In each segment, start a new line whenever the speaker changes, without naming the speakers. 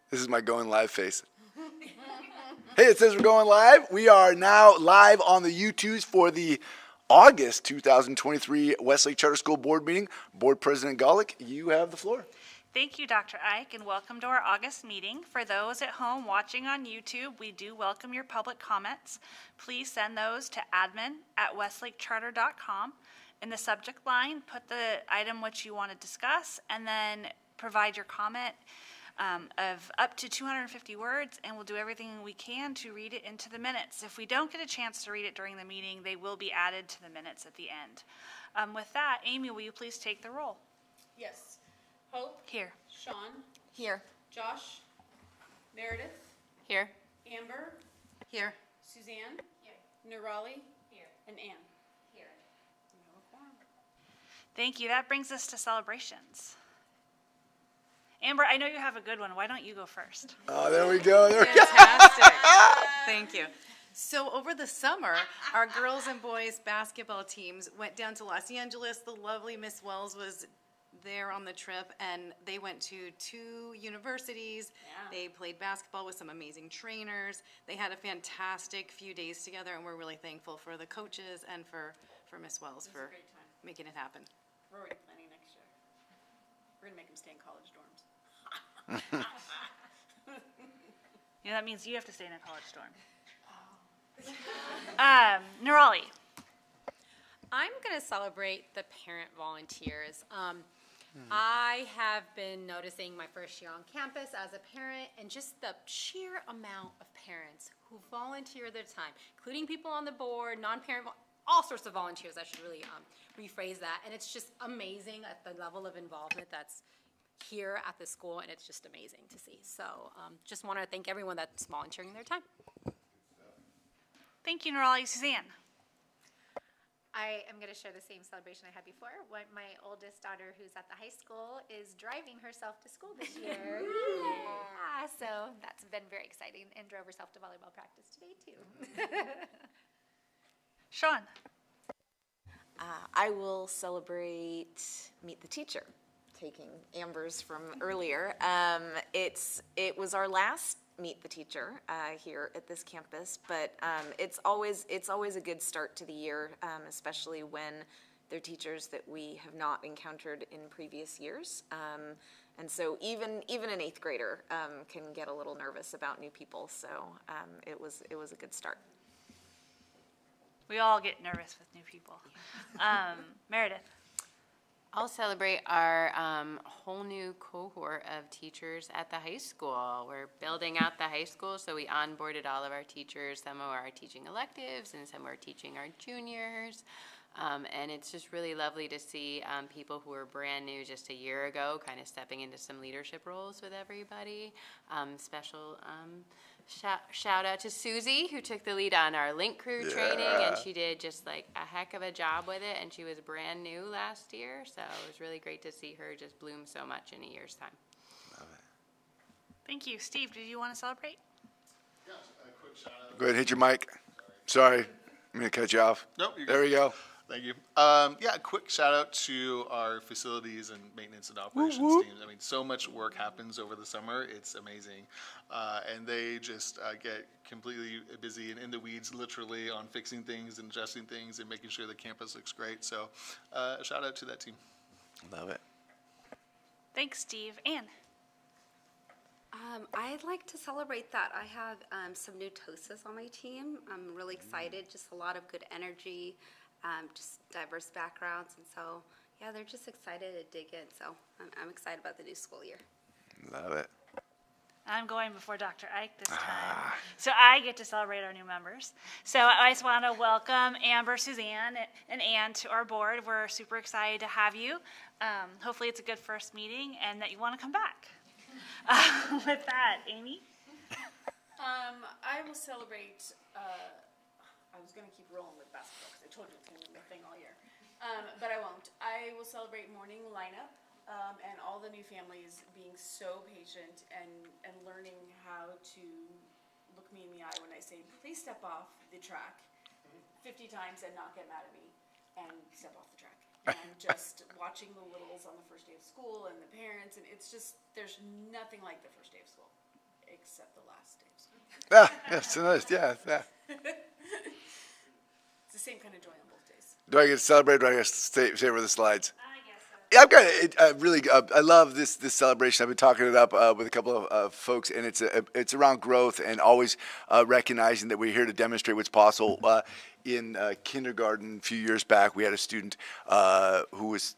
This is my going live face. Hey, it says we're going live. We are now live on the YouTubes for the August 2023 Westlake Charter School Board meeting. Board President Golick, you have the floor.
Thank you, Dr. Ike, and welcome to our August meeting. For those at home watching on YouTube, we do welcome your public comments. Please send those to admin@westlakecharter.com. In the subject line, put the item which you want to discuss, and then provide your comment of up to 250 words, and we'll do everything we can to read it into the minutes. If we don't get a chance to read it during the meeting, they will be added to the minutes at the end. With that, Amy, will you please take the roll?
Yes. Hope.
Here.
Sean.
Here.
Josh. Meredith.
Here.
Amber.
Here.
Suzanne. Here. Nirali. Here. And Ann. Here.
Thank you. That brings us to celebrations. Amber, I know you have a good one. Why don't you go first?
Oh, there we go.
Fantastic. Thank you. So over the summer, our girls and boys basketball teams went down to Los Angeles. The lovely Miss Wells was there on the trip, and they went to 2 universities. Yeah. They played basketball with some amazing trainers. They had a fantastic few days together, and we're really thankful for the coaches and for Miss Wells for making it happen.
We're already planning next year. We're going to make them stay in college dorms.
Yeah, that means you have to stay in a college dorm. Nirali.
I'm going to celebrate the parent volunteers. I have been noticing my first year on campus as a parent, and just the sheer amount of parents who volunteer their time, including people on the board, non-parent, all sorts of volunteers. I should really rephrase that. And it's just amazing at the level of involvement that's here at the school, and it's just amazing to see. So just want to thank everyone that's volunteering their time.
Thank you, Nirali. Suzanne.
I am going to share the same celebration I had before. My oldest daughter, who's at the high school, is driving herself to school this year. Yeah, so that's been very exciting, and drove herself to volleyball practice today, too.
Sean.
I will celebrate Meet the Teacher, taking Amber's from earlier. It was our last Meet the Teacher here at this campus, but it's always a good start to the year, especially when they're teachers that we have not encountered in previous years. And so even an 8th grader can get a little nervous about new people. So it was a good start.
We all get nervous with new people. Meredith.
I'll celebrate our whole new cohort of teachers at the high school. We're building out the high school, so we onboarded all of our teachers. Some are teaching electives, and some are teaching our juniors. And it's just really lovely to see people who were brand new just a year ago kind of stepping into some leadership roles with everybody. Special shout out to Susie, who took the lead on our link crew training, and she did just like a heck of a job with it, and she was brand new last year, so it was really great to see her just bloom so much in a year's time.
Love it.
Thank you. Steve, did you want to celebrate?
Yes, a quick shout out.
Go ahead, hit your mic. Sorry, I'm going to cut you off.
Nope, you're
there
good.
we go.
Thank you. Yeah, a quick shout out to our facilities and maintenance and operations teams. I mean, so much work happens over the summer. It's amazing. And they just get completely busy and in the weeds, literally, on fixing things and adjusting things and making sure the campus looks great. So a shout out to that team.
Love it.
Thanks, Steve. Ann.
I'd like to celebrate that. I have some new TOSAs on my team. I'm really excited. Just a lot of good energy. Just diverse backgrounds, and so yeah, they're just excited to dig in. So I'm excited about the new school year.
Love it.
I'm going before Dr. Ike this time, so I get to celebrate our new members. So I just want to welcome Amber, Suzanne, and Ann to our board. We're super excited to have you. Hopefully, it's a good first meeting, and that you want to come back. With that, Amy.
I will celebrate. I was going to keep rolling with basketball because I told you it's going to be my thing all year. But I won't. I will celebrate morning lineup and all the new families being so patient and learning how to look me in the eye when I say, please step off the track 50 times and not get mad at me and step off the track. And just watching the littles on the first day of school and the parents, and it's just, there's nothing like the first day of school. except the last day of school.
Yes, nice. Yeah.
It's the same kind of joy on both days.
Do I get to celebrate? Or do I get to stay with the slides?
I guess so.
Yeah, I've got it. Really, I love this celebration. I've been talking it up with a couple of folks, and it's around growth and always recognizing that we're here to demonstrate what's possible. In kindergarten, a few years back, we had a student who was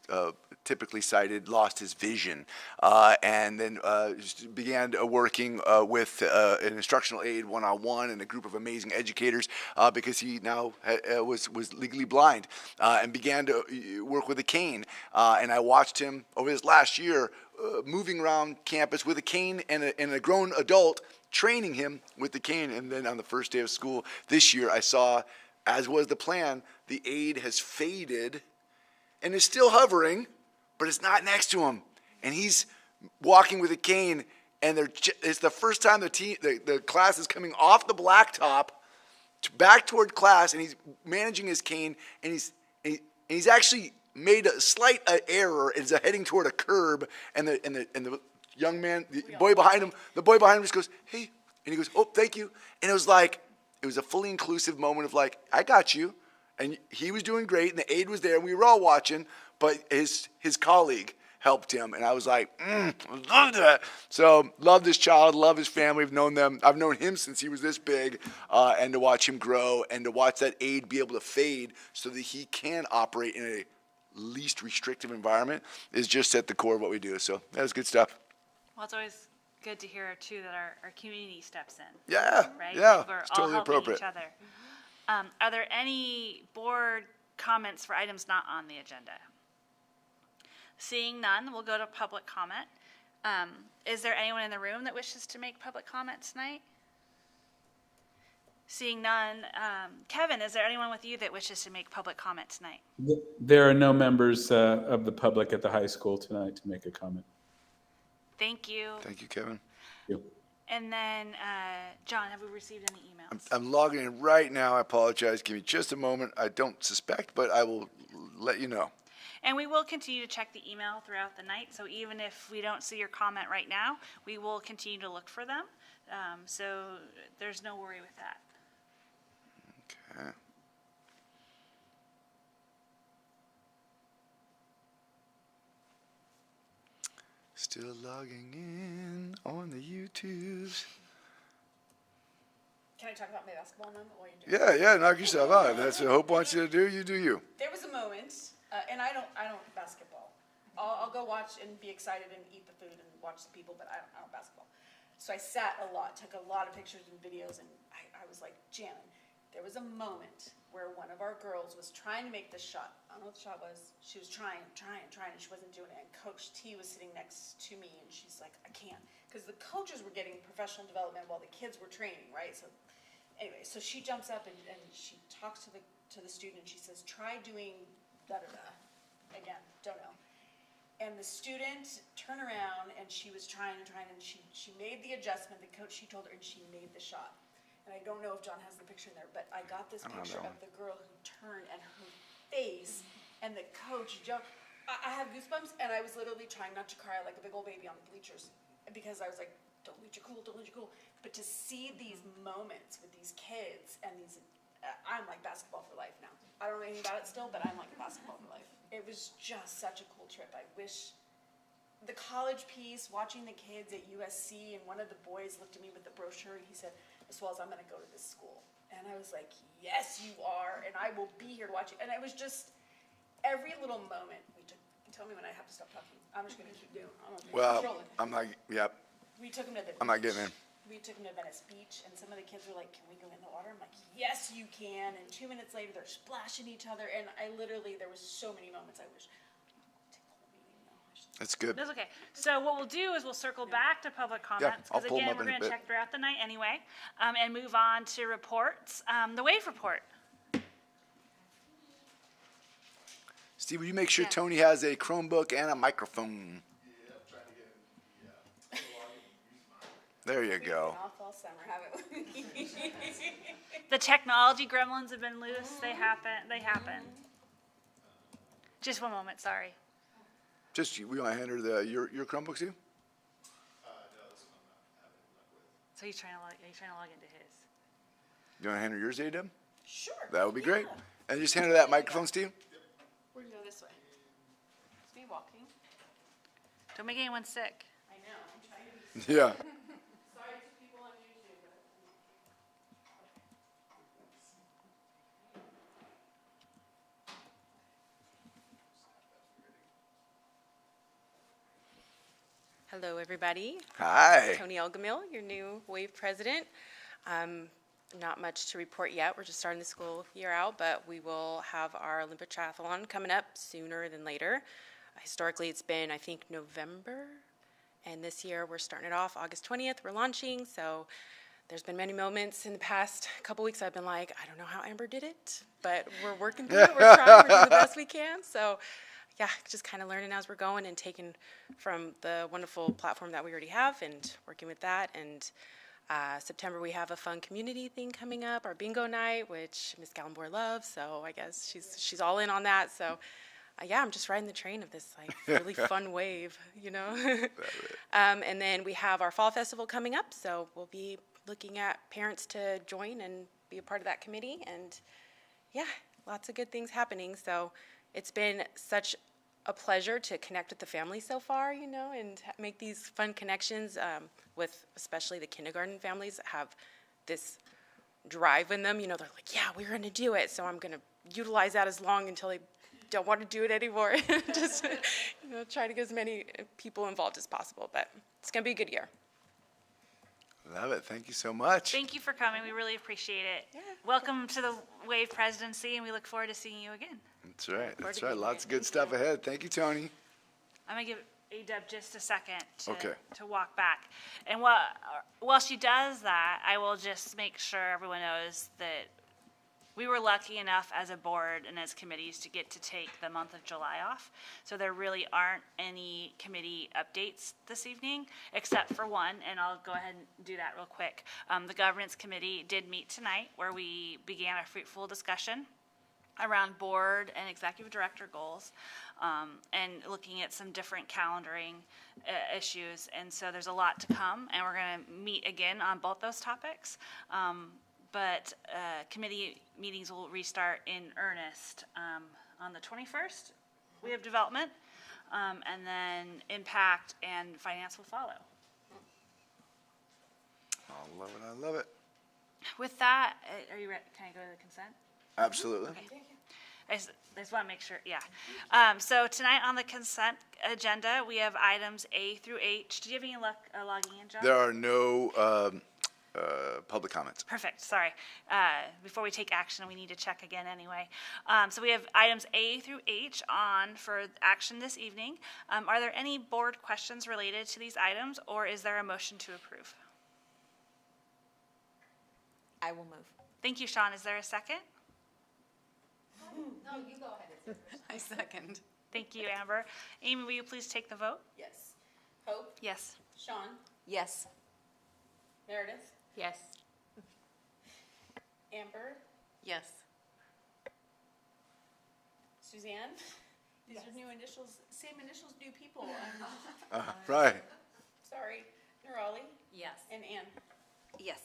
typically sighted, lost his vision, and then began working with an instructional aide one-on-one and a group of amazing educators because he now was legally blind and began to work with a cane. And I watched him over this last year moving around campus with a cane and a grown adult training him with the cane. And then on the first day of school this year, I saw, as was the plan, the aide has faded and is still hovering, but it's not next to him. And he's walking with a cane, and it's the first time the class is coming off the blacktop back toward class, and he's managing his cane, and he's actually made a slight error, is heading toward a curb, and the young man, the boy behind him just goes, "Hey," and he goes, "Oh, thank you." And it was a fully inclusive moment of like, I got you. And he was doing great, and the aide was there, and we were all watching, but his colleague helped him, and I was like, I love that. So love this child, love his family. I've known them. I've known him since he was this big, and to watch him grow and to watch that aide be able to fade so that he can operate in a least restrictive environment is just at the core of what we do. So that was good stuff.
Well, it's always good to hear, too, that our community steps in.
Yeah,
Right?
yeah,
We're
it's
all
totally
helping
appropriate.
each other. Are there any board comments for items not on the agenda? Seeing none, we'll go to public comment. Is there anyone in the room that wishes to make public comment tonight? Seeing none, Kevin, is there anyone with you that wishes to make public comment tonight?
There are no members of the public at the high school tonight to make a comment.
Thank you.
Thank you, Kevin.
Thank you.
And then, John, have we received any emails?
I'm logging in right now. I apologize. Give me just a moment. I don't suspect, but I will let you know.
And we will continue to check the email throughout the night, so even if we don't see your comment right now, we will continue to look for them. So there's no worry with that.
Okay. Still logging in on the YouTubes.
Can I talk about my basketball moment while you're doing
Yeah, knock yourself out. If that's what Hope wants you to do, you do you.
There was a moment, and I don't basketball. I'll go watch and be excited and eat the food and watch the people, but I don't basketball. So I sat a lot, took a lot of pictures and videos, and I was like jamming. There was a moment where one of our girls was trying to make this shot. I don't know what the shot was. She was trying, and she wasn't doing it. And Coach T was sitting next to me, and she's like, I can't. Because the coaches were getting professional development while the kids were training, right? So anyway, so she jumps up and she talks to the student, and she says, try doing da-da-da. Again, don't know. And the student turned around, and she was trying, and she made the adjustment. The coach, she told her, and she made the shot. And I don't know if John has the picture in there, but I got this picture of the girl who turned and her face, and the coach jumped. I have goosebumps, and I was literally trying not to cry like a big old baby on the bleachers because I was like, don't lose your cool, don't lose your cool. But to see these moments with these kids and these, I'm like basketball for life now. I don't know anything about it still, but I'm like basketball for life. It was just such a cool trip. I wish the college piece, watching the kids at USC, and one of the boys looked at me with the brochure, and he said, as well as I'm going to go to this school. And I was like, yes, you are, and I will be here to watch it. And it was just every little moment. Tell me when I have to stop talking. I'm just going to keep doing it.
Well, I'm like, yep.
We took him to the beach.
I'm not getting in.
We took him to Venice Beach, and some of the kids were like, can we go in the water? I'm like, yes, you can. And 2 minutes later, they're splashing each other. And there was so many moments I wish.
That's good.
That's okay. So what we'll do is we'll circle back to public comments,
I'll
because
pull them
again,
up
we're
in a
going to
bit.
check throughout the night anyway, and move on to reports. The WAVE report.
Steve, will you make sure Tony has a Chromebook and a microphone?
Yeah, I'm trying to get
There you go.
Off all summer, haven't we?
The technology gremlins have been loose. They happen. Just one moment, sorry.
Just, we want to hand her your Chromebook, Steve?
no, this one I'm not having luck with.
So he's trying to log into his.
You want to handle yours, Deb?
Sure.
That would be great. And just handle that microphone, Steve.
We're gonna go this way. It's me walking.
Don't make anyone sick.
I know, I'm trying to be.
Yeah.
Sorry to people on YouTube, but.
Hello, everybody.
Hi.
Tony Elgamil, your new WAVE president. Not much to report yet. We're just starting the school year out, but we will have our Olympic triathlon coming up sooner than later. Historically, it's been, I think, November, and this year we're starting it off August 20th. We're launching, so there's been many moments in the past couple weeks I've been like, I don't know how Amber did it, but we're working through it. We're trying. We're doing the best we can. So, yeah, just kind of learning as we're going and taking from the wonderful platform that we already have and working with that. And September we have a fun community thing coming up, our bingo night, which Miss Gallenbohr loves. So I guess she's all in on that. So yeah, I'm just riding the train of this like really fun wave, you know. And then we have our fall festival coming up. So we'll be looking at parents to join and be a part of that committee. And yeah, lots of good things happening. So it's been such a pleasure to connect with the family so far, you know, and make these fun connections with especially the kindergarten families that have this drive in them. You know, they're like, yeah, we're going to do it. So I'm going to utilize that as long until they don't want to do it anymore. Just, you know, try to get as many people involved as possible. But it's going to be a good year.
Love it. Thank you so much.
Thank you for coming. We really appreciate it.
Yeah.
Welcome to the WAVE presidency, and we look forward to seeing you again.
That's right. That's right. Lots of good stuff ahead. Thank you, Tony.
I'm going to give Adeb just a second
Okay.
to walk back. And while she does that, I will just make sure everyone knows that we were lucky enough as a board and as committees to get to take the month of July off. So there really aren't any committee updates this evening, except for one, and I'll go ahead and do that real quick. The governance committee did meet tonight where we began a fruitful discussion around board and executive director goals, and looking at some different calendaring issues. And so there's a lot to come, and we're going to meet again on both those topics. But committee meetings will restart in earnest on the 21st. We have development, and then impact and finance will follow.
I love it. I love it.
With that, are you ready? Can I go to the consent?
Absolutely.
Okay. I just want to make sure, yeah. So tonight on the consent agenda, we have items A through H. Did you have any luck logging in, John?
There are no public comments.
Perfect, sorry. Before we take action, we need to check again anyway. So we have items A through H on for action this evening. Are there any board questions related to these items, or is there a motion to approve?
I will move.
Thank you, Sean. Is there a second?
No, you go ahead.
I second.
Thank you, Amber. Amy, will you please take the vote?
Yes. Hope,
Yes.
Sean,
Yes.
Meredith,
Yes.
Amber,
Yes.
Suzanne. These are new initials, same initials, new people.
Right.
Sorry. Nerali
Yes.
and Ann.
Yes.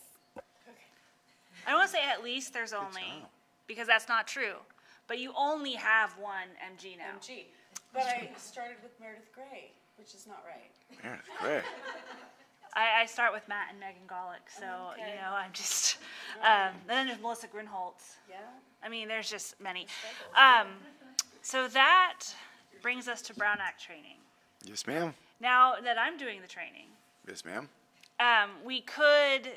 I want to say at least there's only, because that's not true, but you only have one MG now.
MG. But I started with Meredith Gray, which is not right.
Meredith, great.
I start with Matt and Megan Golick, so,
Okay.
you know, I'm just, and then there's Melissa Grinholtz.
Yeah.
I mean, there's just many. So that brings us to Brown Act training.
Yes, ma'am.
Now that I'm doing the training,
Yes, ma'am.
we could,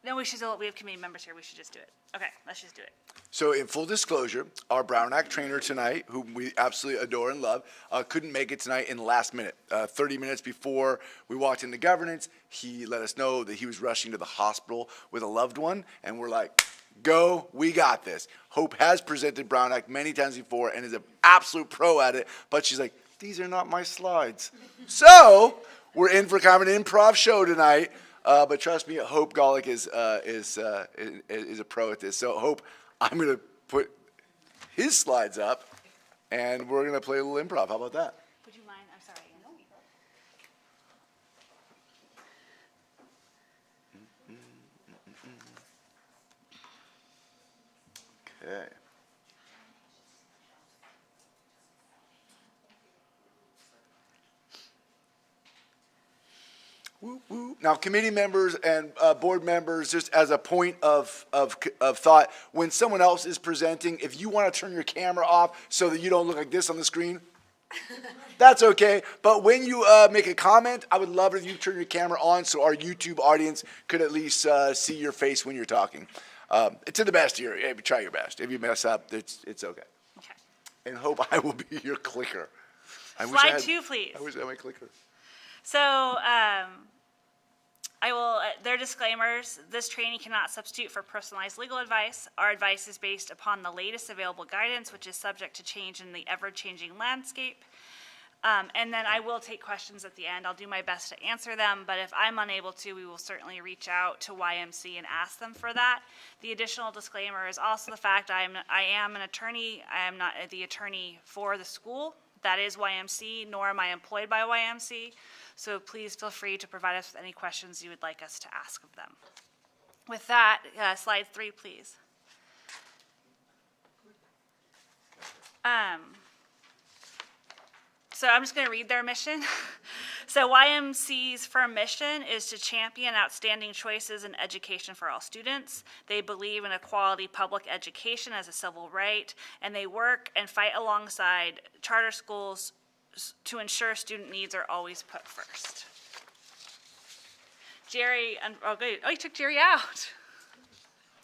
no, we have committee members here, we should just do it. Okay, let's just do it.
So in full disclosure, our Brown Act trainer tonight, whom we absolutely adore and love, couldn't make it tonight in the last minute. 30 minutes before we walked into governance, he let us know that he was rushing to the hospital with a loved one, and we're like, go, we got this. Hope has presented Brown Act many times before and is an absolute pro at it, but she's like, these are not my slides. So we're in for kind of an improv show tonight, but trust me, Hope Golick is a pro at this. So Hope, I'm going to put his slides up, and we're going to play a little improv. How about that?
Would you mind, I'm sorry.
Okay. Woo, woo. Now, committee members and board members, just as a point of thought, when someone else is presenting, if you want to turn your camera off so that you don't look like this on the screen, that's okay. But when you make a comment, I would love if you turn your camera on so our YouTube audience could at least see your face when you're talking. It's in the best here. Yeah, try your best. If you mess up, it's okay.
Okay.
And hope I will be your clicker.
Slide 2, please.
I wish I had my clicker.
So, I will, their disclaimers, this training cannot substitute for personalized legal advice. Our advice is based upon the latest available guidance, which is subject to change in the ever-changing landscape. And then I will take questions at the end. I'll do my best to answer them, but if I'm unable to, we will certainly reach out to YMC and ask them for that. The additional disclaimer is also the fact I am an attorney. I am not the attorney for the school. That is YMC, nor am I employed by YMC. So please feel free to provide us with any questions you would like us to ask of them. With that, slide 3, please. So I'm just going to read their mission. So YMC's firm mission is to champion outstanding choices in education for all students. They believe in a quality public education as a civil right, and they work and fight alongside charter schools to ensure student needs are always put first. Jerry, oh, you took Jerry out.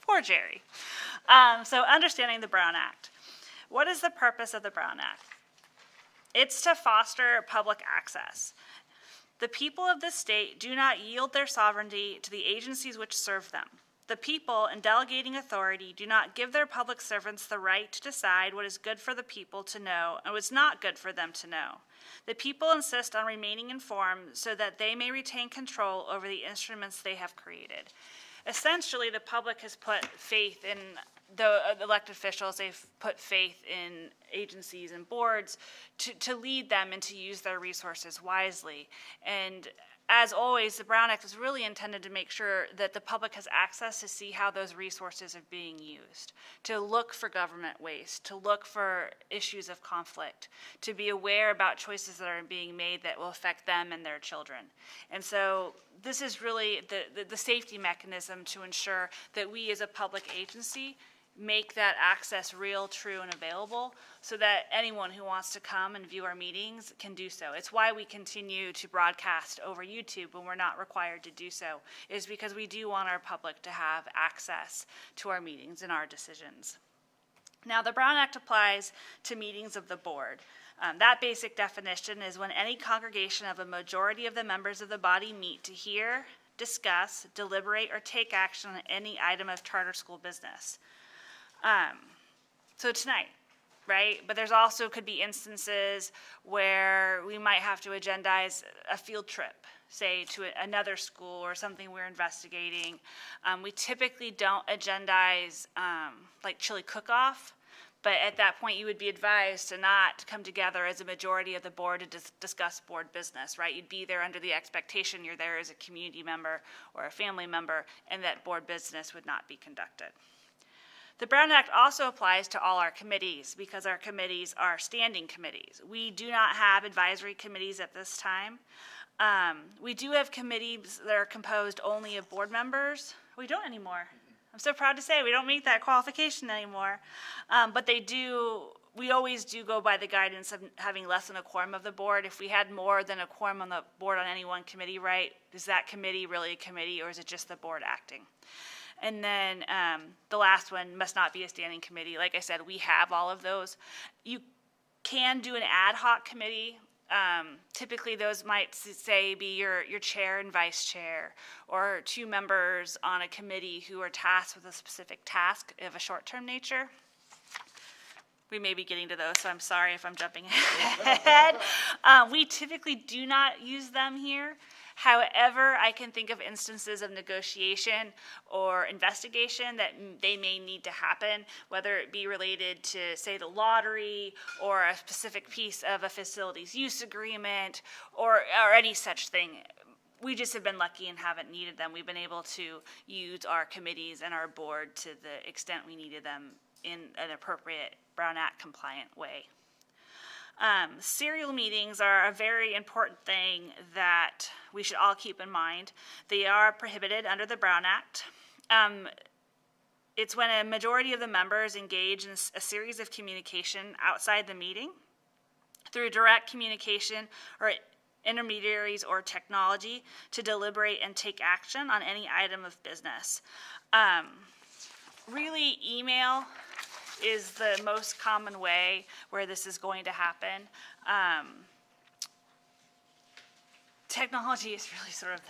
Poor Jerry. So understanding the Brown Act. What is the purpose of the Brown Act? It's to foster public access. The people of this state do not yield their sovereignty to the agencies which serve them. The people, in delegating authority, do not give their public servants the right to decide what is good for the people to know and what is not good for them to know. The people insist on remaining informed so that they may retain control over the instruments they have created. Essentially, the public has put faith in the elected officials. They've put faith in agencies and boards to lead them and to use their resources wisely. And as always, the Brown Act is really intended to make sure that the public has access to see how those resources are being used, to look for government waste, to look for issues of conflict, to be aware about choices that are being made that will affect them and their children. And so this is really the safety mechanism to ensure that we as a public agency make that access real, true, and available so that anyone who wants to come and view our meetings can do so. It's why we continue to broadcast over YouTube when we're not required to do so, is because we do want our public to have access to our meetings and our decisions. Now, the Brown Act applies to meetings of the board. That basic definition is when any congregation of a majority of the members of the body meet to hear, discuss, deliberate, or take action on any item of charter school business. So tonight, right? But there's also could be instances where we might have to agendize a field trip, say to another school or something we're investigating. We typically don't agendize like chili cook-off, but at that point you would be advised to not come together as a majority of the board to discuss board business, right? You'd be there under the expectation you're there as a community member or a family member, and that board business would not be conducted. The Brown Act also applies to all our committees because our committees are standing committees. We do not have advisory committees at this time. We do have committees that are composed only of board members. We don't anymore. I'm so proud to say we don't meet that qualification anymore. But we always do go by the guidance of having less than a quorum of the board. If we had more than a quorum on the board on any one committee, right, is that committee really a committee or is it just the board acting? And then the last one must not be a standing committee. Like I said, we have all of those. You can do an ad hoc committee. Typically those might say be your chair and vice chair, or 2 members on a committee who are tasked with a specific task of a short-term nature. We may be getting to those, so I'm sorry if I'm jumping ahead. We typically do not use them here. However, I can think of instances of negotiation or investigation that they may need to happen, whether it be related to, say, the lottery or a specific piece of a facilities use agreement or any such thing. We just have been lucky and haven't needed them. We've been able to use our committees and our board to the extent we needed them in an appropriate Brown Act compliant way. Serial meetings are a very important thing that we should all keep in mind. They are prohibited under the Brown Act. It's when a majority of the members engage in a series of communication outside the meeting through direct communication or intermediaries or technology to deliberate and take action on any item of business. Really, email is the most common way where this is going to happen. Technology is really sort of,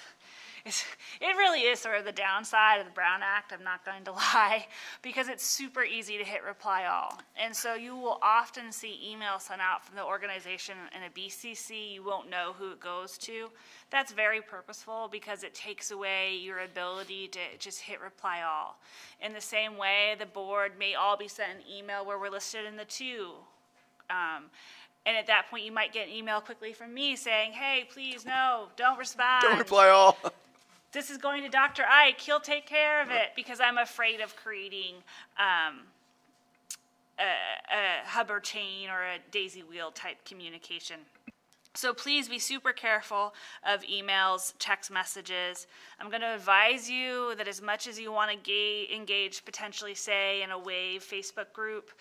it really is sort of the downside of the Brown Act, I'm not going to lie, because it's super easy to hit reply all. And so you will often see emails sent out from the organization in a BCC, you won't know who it goes to. That's very purposeful because it takes away your ability to just hit reply all. In the same way, the board may all be sent an email where we're listed in the to. And at that point, you might get an email quickly from me saying, hey, please, no, don't respond.
Don't reply all.
This is going to Dr. Ike. He'll take care of it, because I'm afraid of creating a Hubbard chain or a daisy wheel type communication. So please be super careful of emails, text messages. I'm going to advise you that as much as you want to engage, potentially say in a WAVE Facebook group,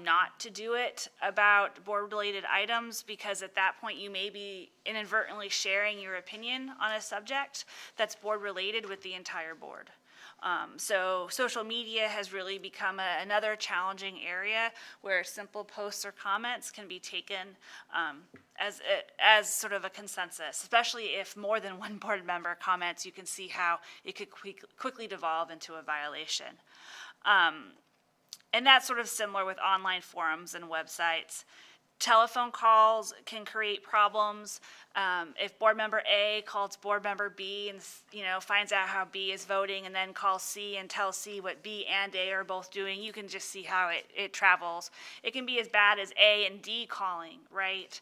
not to do it about board-related items, because at that point you may be inadvertently sharing your opinion on a subject that's board-related with the entire board. So social media has really become another challenging area where simple posts or comments can be taken as sort of a consensus, especially if more than one board member comments. You can see how it could quickly devolve into a violation. And that's sort of similar with online forums and websites. Telephone calls can create problems. If board member A calls board member B and finds out how B is voting, and then calls C and tells C what B and A are both doing, you can just see how it travels. It can be as bad as A and D calling, right,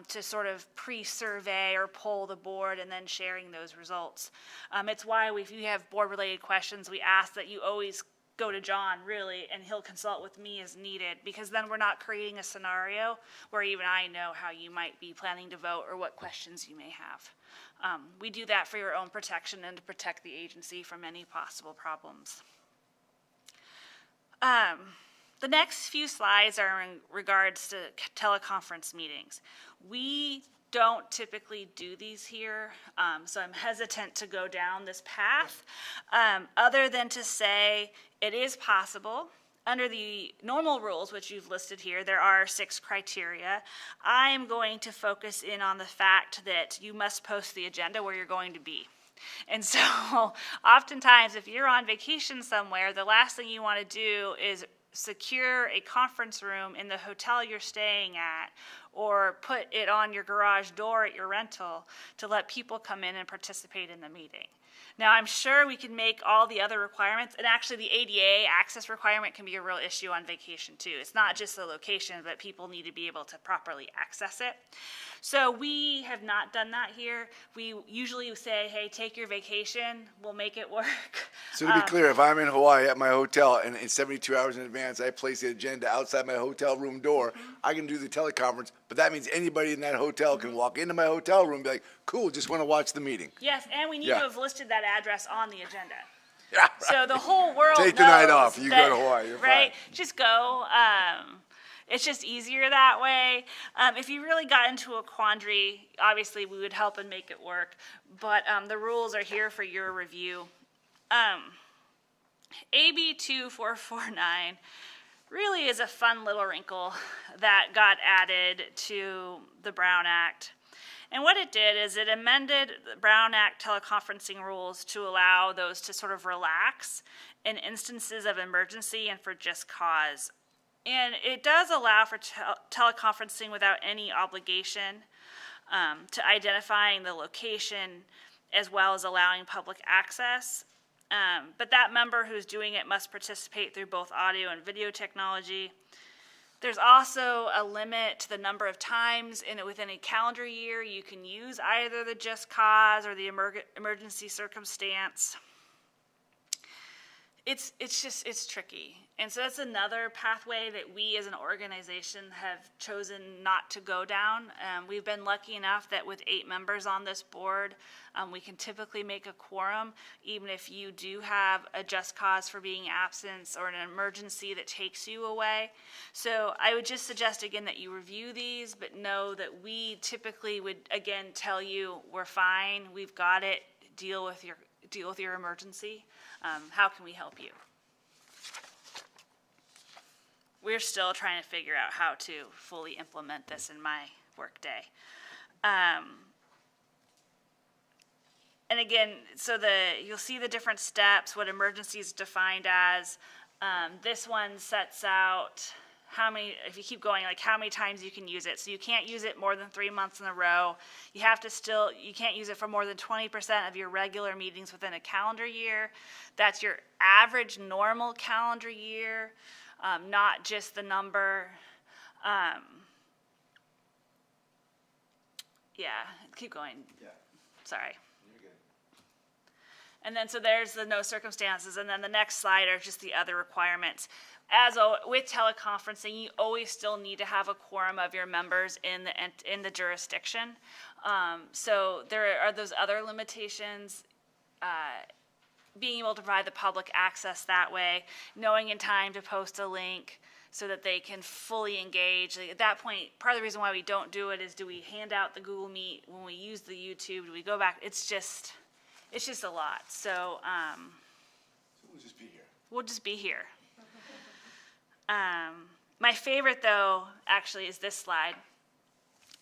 to sort of pre-survey or poll the board and then sharing those results. It's why if you have board-related questions, we ask that you always go to John, really, and he'll consult with me as needed, because then we're not creating a scenario where even I know how you might be planning to vote or what questions you may have. We do that for your own protection and to protect the agency from any possible problems. The next few slides are in regards to teleconference meetings. We don't typically do these here, so I'm hesitant to go down this path, other than to say it is possible. Under the normal rules, which you've listed here, there are 6 criteria. I am going to focus in on the fact that you must post the agenda where you're going to be. And so oftentimes if you're on vacation somewhere, the last thing you want to do is secure a conference room in the hotel you're staying at, or put it on your garage door at your rental to let people come in and participate in the meeting. Now, I'm sure we can make all the other requirements, and actually the ADA access requirement can be a real issue on vacation too. It's not just the location, but people need to be able to properly access it. So we have not done that here. We usually say, hey, take your vacation, we'll make it work.
So to be clear, if I'm in Hawaii at my hotel and in 72 hours in advance I place the agenda outside my hotel room door, I can do the teleconference, but that means anybody in that hotel can walk into my hotel room and be like, cool, just want to watch the meeting.
Yes, and we need to have listed that address on the agenda.
Yeah, right.
So the whole world
Take the night
knows
off. You
that,
go to Hawaii. You're
right?
fine.
Just go. It's just easier that way. If you really got into a quandary, obviously we would help and make it work. But the rules are here for your review. AB 2449 really is a fun little wrinkle that got added to the Brown Act. And what it did is it amended the Brown Act teleconferencing rules to allow those to sort of relax in instances of emergency and for just cause. And it does allow for teleconferencing without any obligation to identifying the location, as well as allowing public access. But that member who's doing it must participate through both audio and video technology. There's also a limit to the number of times within a calendar year you can use either the just cause or the emergency circumstance. it's tricky. And so that's another pathway that we as an organization have chosen not to go down. We've been lucky enough that with 8 members on this board, we can typically make a quorum, even if you do have a just cause for being absent or an emergency that takes you away. So I would just suggest again that you review these, but know that we typically would again tell you we're fine, we've got it, deal with your emergency. How can we help you? We're still trying to figure out how to fully implement this in my workday. And again, so you'll see the different steps, what emergency is defined as. This one sets out how many, if you keep going, like how many times you can use it. So you can't use it more than 3 months in a row. You can't use it for more than 20% of your regular meetings within a calendar year. That's your average normal calendar year, not just the number. Yeah, keep going. Yeah. Sorry. And then so there's the no circumstances, and then the next slide are just the other requirements. With teleconferencing, you always still need to have a quorum of your members in the jurisdiction. So there are those other limitations. Being able to provide the public access that way, knowing in time to post a link so that they can fully engage. Like at that point, part of the reason why we don't do it is, do we hand out the Google Meet when we use the YouTube? Do we go back? It's just a lot. So
we'll just be here.
We'll just be here. My favorite, though, actually, is this slide.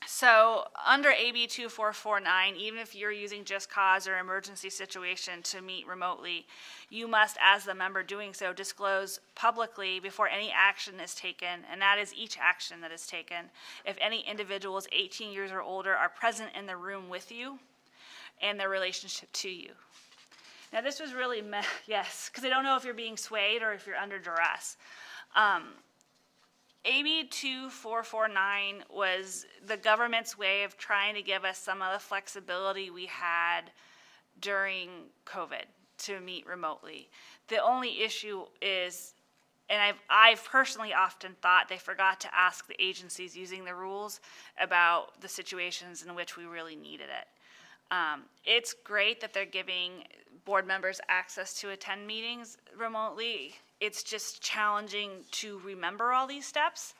So under AB 2449, even if you're using just cause or emergency situation to meet remotely, you must, as the member doing so, disclose publicly before any action is taken, and that is each action that is taken, if any individuals 18 years or older are present in the room with you and their relationship to you. Now this was really, yes, because I don't know if you're being swayed or if you're under duress. AB 2449 was the government's way of trying to give us some of the flexibility we had during COVID to meet remotely. The only issue is, and I've personally often thought they forgot to ask the agencies using the rules about the situations in which we really needed it. It's great that they're giving board members access to attend meetings remotely. It's just challenging to remember all these steps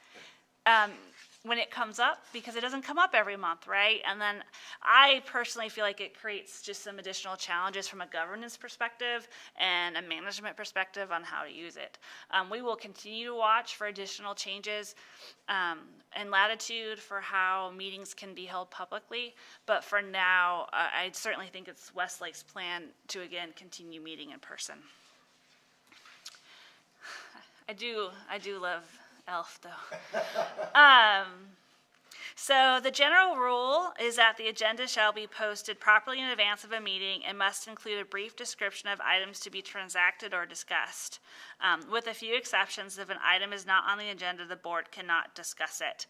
when it comes up, because it doesn't come up every month, right? And then I personally feel like it creates just some additional challenges from a governance perspective and a management perspective on how to use it. We will continue to watch for additional changes and latitude for how meetings can be held publicly, but for now, I certainly think it's Westlake's plan to, again, continue meeting in person. I do love ELF, though. So the general rule is that the agenda shall be posted properly in advance of a meeting and must include a brief description of items to be transacted or discussed. With a few exceptions, if an item is not on the agenda, the board cannot discuss it.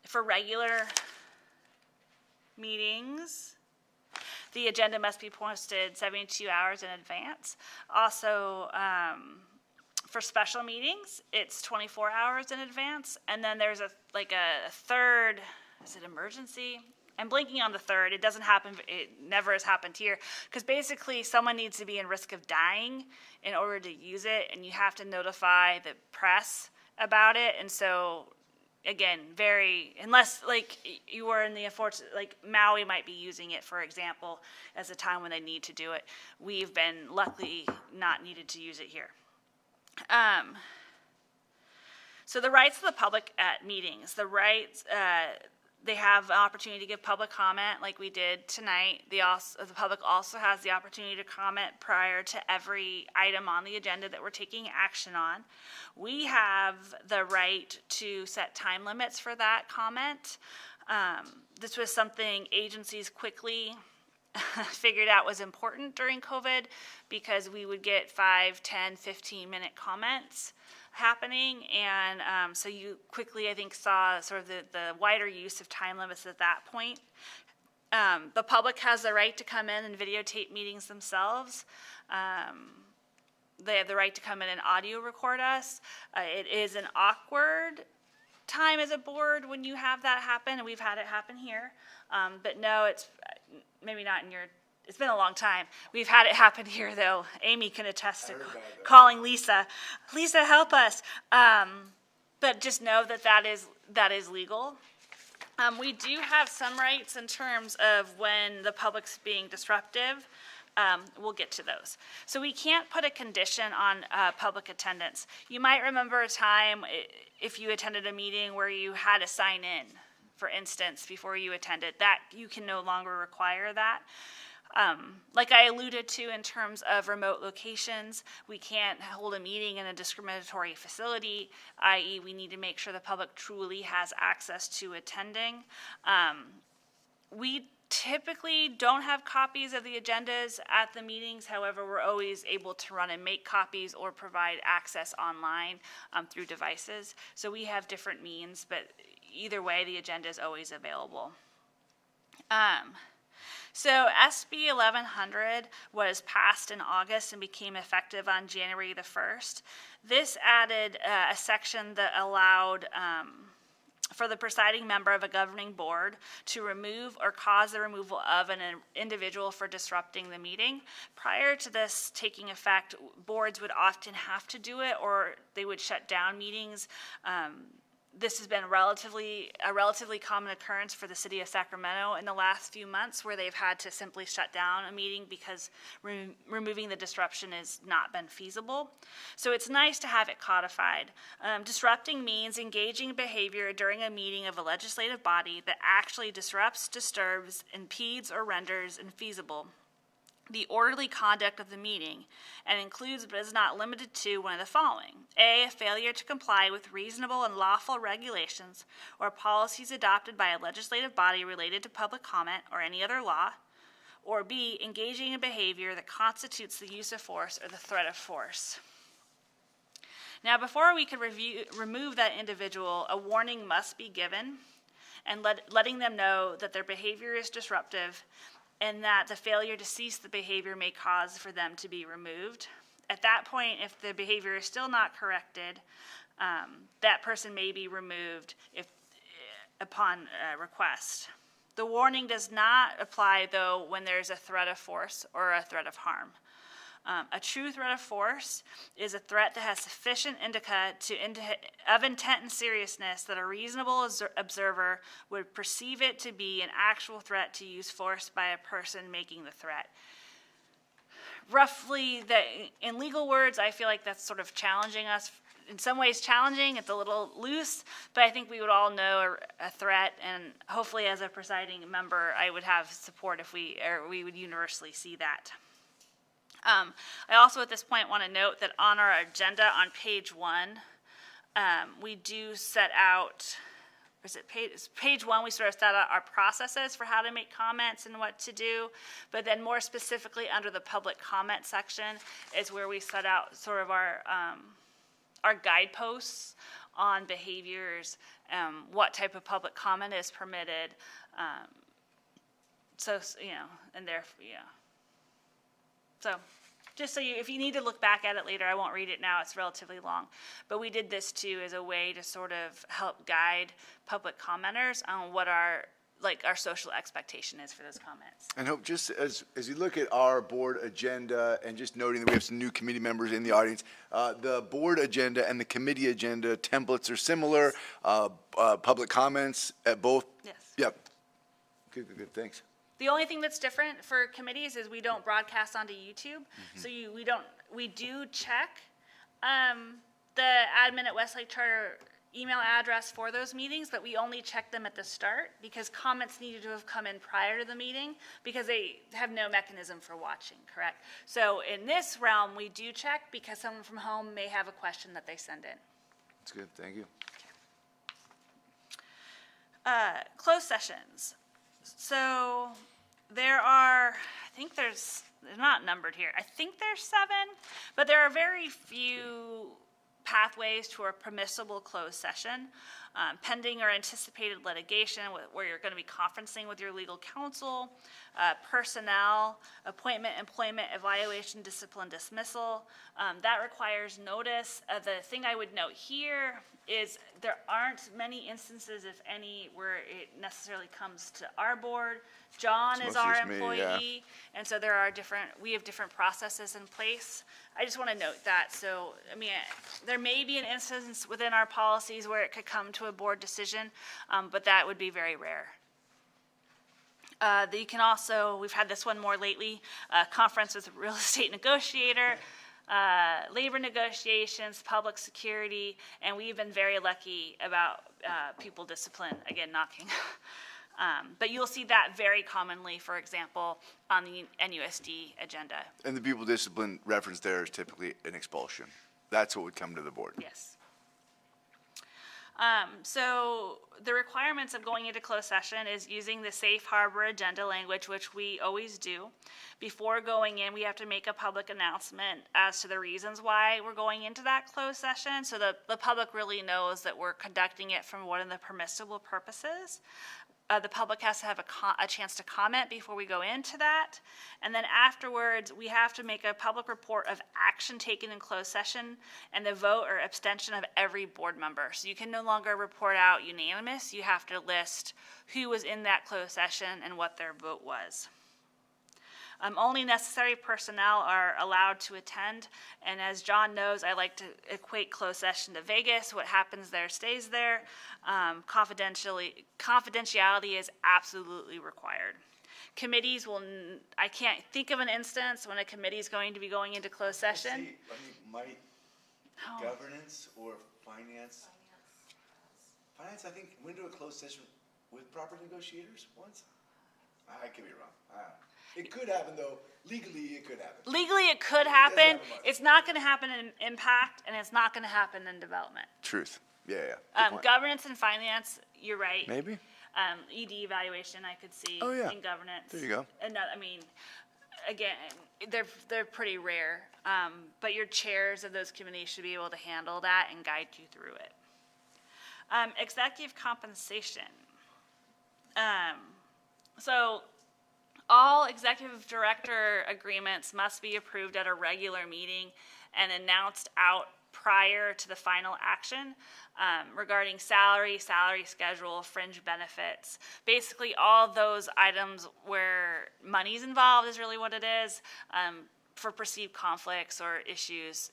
For regular meetings, the agenda must be posted 72 hours in advance. Also, for special meetings, it's 24 hours in advance, and then there's a third, is it emergency? I'm blanking on the third. It doesn't happen, it never has happened here, because basically someone needs to be in risk of dying in order to use it, and you have to notify the press about it. And so again, unless like you were in the unfortunate, like Maui might be using it, for example, as a time when they need to do it. We've been luckily not needed to use it here. So the rights of the public at meetings, they have an opportunity to give public comment like we did tonight. The public also has the opportunity to comment prior to every item on the agenda that we're taking action on. We have the right to set time limits for that comment. This was something agencies quickly figured out was important during COVID, because we would get 5, 10, 15-minute comments happening, and so you quickly, I think, saw sort of the wider use of time limits at that point. The public has the right to come in and videotape meetings themselves. they have the right to come in and audio record us. It is an awkward time as a board when you have that happen, and we've had it happen here. But no, it's maybe not in your, it's been a long time. We've had it happen here, though. Amy can attest to calling Lisa. Lisa, help us. But just know that that is legal. We do have some rights in terms of when the public's being disruptive. We'll get to those. So we can't put a condition on public attendance. You might remember a time if you attended a meeting where you had to sign in, for instance, before you attended. That you can no longer require that. Like I alluded to in terms of remote locations, we can't hold a meeting in a discriminatory facility, i.e. we need to make sure the public truly has access to attending. We typically don't have copies of the agendas at the meetings. However, we're always able to run and make copies or provide access online through devices. So we have different means, but either way, the agenda is always available. So SB 1100 was passed in August and became effective on January the 1st. This added a section that allowed for the presiding member of a governing board to remove or cause the removal of an individual for disrupting the meeting. Prior to this taking effect, boards would often have to do it, or they would shut down meetings. This has been a relatively common occurrence for the city of Sacramento in the last few months, where they've had to simply shut down a meeting because removing the disruption has not been feasible. So it's nice to have it codified. Disrupting means engaging behavior during a meeting of a legislative body that actually disrupts, disturbs, impedes, or renders infeasible the orderly conduct of the meeting, and includes but is not limited to one of the following: A, failure to comply with reasonable and lawful regulations or policies adopted by a legislative body related to public comment or any other law, or B, engaging in behavior that constitutes the use of force or the threat of force. Now, before we can remove that individual, a warning must be given, and letting them know that their behavior is disruptive and that the failure to cease the behavior may cause for them to be removed. At that point, if the behavior is still not corrected, that person may be removed upon request. The warning does not apply, though, when there's a threat of force or a threat of harm. A true threat of force is a threat that has sufficient indicia of intent and seriousness that a reasonable observer would perceive it to be an actual threat to use force by a person making the threat. Roughly, in legal words, I feel like that's sort of challenging us. In some ways challenging, it's a little loose, but I think we would all know a threat, and hopefully as a presiding member, I would have support if we would universally see that. I also at this point want to note that on our agenda on page 1, we do set out, page 1, we sort of set out our processes for how to make comments and what to do, but then more specifically under the public comment section is where we set out sort of our guideposts on behaviors, what type of public comment is permitted, so, you know, and therefore, yeah. So just so if you need to look back at it later, I won't read it now, it's relatively long. But we did this too as a way to sort of help guide public commenters on what our social expectation is for those comments.
And Hope, just as you look at our board agenda, and just noting that we have some new committee members in the audience, the board agenda and the committee agenda templates are similar, public comments at both?
Yes.
Yep. Good, thanks.
The only thing that's different for committees is we don't broadcast onto YouTube. Mm-hmm. So we do check the admin at Westlake Charter email address for those meetings, but we only check them at the start because comments needed to have come in prior to the meeting because they have no mechanism for watching, correct? So in this realm, we do check because someone from home may have a question that they send in.
That's good, thank you.
Okay. Closed sessions. So there are, I think they're not numbered here. I think there's 7, but there are very few pathways to a permissible closed session, pending or anticipated litigation where you're going to be conferencing with your legal counsel, personnel, appointment, employment, evaluation, discipline, dismissal. That requires notice. The thing I would note here is there aren't many instances, if any, where it necessarily comes to our board. John is our
mostly just me, yeah.
employee, and so we have different processes in place. I just want to note that. So, I mean, there may be an instance within our policies where it could come to a board decision, but that would be very rare. You can also, we've had this one more lately, conference with a real estate negotiator, labor negotiations, public security, and we've been very lucky about people discipline, again, knocking. But you'll see that very commonly, for example, on the NUSD agenda.
And the people discipline reference there is typically an expulsion. That's what would come to the board.
Yes. So the requirements of going into closed session is using the safe harbor agenda language, which we always do. Before going in, we have to make a public announcement as to the reasons why we're going into that closed session, so the public really knows that we're conducting it from one of the permissible purposes. The public has to have a chance to comment before we go into that. And then afterwards, we have to make a public report of action taken in closed session and the vote or abstention of every board member. So you can no longer report out unanimous. You have to list who was in that closed session and what their vote was. Only necessary personnel are allowed to attend, and as John knows, I like to equate closed session to Vegas. What happens there stays there. Confidentiality is absolutely required. Committees will, I can't think of an instance when a committee is going to be going into closed session.
Might governance or finance? Finance, I think, went into a closed session with proper negotiators once. I could be wrong. It could happen, though. Legally, it could happen.
Legally, it could happen. It's not going to happen in impact, and it's not going to happen in development.
Truth. Yeah. Good point.
Governance and finance, you're right.
Maybe.
ED evaluation, I could see in governance.
There you go.
And I mean, again, they're pretty rare, but your chairs of those committees should be able to handle that and guide you through it. Executive compensation. So all executive director agreements must be approved at a regular meeting and announced out prior to the final action regarding salary schedule, fringe benefits. Basically, all those items where money's involved is really what it is for perceived conflicts or issues.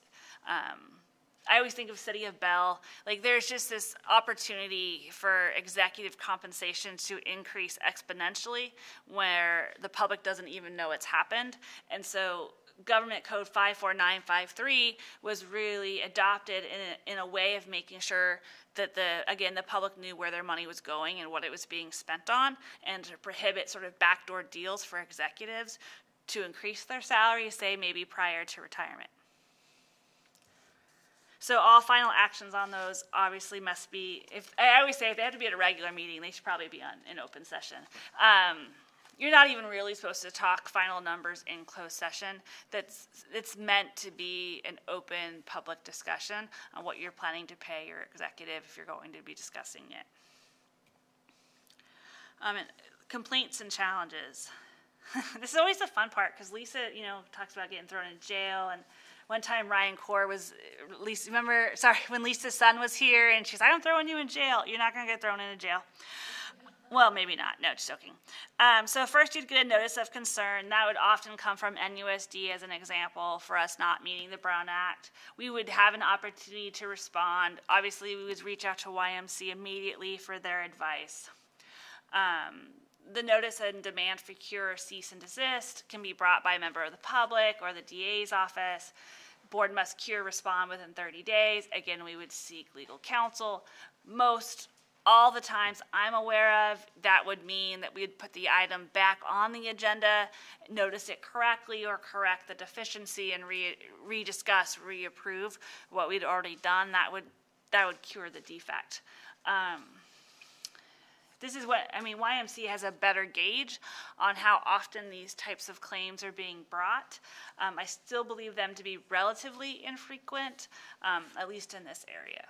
I always think of City of Bell, like there's just this opportunity for executive compensation to increase exponentially where the public doesn't even know it's happened. And so Government Code 54953 was really adopted in a way of making sure that the public knew where their money was going and what it was being spent on, and to prohibit sort of backdoor deals for executives to increase their salary, say maybe prior to retirement. So all final actions on those obviously must be, I always say if they have to be at a regular meeting, they should probably be on an open session. You're not even really supposed to talk final numbers in closed session. It's meant to be an open public discussion on what you're planning to pay your executive if you're going to be discussing it. And complaints and challenges. This is always the fun part because Lisa, talks about getting thrown in jail. And one time Ryan Core was, when Lisa's son was here and she's like, I'm throwing you in jail. You're not going to get thrown into jail. Well, maybe not. No, just joking. So first you'd get a notice of concern. That would often come from NUSD as an example for us not meeting the Brown Act. We would have an opportunity to respond. Obviously, we would reach out to YMC immediately for their advice. The notice and demand for cure or cease and desist can be brought by a member of the public or the DA's office. Board must cure, respond within 30 days. Again, we would seek legal counsel. All the times I'm aware of, that would mean that we would put the item back on the agenda, notice it correctly or correct the deficiency and rediscuss, reapprove what we'd already done. That would cure the defect. this is what, I mean, YMC has a better gauge on how often these types of claims are being brought. I still believe them to be relatively infrequent, at least in this area.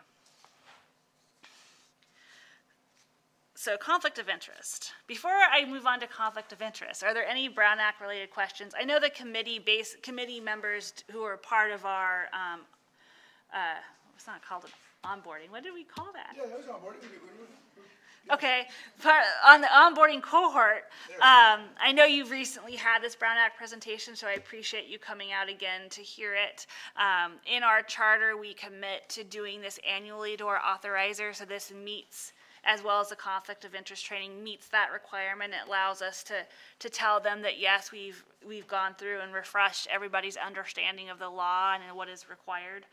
So conflict of interest. Before I move on to conflict of interest, are there any Brown Act related questions? I know the committee members who are part of our, it's not called onboarding. What did we call that?
Yeah, that was onboarding.
Okay, on the onboarding cohort, I know you've recently had this Brown Act presentation, so I appreciate you coming out again to hear it. In our charter, we commit to doing this annually to our authorizer, so this meets, as well as the conflict of interest training, meets that requirement. It allows us to tell them that yes, we've gone through and refreshed everybody's understanding of the law and what is required.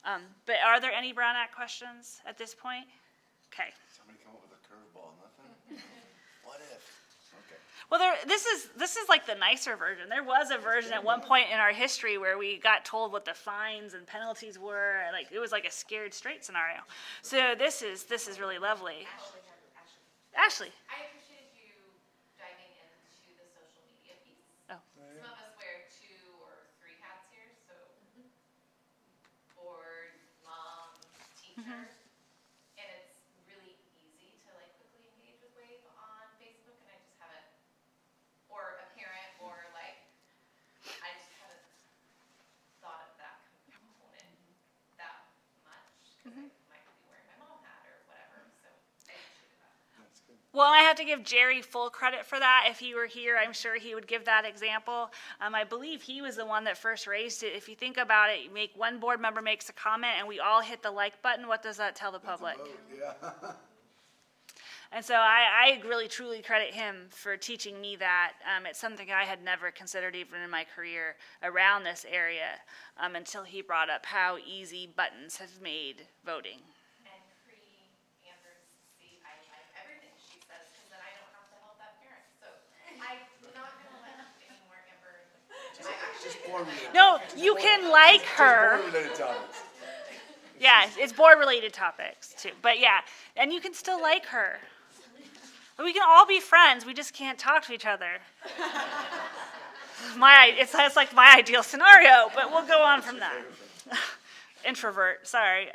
But are there any Brown Act questions at this point? Okay.
Somebody come up with a curveball, nothing? What if? Okay.
Well, this is like the nicer version. There was a version at one point in our history where we got told what the fines and penalties were. Like it was like a scared straight scenario. So this is really lovely. Ashley.
I appreciated you diving into the social media piece.
Oh.
Some of us wear 2 or 3 hats here, so board, mom, teacher. And it's really easy to like quickly engage with Wave on Facebook, and I just haven't, or a parent, or like, I just haven't thought of that component that much, because I might be wearing my mom hat or whatever, so I appreciated that.
That's good.
Well, I have to give Jerry full credit for that. If he were here, I'm sure he would give that example. I believe he was the one that first raised it. If you think about it, one board member makes a comment and we all hit the like button. What does that tell the public?
Yeah.
And so I really, truly credit him for teaching me that. It's something I had never considered even in my career around this area until he brought up how easy buttons have made voting.
And pre-Amber's seat, I like everything she says, because then I don't have to help that parent. So I'm not going to let any more Amber.
Just board related.
No, you can like her.
Board related topics.
Yeah, it's board-related topics too. But yeah, and you can still like her. We can all be friends. We just can't talk to each other. It's like my ideal scenario, but we'll go on from that. Introvert, sorry.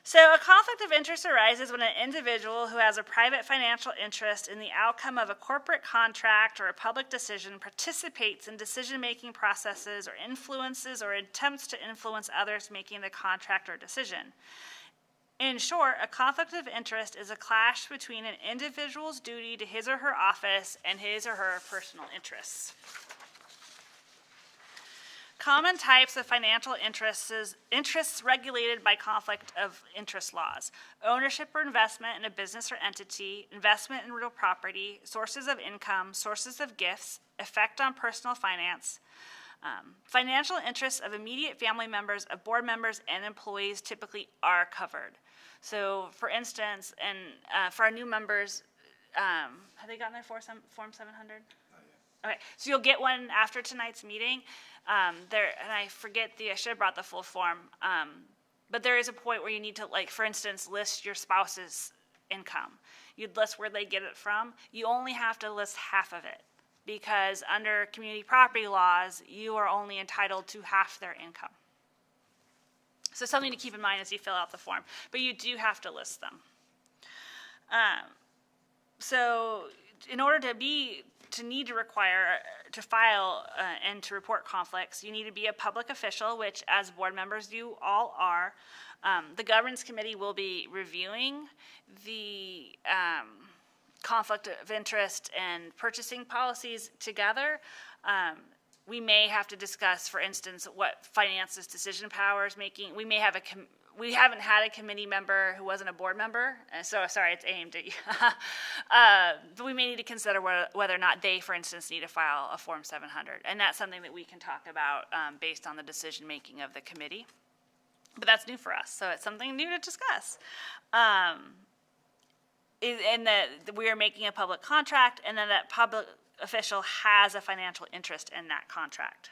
So a conflict of interest arises when an individual who has a private financial interest in the outcome of a corporate contract or a public decision participates in decision-making processes or influences or attempts to influence others making the contract or decision. In short, a conflict of interest is a clash between an individual's duty to his or her office and his or her personal interests. Common types of financial interests regulated by conflict of interest laws: ownership or investment in a business or entity, investment in real property, sources of income, sources of gifts, effect on personal finance. Financial interests of immediate family members, of board members, and employees typically are covered. So, for instance, and for our new members, have they gotten their Form 700? Okay, so you'll get one after tonight's meeting. And I should have brought the full form. But there is a point where you need to, like, for instance, list your spouse's income. You'd list where they get it from. You only have to list half of it, because under community property laws, you are only entitled to half their income. So something to keep in mind as you fill out the form. But you do have to list them. So in order to file and to report conflicts, you need to be a public official, which as board members you all are. The governance committee will be reviewing the conflict of interest and purchasing policies together. We may have to discuss, for instance, what finances decision powers making. We haven't had a committee member who wasn't a board member, so sorry, it's aimed at you. But we may need to consider whether or not they, for instance, need to file a Form 700, and that's something that we can talk about based on the decision making of the committee. But that's new for us, so it's something new to discuss. And that we are making a public contract, and then that public official has a financial interest in that contract.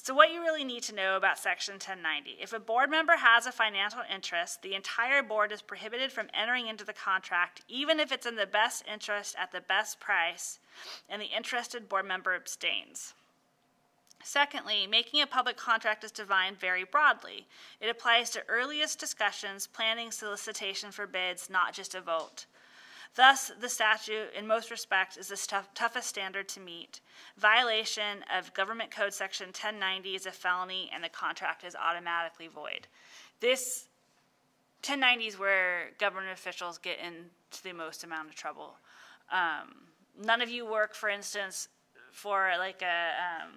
So what you really need to know about Section 1090, if a board member has a financial interest, the entire board is prohibited from entering into the contract, even if it's in the best interest at the best price, and the interested board member abstains. Secondly, making a public contract is defined very broadly. It applies to earliest discussions, planning, solicitation for bids, not just a vote. Thus, the statute, in most respects, is the toughest standard to meet. Violation of Government Code Section 1090 is a felony, and the contract is automatically void. This 1090 is where government officials get into the most amount of trouble. None of you work, for instance, for like I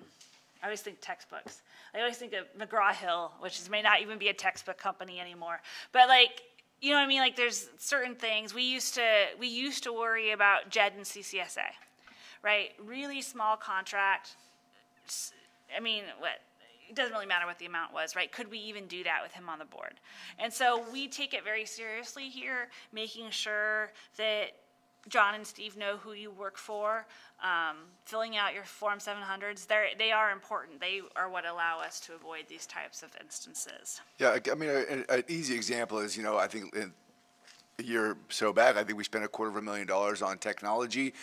always think textbooks. I always think of McGraw-Hill, which may not even be a textbook company anymore. But like, you know what I mean? Like there's certain things we used to worry about JED and CCSA, right? Really small contract. I mean, it doesn't really matter what the amount was, right? Could we even do that with him on the board? And so we take it very seriously here, making sure that John and Steve know who you work for, filling out your Form 700s. They are important. They are what allow us to avoid these types of instances.
Yeah, I mean, an easy example is, I think a year or so back, I think we spent $250,000 on technology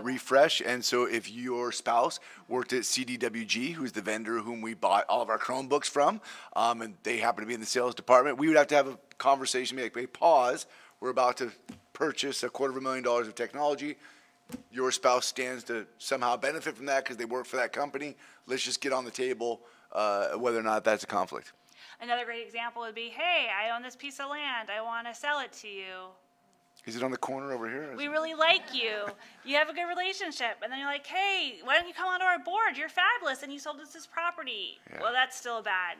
refresh. And so if your spouse worked at CDWG, who's the vendor whom we bought all of our Chromebooks from, and they happen to be in the sales department, we would have to have a conversation, be like, hey, pause, we're about to purchase $250,000 of technology. Your spouse stands to somehow benefit from that because they work for that company. Let's just get on the table whether or not that's a conflict.
Another great example would be, hey, I own this piece of land. I want to sell it to you.
Is it on the corner over here?
We really like you. You have a good relationship. And then you're like, hey, why don't you come onto our board? You're fabulous, and you sold us this property. Yeah. Well, that's still bad,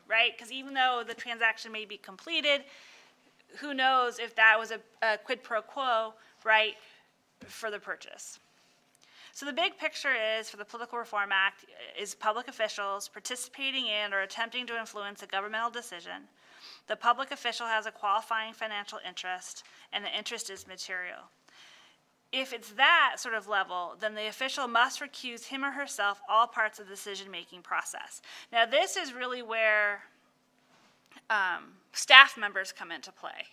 right? Because even though the transaction may be completed, who knows if that was a quid pro quo, right, for the purchase. So the big picture is, for the Political Reform Act, is public officials participating in or attempting to influence a governmental decision. The public official has a qualifying financial interest, and the interest is material. If it's that sort of level, then the official must recuse him or herself all parts of the decision-making process. Now, this is really where staff members come into play.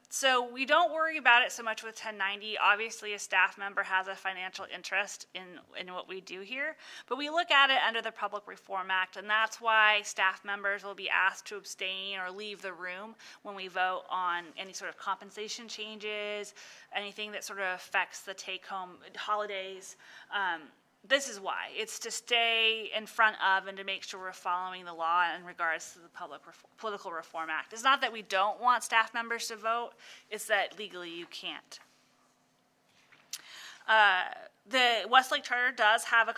So we don't worry about it so much with 1090. Obviously, a staff member has a financial interest in what we do here, but we look at it under the Public Reform Act, and that's why staff members will be asked to abstain or leave the room when we vote on any sort of compensation changes, anything that sort of affects the take-home holidays. This is why. It's to stay in front of and to make sure we're following the law in regards to the Political Reform Act. It's not that we don't want staff members to vote, it's that legally you can't. The Westlake Charter does have a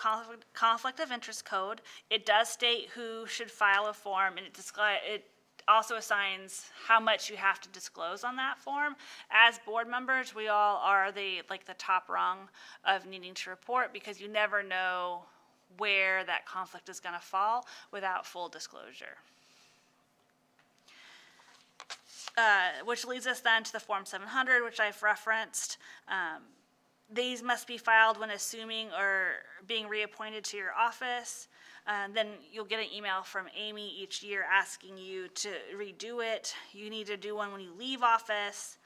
conflict of interest code. It does state who should file a form, and it also assigns how much you have to disclose on that form. As board members, we all are the top rung of needing to report, because you never know where that conflict is going to fall without full disclosure. Which leads us then to the Form 700, which I've referenced. These must be filed when assuming or being reappointed to your office. Then you'll get an email from Amy each year asking you to redo it. You need to do one when you leave office.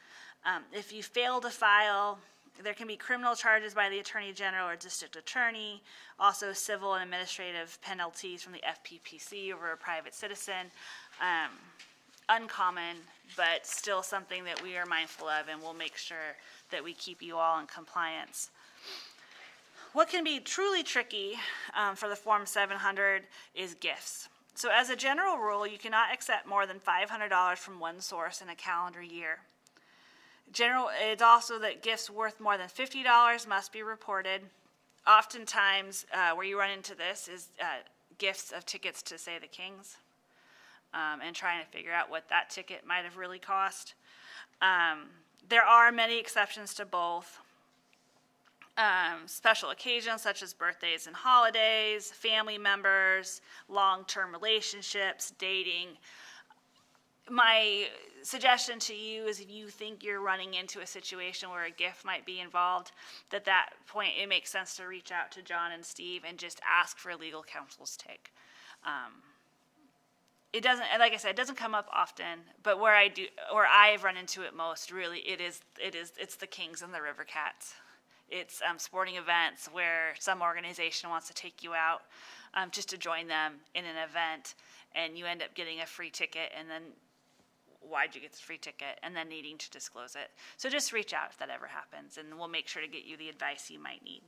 If you fail to file, there can be criminal charges by the Attorney General or District Attorney, also civil and administrative penalties from the FPPC over a private citizen. Uncommon, but still something that we are mindful of, and we'll make sure that we keep you all in compliance. What can be truly tricky for the Form 700 is gifts. So as a general rule, you cannot accept more than $500 from one source in a calendar year. It's also that gifts worth more than $50 must be reported. Oftentimes, where you run into this is gifts of tickets to, say, the Kings, and trying to figure out what that ticket might have really cost. There are many exceptions to both. Special occasions such as birthdays and holidays, family members, long-term relationships, dating. My suggestion to you is if you think you're running into a situation where a gift might be involved, at that point it makes sense to reach out to John and Steve and just ask for legal counsel's take. It doesn't, like I said, it doesn't come up often, but where I've run into it most, really, it's the Kings and the River Cats. It's sporting events where some organization wants to take you out just to join them in an event, and you end up getting a free ticket, and then why'd you get this free ticket, and then needing to disclose it. So just reach out if that ever happens, and we'll make sure to get you the advice you might need.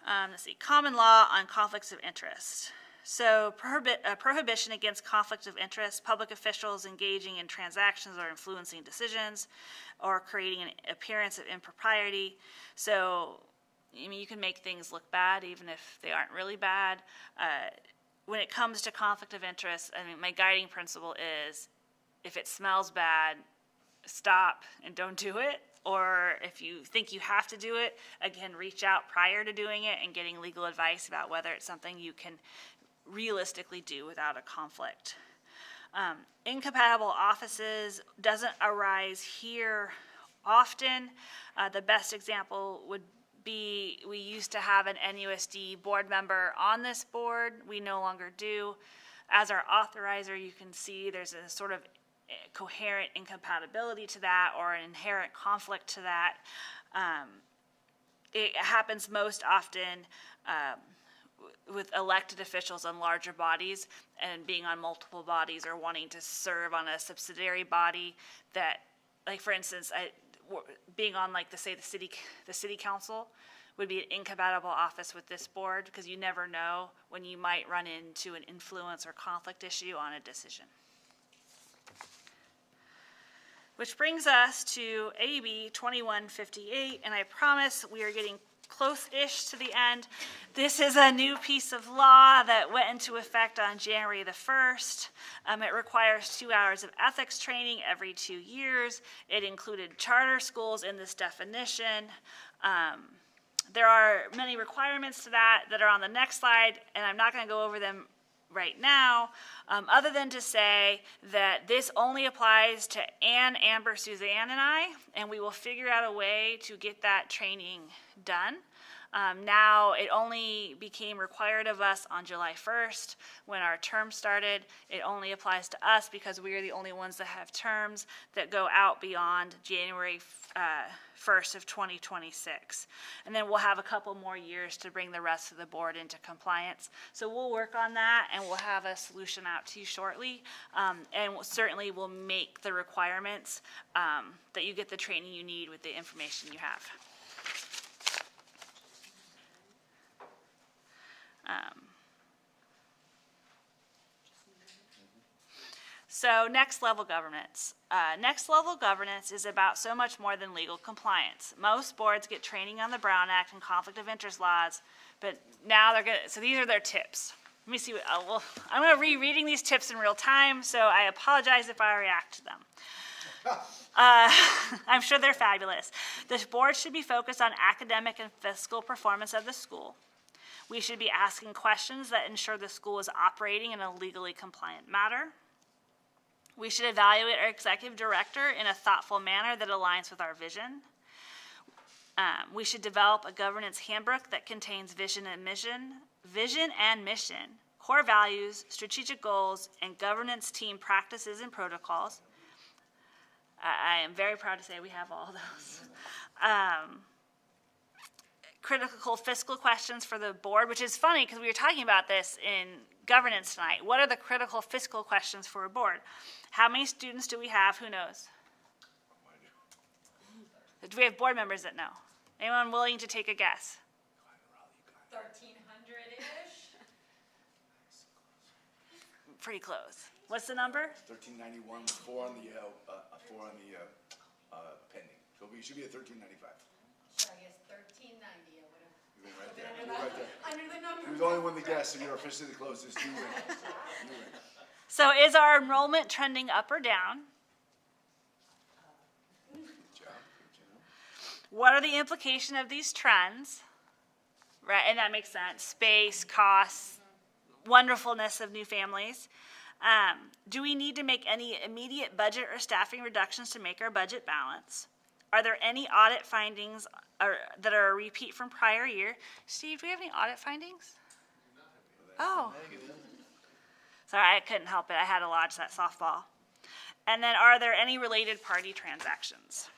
Let's see, common law on conflicts of interest. So prohibition against conflict of interest, public officials engaging in transactions or influencing decisions, or creating an appearance of impropriety. So, I mean, you can make things look bad even if they aren't really bad. When it comes to conflict of interest, I mean, my guiding principle is if it smells bad, stop and don't do it. Or if you think you have to do it, again, reach out prior to doing it and getting legal advice about whether it's something you can realistically do without a conflict. Incompatible offices doesn't arise here often. The best example would be we used to have an NUSD board member on this board. We no longer do. As our authorizer, you can see there's a sort of coherent incompatibility to that or an inherent conflict to that. It happens most often with elected officials on larger bodies and being on multiple bodies or wanting to serve on a subsidiary body that, like for instance, being on like the city council would be an incompatible office with this board because you never know when you might run into an influence or conflict issue on a decision. Which brings us to AB 2158, and I promise we are getting close-ish to the end. This is a new piece of law that went into effect on January the 1st. It requires 2 hours of ethics training every 2 years. It included charter schools in this definition. There are many requirements to that are on the next slide, and I'm not going to go over them right now, other than to say that this only applies to Ann, Amber, Suzanne, and I, and we will figure out a way to get that training done. Now, it only became required of us on July 1st when our term started. It only applies to us because we are the only ones that have terms that go out beyond January 1st of 2026. And then we'll have a couple more years to bring the rest of the board into compliance. So we'll work on that and we'll have a solution out to you shortly. And certainly we'll make the requirements that you get the training you need with the information you have. So next level governance. Next level governance is about so much more than legal compliance. Most boards get training on the Brown Act and conflict of interest laws, but now they're going to, so these are their tips. Let me see, I'm going to be reading these tips in real time, so I apologize if I react to them. I'm sure they're fabulous. The board should be focused on academic and fiscal performance of the school. We should be asking questions that ensure the school is operating in a legally compliant manner. We should evaluate our executive director in a thoughtful manner that aligns with our vision. We should develop a governance handbook that contains vision and mission, core values, strategic goals, and governance team practices and protocols. I am very proud to say we have all those. Critical fiscal questions for the board, which is funny because we were talking about this in governance tonight. What are the critical fiscal questions for a board? How many students do we have? Who knows? Do we have board members that know? Anyone willing to take a guess?
1,300-ish.
Pretty close. What's the number?
1391 with 4 on the pending. So we should be at 1395.
So I guess 1,390.
You're right there. You're right there.
Under the number.
You're the only one to guess, so you're officially the closest. You win. You win.
So is our enrollment trending up or down?
Good job.
What are the implications of these trends? Right, and that makes sense. Space, costs, wonderfulness of new families. Do we need to make any immediate budget or staffing reductions to make our budget balance? Are there any audit findings that are a repeat from prior year? Steve, do we have any audit findings? Oh. Sorry, I couldn't help it. I had to lodge that softball. And then are there any related party transactions?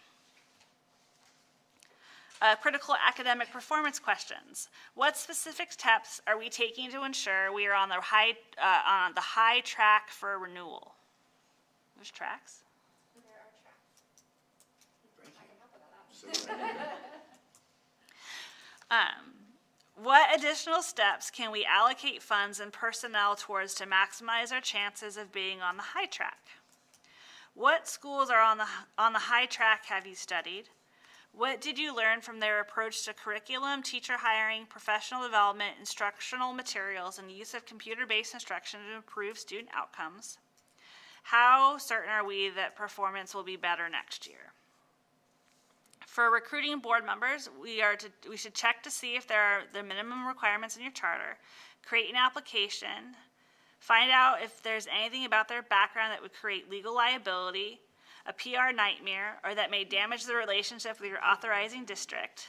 Critical academic performance questions. What specific steps are we taking to ensure we are on the high track for renewal? There's tracks? What additional steps can we allocate funds and personnel towards to maximize our chances of being on the high track? What schools are on the high track have you studied? What did you learn from their approach to curriculum, teacher hiring, professional development, instructional materials, and use of computer-based instruction to improve student outcomes? How certain are we that performance will be better next year? For recruiting board members, we should check to see if there are the minimum requirements in your charter, create an application, find out if there's anything about their background that would create legal liability, a PR nightmare, or that may damage the relationship with your authorizing district.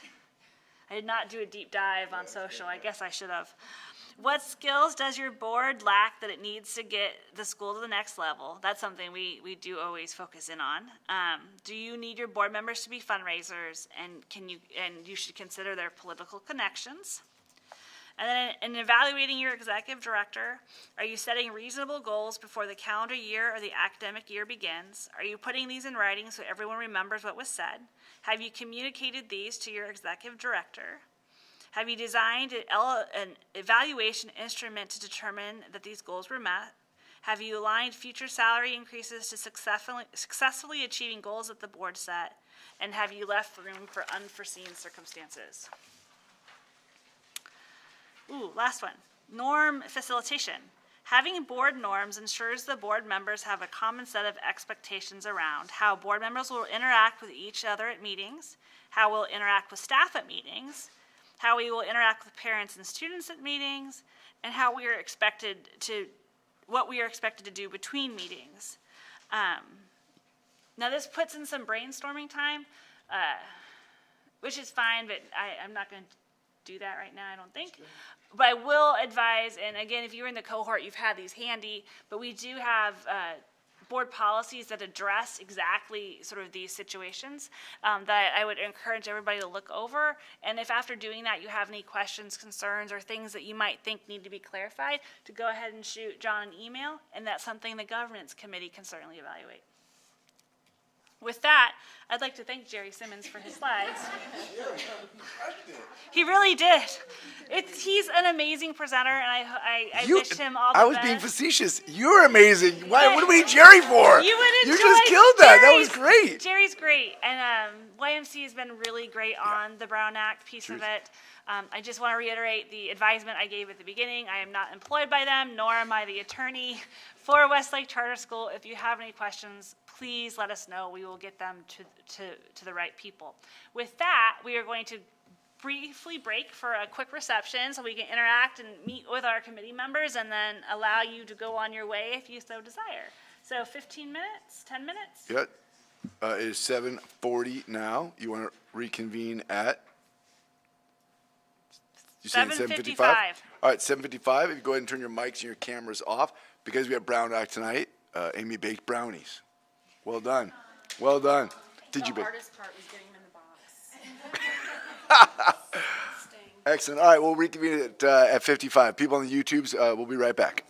I did not do a deep dive on social. I guess I should have. What skills does your board lack that it needs to get the school to the next level? That's something we do always focus in on. Do you need your board members to be fundraisers, and you should consider their political connections? And then in evaluating your executive director, are you setting reasonable goals before the calendar year or the academic year begins? Are you putting these in writing so everyone remembers what was said? Have you communicated these to your executive director? Have you designed an evaluation instrument to determine that these goals were met? Have you aligned future salary increases to successfully achieving goals that the board set? And have you left room for unforeseen circumstances? Ooh, last one. Norm facilitation. Having board norms ensures the board members have a common set of expectations around how board members will interact with each other at meetings, how we'll interact with staff at meetings, how we will interact with parents and students at meetings, and how we are expected to, what we are expected to do between meetings. Now this puts in some brainstorming time, which is fine, but I'm not going to do that right now, I don't think. But I will advise, and again, if you're in the cohort, you've had these handy, but we do have board policies that address exactly sort of these situations that I would encourage everybody to look over. And if after doing that you have any questions, concerns, or things that you might think need to be clarified, to go ahead and shoot John an email, and that's something the governance committee can certainly evaluate. With that, I'd like to thank Jerry Simmons for his slides. He really did. He's an amazing presenter, and I wish him all the best.
I was being facetious. You're amazing. Why? What do we need Jerry for?
You would enjoy.
You just killed that. That was great.
Jerry's great, and YMC has been really great on the Brown Act piece of it. I just want to reiterate the advisement I gave at the beginning. I am not employed by them, nor am I the attorney for Westlake Charter School. If you have any questions, please let us know. We will get them to the right people. With that, we are going to briefly break for a quick reception so we can interact and meet with our committee members, and then allow you to go on your way if you so desire. So 15 minutes, 10 minutes?
Yep. It is 7:40 now. You want to reconvene at?
7:55.
All right, 7:55. If you go ahead and turn your mics and your cameras off, because we have Brown Act tonight, Amy baked brownies. Well done. Well done. Did you bake?
The hardest part was getting them in the box.
Excellent. All right, we'll reconvene at 55. People on the YouTubes, we'll be right back.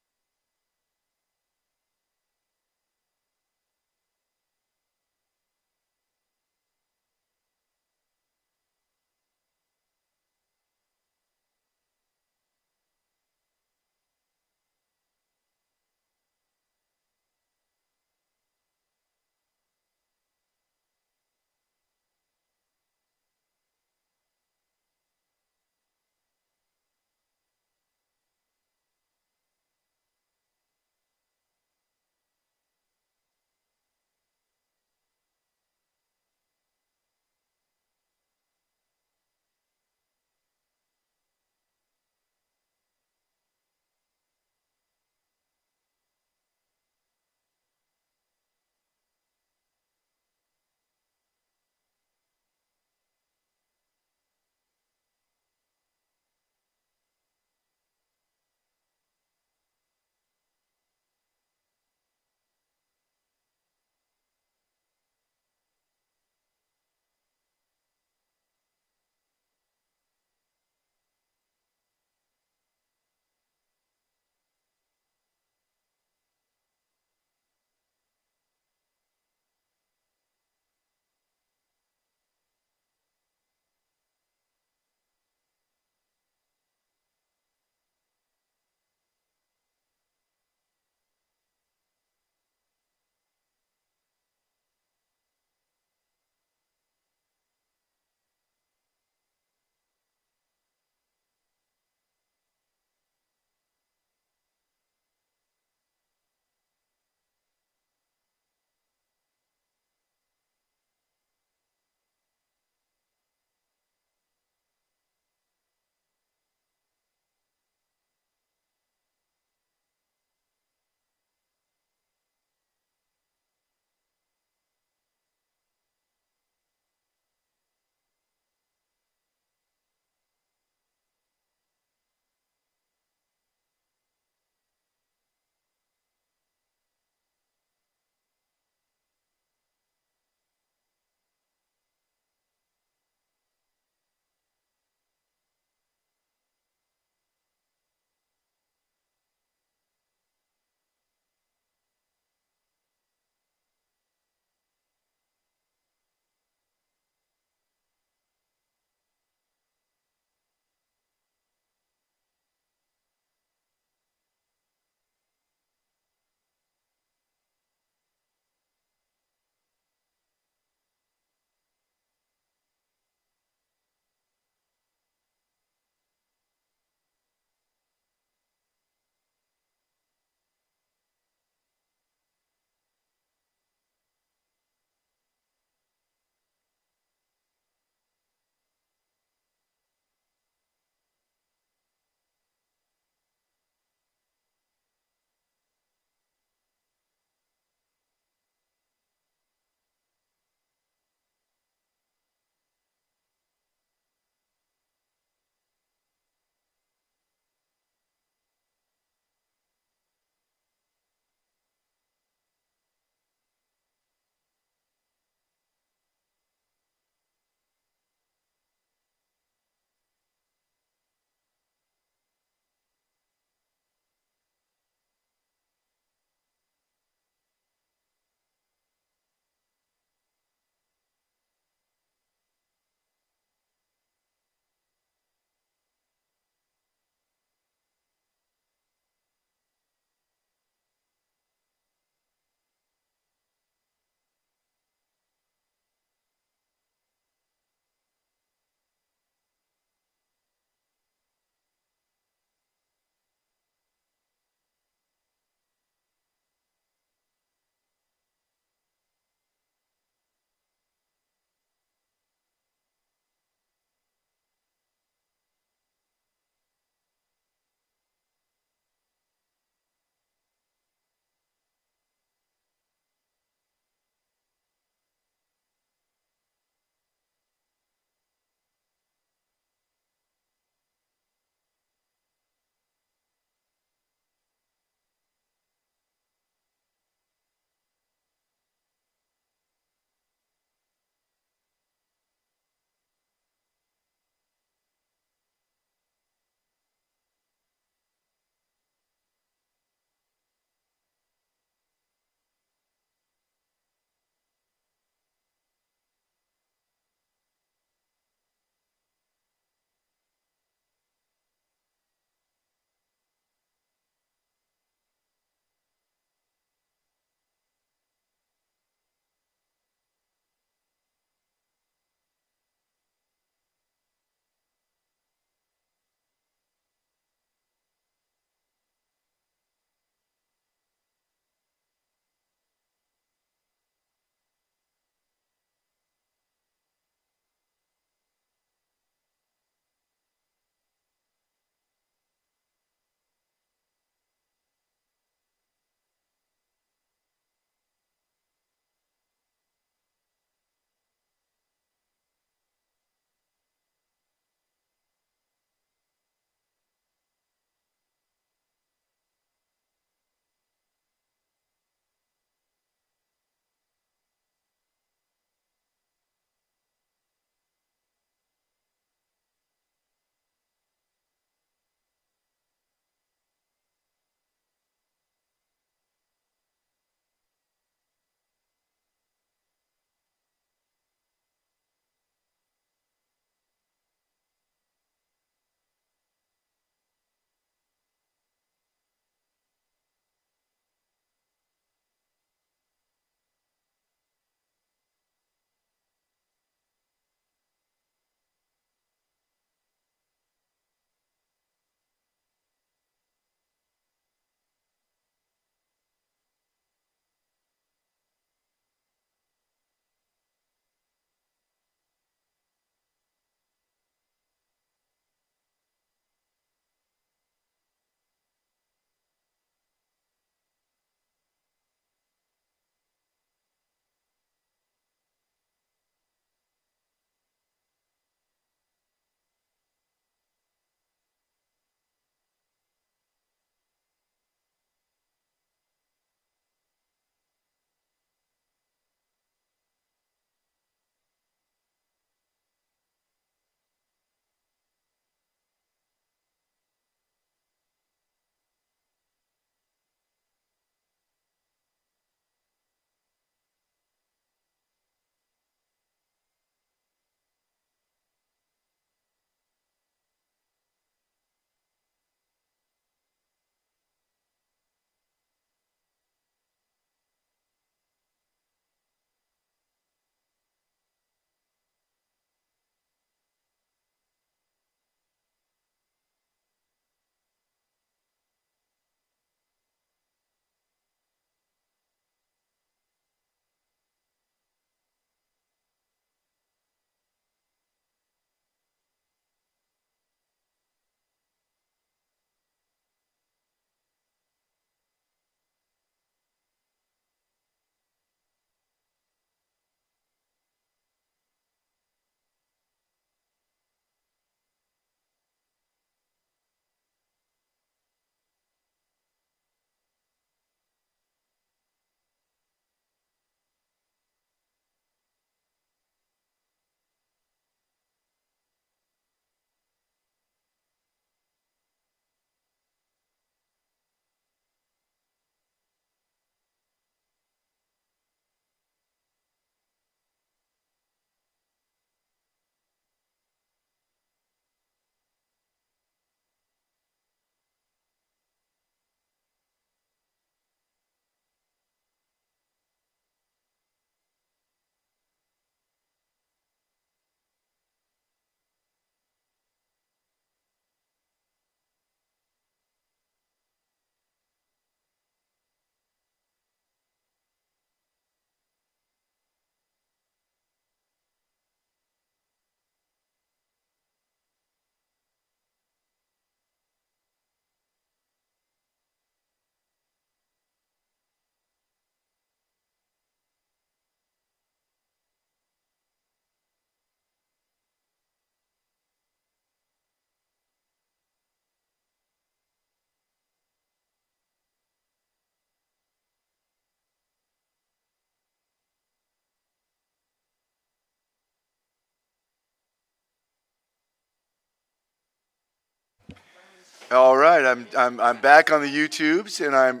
All right, I'm back on the YouTubes, and I'm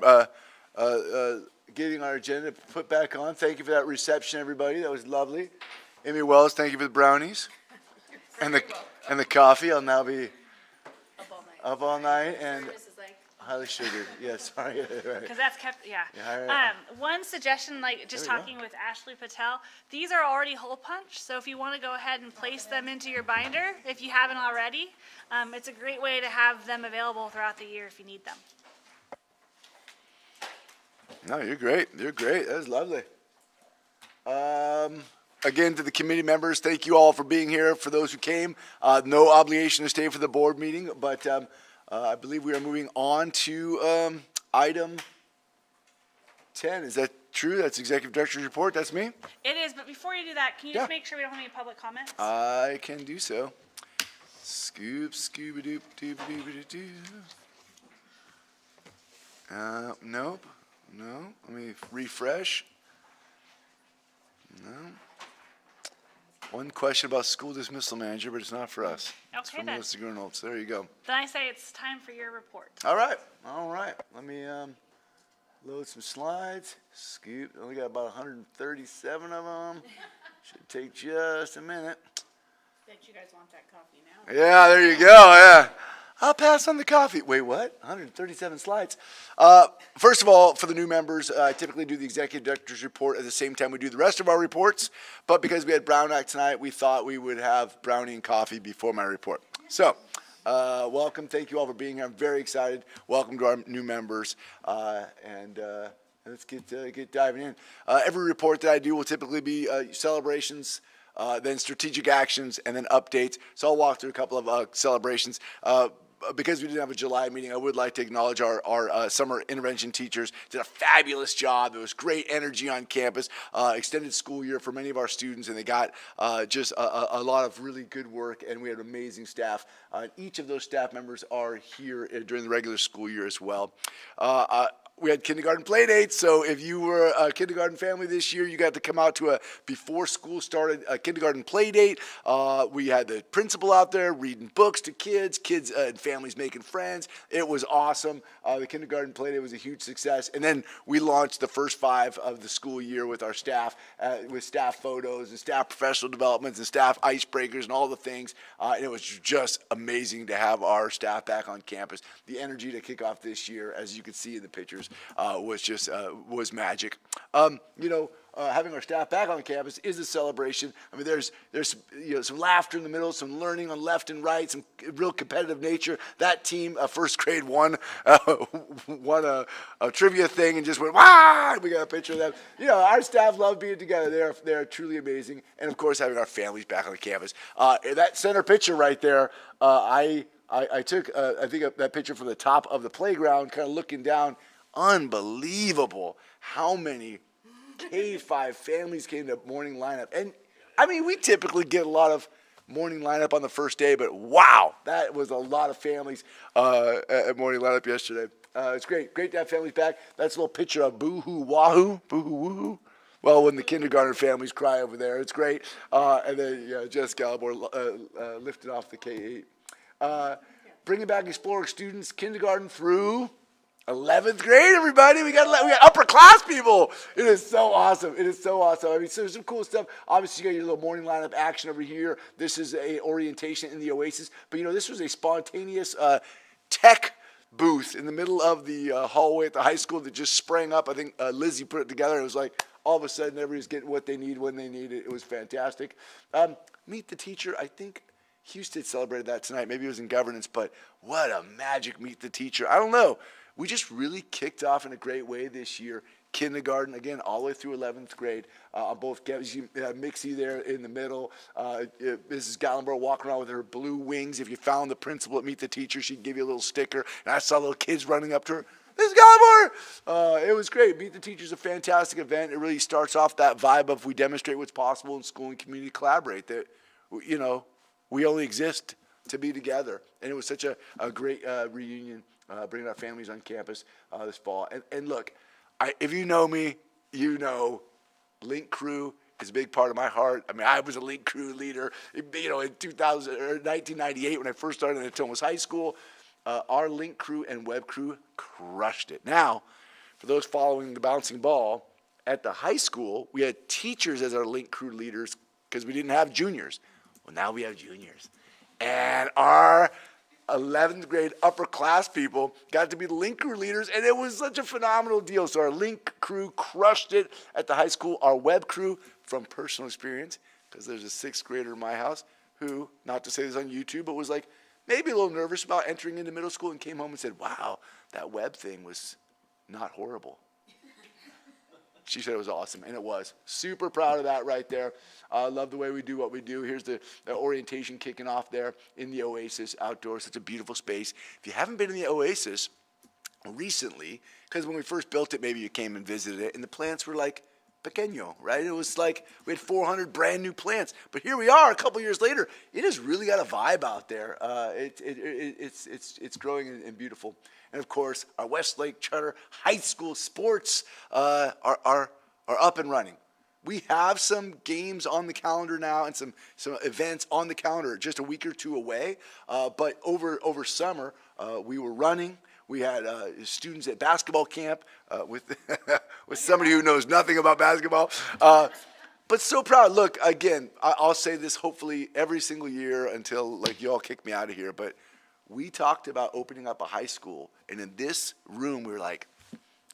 getting our agenda put back on. Thank you for that reception, everybody. That was lovely. Amy Wells, thank you for the brownies and the coffee. I'll now be up all night and highly sugared. Yeah, sorry. Right.
Because that's kept, yeah.
Yeah,
One suggestion, like just
There we go.
talking with Ashley Patel, these are already hole punched, so if you want to go ahead and place them into your binder, if you haven't already, it's a great way to have them available throughout the year if you need them.
No, you're great. You're great. That was lovely. Again, to the committee members, thank you all for being here. For those who came, no obligation to stay for the board meeting, but I believe we are moving on to item 10. Is that true? That's Executive Director's report. That's me?
It is, but before you do that, can you just
Yeah.
make sure we don't have any public comments?
I can do so. Scoop, scooby-doop, doop-a-doop-a-doo. Nope. No. Let me refresh. No. One question about school dismissal manager, but it's not for us. It's
Okay,
from
then.
Melissa Grunholz. There you go.
Then I say it's time for your report.
All right. All right. Let me load some slides. Scoop. Only got about 137 of them. Should take just a minute.
Bet you guys want that coffee now.
Yeah, there you go. Yeah. I'll pass on the coffee. Wait, what? 137 slides. First of all, for the new members, I typically do the executive director's report at the same time we do the rest of our reports. But because we had Brown Act tonight, we thought we would have brownie and coffee before my report. So, welcome. Thank you all for being here. I'm very excited. Welcome to our new members. Let's get diving in. Every report that I do will typically be celebrations, then strategic actions, and then updates. So I'll walk through a couple of celebrations. Because we didn't have a July meeting, I would like to acknowledge our summer intervention teachers. Did a fabulous job. There was great energy on campus. Extended school year for many of our students, and they got just a lot of really good work, and we had amazing staff. Each of those staff members are here during the regular school year as well. We had kindergarten play dates, so if you were a kindergarten family this year, you got to come out to a before school started kindergarten play date. We had the principal out there reading books to kids and families making friends. It was awesome. The kindergarten play date was a huge success. And then we launched the first 5 of the school year with our staff, with staff photos and staff professional developments and staff icebreakers and all the things. And it was just amazing to have our staff back on campus. The energy to kick off this year, as you could see in the pictures, was magic. Having our staff back on campus is a celebration. I mean, there's some laughter in the middle, some learning on left and right, some real competitive nature. That team, first grade, won a trivia thing and just went, wow! We got a picture of them. Our staff love being together. They're truly amazing. And of course, having our families back on the campus. That center picture right there, I took, I think, that picture from the top of the playground, kind of looking down. Unbelievable how many K-5 families came to morning lineup. And, I mean, we typically get a lot of morning lineup on the first day, but wow, that was a lot of families at morning lineup yesterday. It's great. Great to have families back. That's a little picture of boo-hoo wahoo, boo-hoo woohoo. Well, when the kindergarten families cry over there, it's great. And then Jess Gallimore lifted off the K-8. Bringing back Explorer students, kindergarten through 11th grade, everybody. We got upper class people. It is so awesome. It is so awesome. I mean, so there's some cool stuff. Obviously, you got your little morning lineup action over here. This is a orientation in the Oasis. But, this was a spontaneous tech booth in the middle of the hallway at the high school that just sprang up. I think Lizzie put it together. It was like all of a sudden everybody's getting what they need when they need it. It was fantastic. Meet the teacher. I think Houston celebrated that tonight. Maybe it was in governance, but what a magic meet the teacher. I don't know. We just really kicked off in a great way this year. Kindergarten, again, all the way through 11th grade. Both Mixie there in the middle. Mrs. Gallimore walking around with her blue wings. If you found the principal at Meet the Teacher, she'd give you a little sticker. And I saw little kids running up to her. Mrs. Gallimore! It was great. Meet the Teacher is a fantastic event. It really starts off that vibe of we demonstrate what's possible in school and community collaborate. That, we only exist to be together. And it was such a great reunion. Bringing our families on campus this fall. And look, if you know me, Link Crew is a big part of my heart. I mean, I was a Link Crew leader, in 1998 when I first started at Thomas High School. our link crew and web crew crushed it. Now, for those following the bouncing ball, at the high school, we had teachers as our link crew leaders because we didn't have juniors. Well, now we have juniors. And our 11th grade upper class people got to be the link crew leaders, and it was such a phenomenal deal. So our link crew crushed it at the high school. Our web crew, from personal experience, because there's a 6th grader in my house who, not to say this on YouTube, but was like maybe a little nervous about entering into middle school and came home and said, wow, that web thing was not horrible. She said it was awesome, and it was. Super proud of that right there. Love the way we do what we do. Here's the orientation kicking off there in the Oasis outdoors. Such a beautiful space. If you haven't been in the Oasis recently, because when we first built it, maybe you came and visited it, and the plants were like pequeño, right? It was like we had 400 brand new plants. But here we are a couple years later. It has really got a vibe out there. It's growing and beautiful. And of course, our Westlake Charter High School sports are up and running. We have some games on the calendar now and some events on the calendar just a week or two away. But over summer, we were running. We had students at basketball camp with with somebody who knows nothing about basketball. But so proud. Look, again, I'll say this hopefully every single year until like you all kick me out of here. But we talked about opening up a high school, and in this room we were like,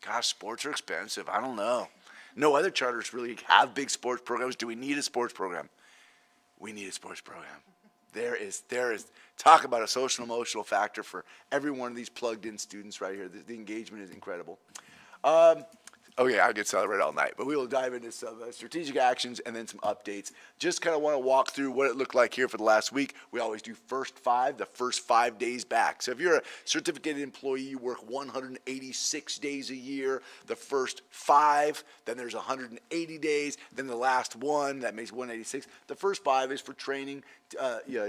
gosh, sports are expensive. I don't know. No other charters really have big sports programs. Do we need a sports program? We need a sports program. There is talk about a social emotional factor for every one of these plugged in students right here. The engagement is incredible. Okay, I could celebrate all night, but we will dive into some strategic actions and then some updates. Just kind of want to walk through what it looked like here for the last week. We always do the first 5 days back. So if you're a certificated employee, you work 186 days a year, the first 5, then there's 180 days, then the last one, that makes 186. The first 5 is for training,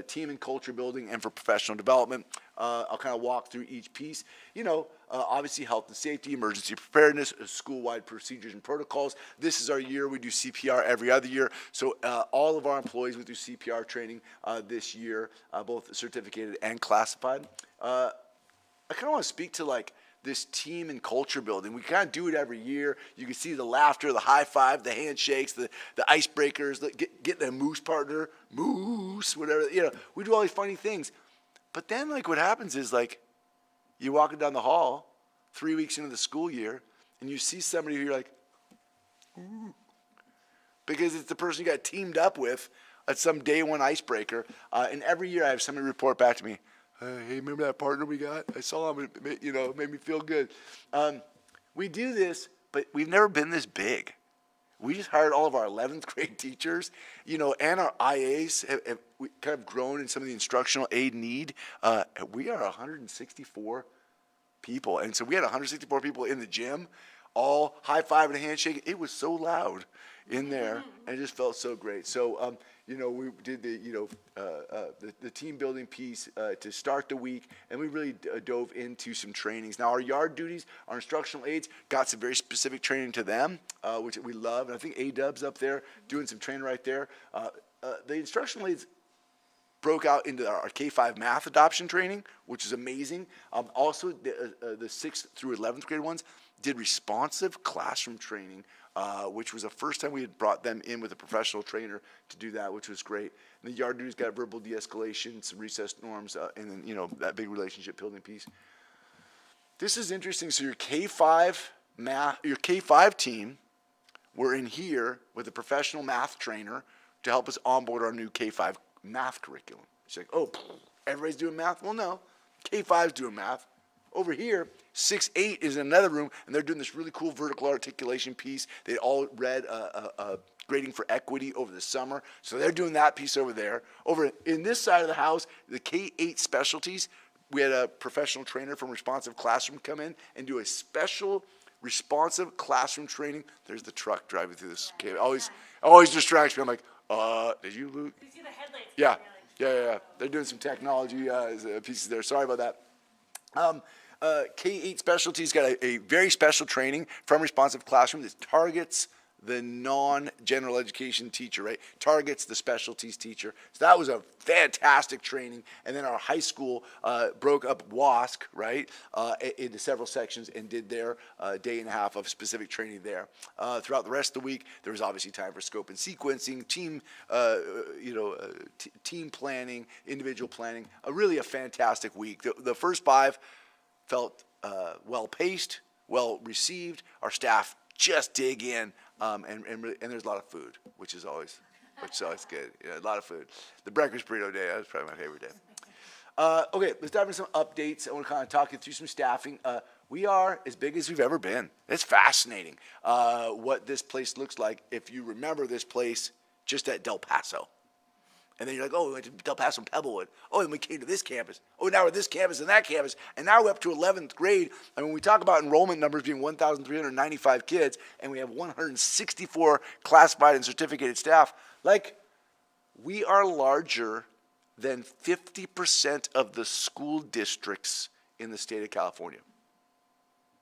team and culture building, and for professional development. I'll kind of walk through each piece. Obviously health and safety, emergency preparedness, school-wide procedures and protocols. This is our year. We do CPR every other year. So all of our employees will do CPR training this year, both certificated and classified. I kind of want to speak to like this team and culture building. We kind of do it every year. You can see the laughter, the high five, the handshakes, the icebreakers, getting a moose partner, whatever. We do all these funny things. But then, like, what happens is, like, you're walking down the hall 3 weeks into the school year, and you see somebody who you're like, ooh, because it's the person you got teamed up with at some day one icebreaker. And every year I have somebody report back to me, hey, remember that partner we got? I saw him, it made me feel good. We do this, but we've never been this big. We just hired all of our 11th grade teachers, and our IAs have kind of grown in some of the instructional aid need. We are 164 people. And so we had 164 people in the gym, all high five and a handshake. It was so loud in there, and it just felt so great. So, we did the team building piece to start the week, and we really dove into some trainings. Now, our yard duties, our instructional aides, got some very specific training to them, which we love. And I think A-Dub's up there doing some training right there. The instructional aides broke out into our K-5 math adoption training, which is amazing. Also, the 6th through 11th grade ones did responsive classroom training, which was the first time we had brought them in with a professional trainer to do that, which was great. And the yard duties got verbal de-escalation, some recess norms, and then, that big relationship building piece. This is interesting. So your K-5 team were in here with a professional math trainer to help us onboard our new K-5 math curriculum. It's like, oh, everybody's doing math? Well, no. K-5's doing math. Over here, 6-8 is in another room, and they're doing this really cool vertical articulation piece. They all read Grading for Equity over the summer, so they're doing that piece over there. Over in this side of the house, the K-8 specialties, we had a professional trainer from Responsive Classroom come in and do a special responsive classroom training. There's the truck driving through this cave. Always distracts me. I'm like, did you lose?
You see the headlights?
Yeah. They're doing some technology pieces there. Sorry about that. K-8 Specialties got a very special training from Responsive Classroom that targets the non-general education teacher, right? Targets the specialties teacher. So that was a fantastic training. And then our high school broke up WASC, right, into several sections and did their day and a half of specific training there. Throughout the rest of the week, there was obviously time for scope and sequencing, team, team planning, individual planning. Really a fantastic week. The first 5 felt well-paced, well-received. Our staff just dig in, and there's a lot of food, which is always good. Yeah, a lot of food. The breakfast burrito day, that was probably my favorite day. Okay, let's dive into some updates. I want to kind of talk you through some staffing. We are as big as we've ever been. It's fascinating what this place looks like if you remember this place just at Del Paso. And then you're like, oh, we went to Del Paso and Pebblewood. Oh, and we came to this campus. Oh, now we're at this campus and that campus. And now we're up to 11th grade. And when we talk about enrollment numbers being 1,395 kids, and we have 164 classified and certificated staff, like, we are larger than 50% of the school districts in the state of California.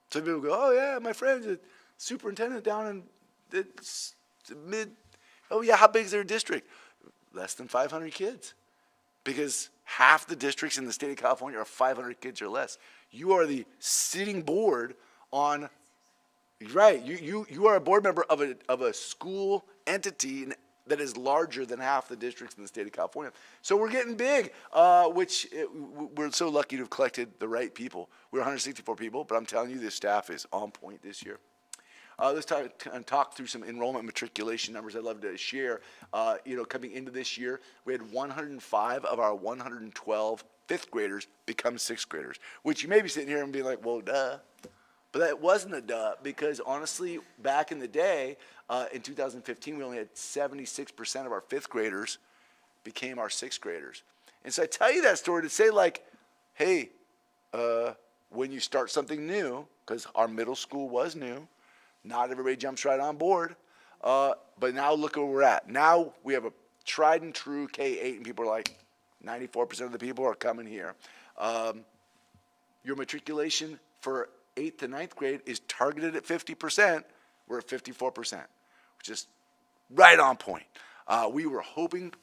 So people go, oh, yeah, my friend's a superintendent down in the mid. Oh, yeah, how big is their district? Less than 500 kids, because half the districts in the state of California are 500 kids or less. You are the sitting board on, right? You are a board member of a school entity that is larger than half the districts in the state of California. So we're getting big, we're so lucky to have collected the right people. We're 164 people, but I'm telling you, this staff is on point this year. Let's talk through some enrollment matriculation numbers I'd love to share. Coming into this year, we had 105 of our 112 fifth graders become sixth graders, which you may be sitting here and being like, well, duh. But that wasn't a duh, because honestly, back in the day, in 2015, we only had 76% of our fifth graders became our sixth graders. And so I tell you that story to say, like, hey, when you start something new, because our middle school was new, not everybody jumps right on board, but now look where we're at. Now we have a tried and true K-8, and people are like, 94% of the people are coming here. Your matriculation for 8th to 9th grade is targeted at 50%. We're at 54%, which is right on point. We were hoping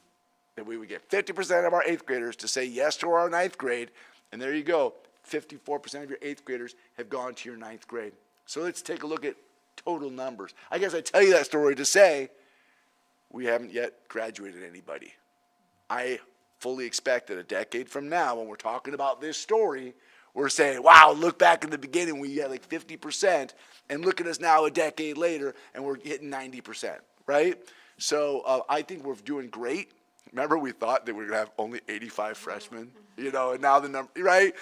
that we would get 50% of our 8th graders to say yes to our 9th grade, and there you go. 54% of your 8th graders have gone to your 9th grade. So let's take a look at total numbers. I guess I tell you that story to say we haven't yet graduated anybody. I fully expect that a decade from now, when we're talking about this story, we're saying, wow, look back in the beginning, we had like 50%, and look at us now a decade later, and we're hitting 90%, right? So I think we're doing great. Remember, we thought that we were going to have only 85 freshmen, and now the number, right?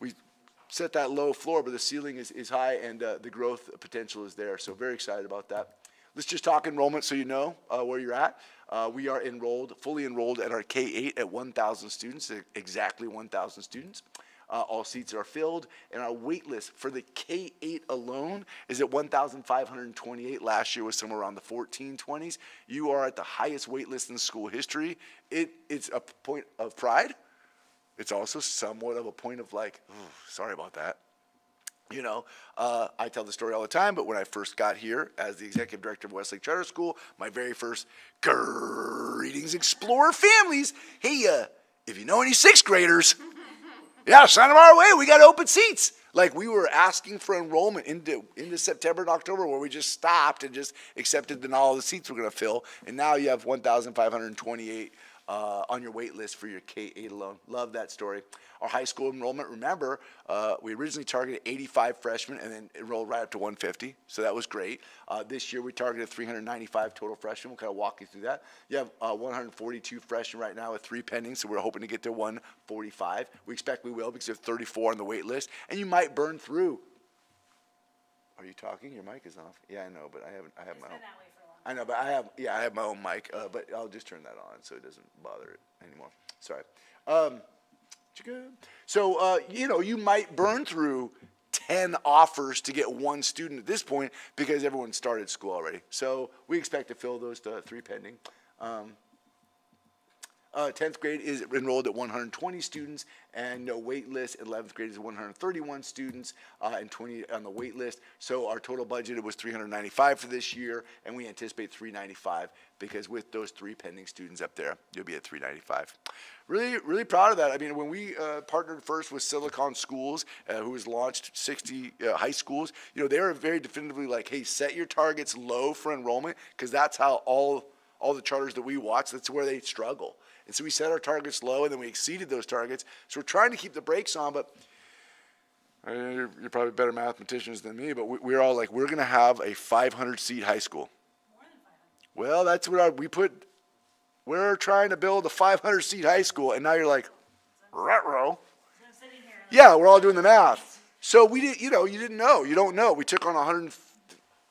We set that low floor, but the ceiling is high, and the growth potential is there. So very excited about that. Let's just talk enrollment so you know where you're at. We are fully enrolled at our K-8 at 1,000 students, exactly 1,000 students. All seats are filled, and our wait list for the K-8 alone is at 1,528. Last year was somewhere around the 1420s. You are at the highest wait list in school history. It's a point of pride. It's also somewhat of a point of like, sorry about that. I tell the story all the time, but when I first got here as the executive director of Westlake Charter School, my very first greetings, Explorer families. Hey, if you know any sixth graders, yeah, send them our way. We got open seats. Like, we were asking for enrollment into September and October, where we just stopped and just accepted that all the seats were going to fill. And now you have 1,528 on your wait list for your K-8 alone. Love that story. Our high school enrollment, remember, we originally targeted 85 freshmen and then enrolled right up to 150, so that was great. This year we targeted 395 total freshmen. We'll kind of walk you through that. You have 142 freshmen right now with 3 pending, so we're hoping to get to 145. We expect we will, because you have 34 on the wait list, and you might burn through. Are you talking? Your mic is off. Yeah, I know, but I have my own. I know, but I have my own mic, but I'll just turn that on so it doesn't bother it anymore. Sorry. So, you might burn through 10 offers to get 1 student at this point, because everyone started school already. So we expect to fill those 3 pending. 10th grade is enrolled at 120 students, and no wait list. 11th grade is 131 students and 20 on the wait list. So our total budget was $395 for this year, and we anticipate $395 because with those 3 pending students up there, you'll be at $395. Really, really proud of that. I mean, when we partnered first with Silicon Schools, who has launched 60 high schools, they were very definitively like, hey, set your targets low for enrollment, because that's how all the charters that we watch, that's where they struggle. And so we set our targets low, and then we exceeded those targets. So we're trying to keep the brakes on, but you're probably better mathematicians than me, but we're all like, we're going to have a 500-seat high school. More than 500. Well, that's what we're trying to build a 500-seat high school, and now you're like, ruh-roh. Yeah, we're all doing the math. So we didn't, you didn't know. You don't know. We took on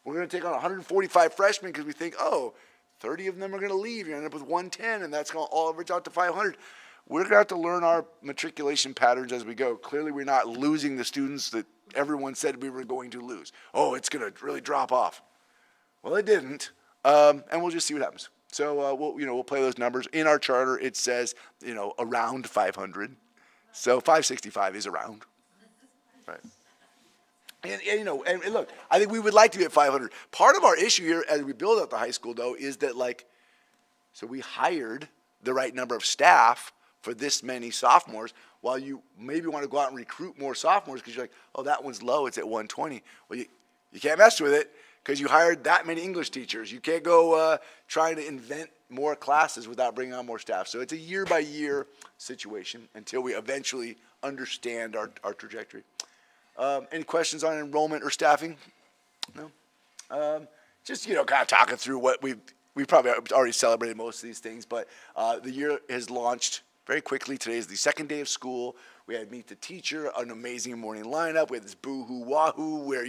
we're going to take on 145 freshmen because we think, 30 of them are going to leave. You're going to end up with 110, and that's going to all average out to 500. We're going to have to learn our matriculation patterns as we go. Clearly, we're not losing the students that everyone said we were going to lose. Oh, it's going to really drop off. Well, it didn't, and we'll just see what happens. So we'll play those numbers. In our charter, it says, around 500. So 565 is around, right? And look, I think we would like to be at 500. Part of our issue here as we build up the high school, though, is that so we hired the right number of staff for this many sophomores, while you maybe want to go out and recruit more sophomores because you're like, oh, that one's low, it's at 120. Well, you can't mess with it because you hired that many English teachers. You can't go trying to invent more classes without bringing on more staff. So it's a year-by-year situation until we eventually understand our trajectory. Any questions on enrollment or staffing? No? Just, kind of talking through what we probably already celebrated most of these things, but the year has launched very quickly. Today is the second day of school. We had Meet the Teacher, an amazing morning lineup. We had this Boo-Hoo Wahoo where,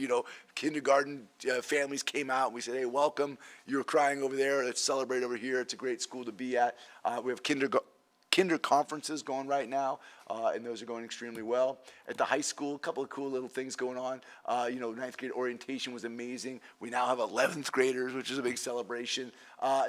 kindergarten families came out and we said, hey, welcome. You were crying over there. Let's celebrate over here. It's a great school to be at. We have kinder conferences going right now, and those are going extremely well. At the high school, a couple of cool little things going on. 9th grade orientation was amazing. We now have 11th graders, which is a big celebration.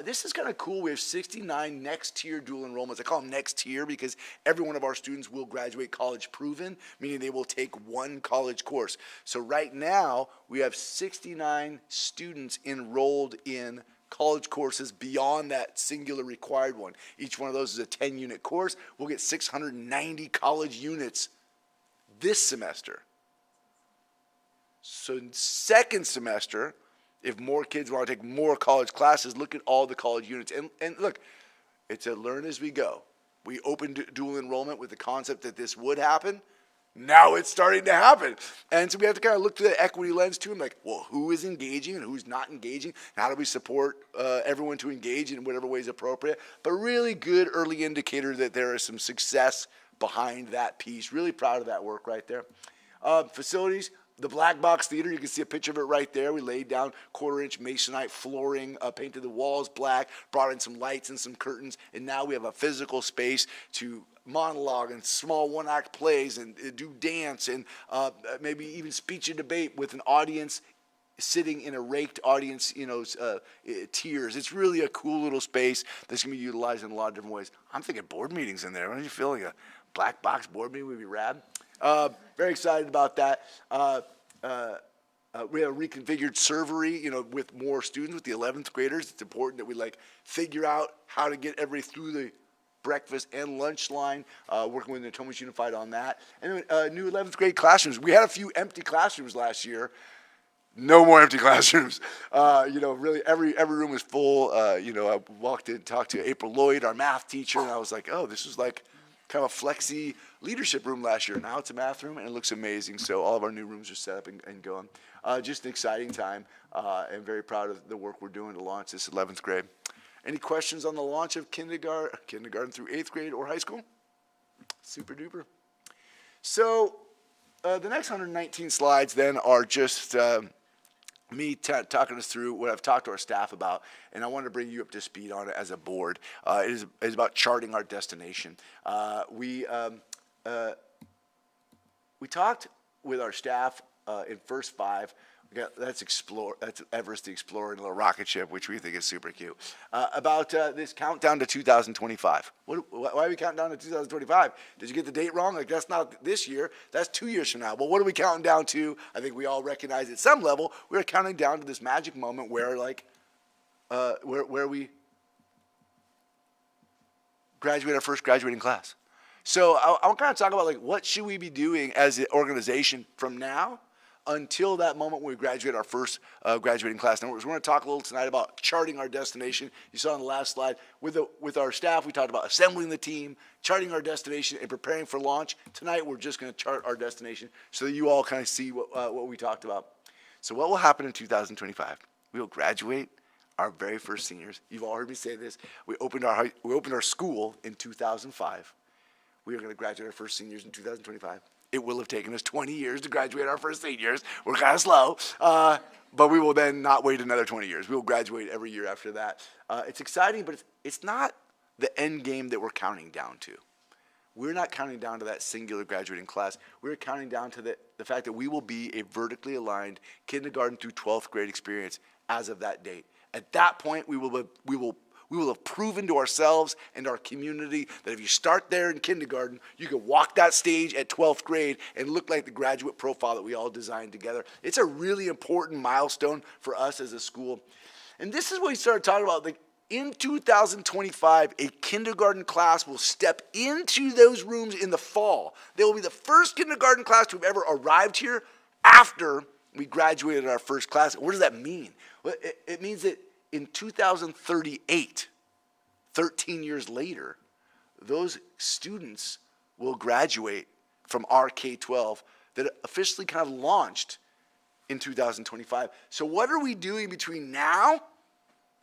This is kind of cool. We have 69 next tier dual enrollments. I call them next tier because every one of our students will graduate college proven, meaning they will take one college course. So right now, we have 69 students enrolled in college courses beyond that singular required one. Each one of those is a 10-unit course. We'll get 690 college units this semester. So second semester, if more kids want to take more college classes, look at all the college units. And look, it's a learn as we go. We opened dual enrollment with the concept that this would happen. Now it's starting to happen. And so we have to kind of look through the equity lens too and well, who is engaging and who's not engaging? And how do we support everyone to engage in whatever way is appropriate? But really good early indicator that there is some success behind that piece. Really proud of that work right there. Facilities, the Black Box Theater, you can see a picture of it right there. We laid down 1/4-inch masonite flooring, painted the walls black, brought in some lights and some curtains, and now we have a physical space to monologue and small one-act plays and do dance and maybe even speech and debate with an audience sitting in a raked audience, tiers. It's really a cool little space that's going to be utilized in a lot of different ways. I'm thinking board meetings in there. Don't you feel like a black box board meeting would be rad? Very excited about that. We have a reconfigured servery, with more students, with the 11th graders. It's important that we figure out how to get everybody through the breakfast and lunch line, working with Natomas Unified on that. And new 11th grade classrooms. We had a few empty classrooms last year. No more empty classrooms. Really every room was full. I walked in, talked to April Lloyd, our math teacher, and I was like, oh, this is like kind of a flexi leadership room last year. Now it's a math room, and it looks amazing. So all of our new rooms are set up and going. Just an exciting time, and very proud of the work we're doing to launch this 11th grade. Any questions on the launch of kindergarten through 8th grade or high school? Super duper. So the next 119 slides then are just me talking us through what I've talked to our staff about, and I wanted to bring you up to speed on it as a board. It is about charting our destination. We talked with our staff in first 5 That's Everest the Explorer in a little rocket ship, which we think is super cute. About this countdown to 2025. Why are we counting down to 2025? Did you get the date wrong? Like, that's not this year. That's 2 years from now. Well, what are we counting down to? I think we all recognize at some level we're counting down to this magic moment where, like, where we graduate our first graduating class. So I want to kind of talk about, like, what should we be doing as an organization from now until that moment when we graduate our first graduating class. Now, we're going to talk a little tonight about charting our destination. You saw on the last slide, with our staff, we talked about assembling the team, charting our destination, and preparing for launch. Tonight, we're just going to chart our destination so that you all kind of see what we talked about. So what will happen in 2025? We will graduate our very first seniors. You've all heard me say this. We opened our school in 2005. We are going to graduate our first seniors in 2025. It will have taken us 20 years to graduate our first seniors. We're kind of slow, but we will then not wait another 20 years. We will graduate every year after that. It's exciting, but it's not the end game that we're counting down to. We're not counting down to that singular graduating class. We're counting down to the fact that we will be a vertically aligned kindergarten through 12th grade experience as of that date. At that point, we will have proven to ourselves and our community that if you start there in kindergarten, you can walk that stage at 12th grade and look like the graduate profile that we all designed together. It's a really important milestone for us as a school. And this is what we started talking about. Like, in 2025, a kindergarten class will step into those rooms in the fall. They will be the first kindergarten class to have ever arrived here after we graduated our first class. What does that mean? Well, it means that in 2038, 13 years later, those students will graduate from our K-12 that officially kind of launched in 2025. So what are we doing between now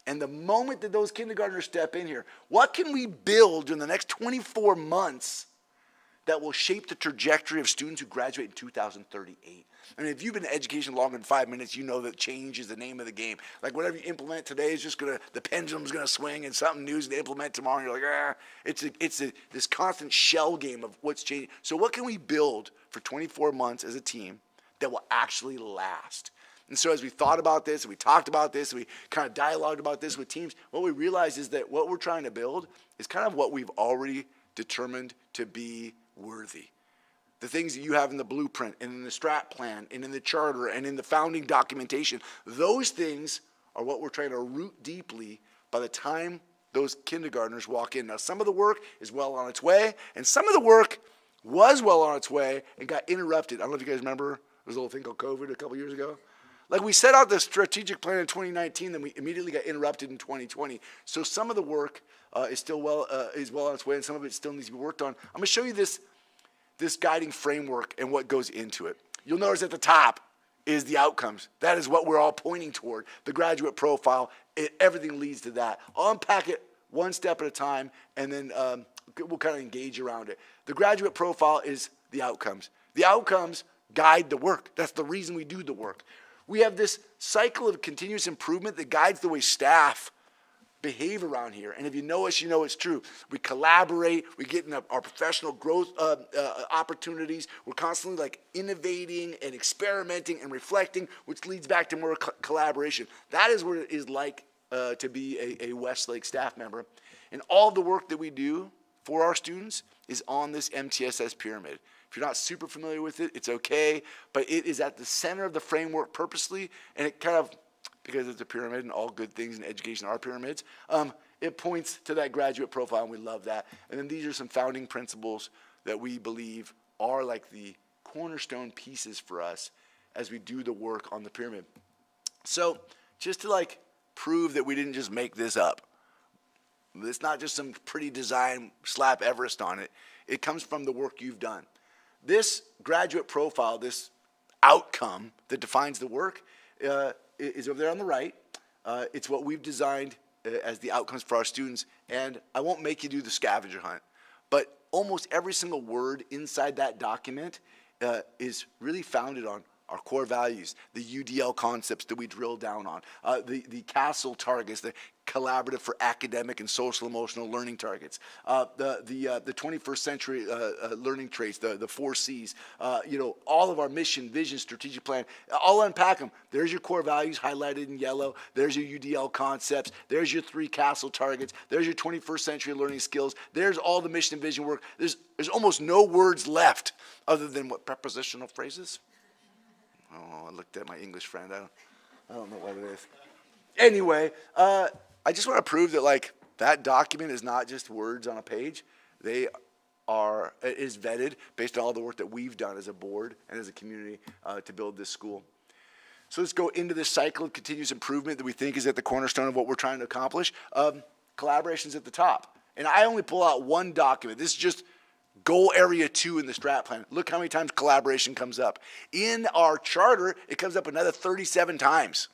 and the moment that those kindergartners step in here? What can we build in the next 24 months that will shape the trajectory of students who graduate in 2038? I mean, if you've been in education longer than 5 minutes, you know that change is the name of the game. Like, whatever you implement today is just the pendulum's gonna swing, and something new is gonna implement tomorrow, and you're like, it's this constant shell game of what's changing. So what can we build for 24 months as a team that will actually last? And so as we thought about this, and we talked about this, and we kind of dialogued about this with teams, what we realized is that what we're trying to build is kind of what we've already determined to be worthy. The things that you have in the blueprint and in the strat plan and in the charter and in the founding documentation, those things are what we're trying to root deeply by the time those kindergartners walk in. Now, some of the work is well on its way, and some of the work was well on its way and got interrupted. I don't know if you guys remember, there was a little thing called COVID a couple years ago. Like, we set out the strategic plan in 2019, then we immediately got interrupted in 2020. So some of the work is well on its way, and some of it still needs to be worked on. I'm going to show you this guiding framework and what goes into it. You'll notice at the top is the outcomes. That is what we're all pointing toward. The graduate profile, everything leads to that. I'll unpack it one step at a time, and then we'll kind of engage around it. The graduate profile is the outcomes. The outcomes guide the work. That's the reason we do the work. We have this cycle of continuous improvement that guides the way staff behave around here. And if you know us, you know it's true. We collaborate. We get in our professional growth opportunities. We're constantly like innovating and experimenting and reflecting, which leads back to more collaboration. That is what it is like to be a Westlake staff member. And all the work that we do for our students is on this MTSS pyramid. If you're not super familiar with it, it's okay, but it is at the center of the framework purposely, and it kind of, because it's a pyramid and all good things in education are pyramids, it points to that graduate profile, and we love that. And then these are some founding principles that we believe are like the cornerstone pieces for us as we do the work on the pyramid. So just to like prove that we didn't just make this up, it's not just some pretty design, slap Everest on it. It comes from the work you've done. This graduate profile, this outcome that defines the work, is over there on the right. It's what we've designed as the outcomes for our students. And I won't make you do the scavenger hunt, but almost every single word inside that document is really founded on our core values, the UDL concepts that we drill down on, the CASTLE targets, the collaborative for academic and social emotional learning targets, the 21st century learning traits, the 4 C's, all of our mission, vision, strategic plan. I'll unpack them. There's your core values highlighted in yellow. There's your UDL concepts. There's your 3 CASTLE targets. There's your 21st century learning skills. There's all the mission and vision work. There's almost no words left other than what, prepositional phrases? Oh, I looked at my English friend. I don't know what it is. Anyway, I just want to prove that that document is not just words on a page. It is vetted based on all the work that we've done as a board and as a community to build this school. So let's go into this cycle of continuous improvement that we think is at the cornerstone of what we're trying to accomplish. Collaboration's at the top. And I only pull out one document. This is just goal area 2 in the strat plan. Look how many times collaboration comes up. In our charter, it comes up another 37 times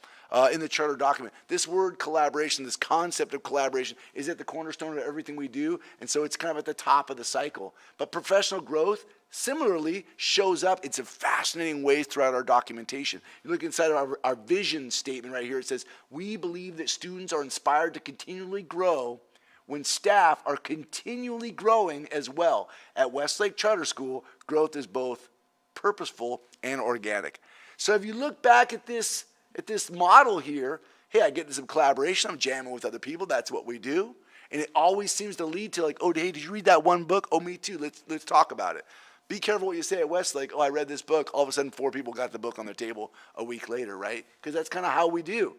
in the charter document. This word collaboration, this concept of collaboration is at the cornerstone of everything we do, and so it's kind of at the top of the cycle. But professional growth similarly shows up in some fascinating ways throughout our documentation. You look inside of our vision statement right here. It says, we believe that students are inspired to continually grow when staff are continually growing as well. At Westlake Charter School, growth is both purposeful and organic. So if you look back at this model here, hey, I get into some collaboration, I'm jamming with other people, that's what we do. And it always seems to lead to oh, hey, did you read that one book? Oh, me too, let's talk about it. Be careful what you say at Westlake. Oh, I read this book. All of a sudden, 4 people got the book on their table a week later, right? Because that's kind of how we do.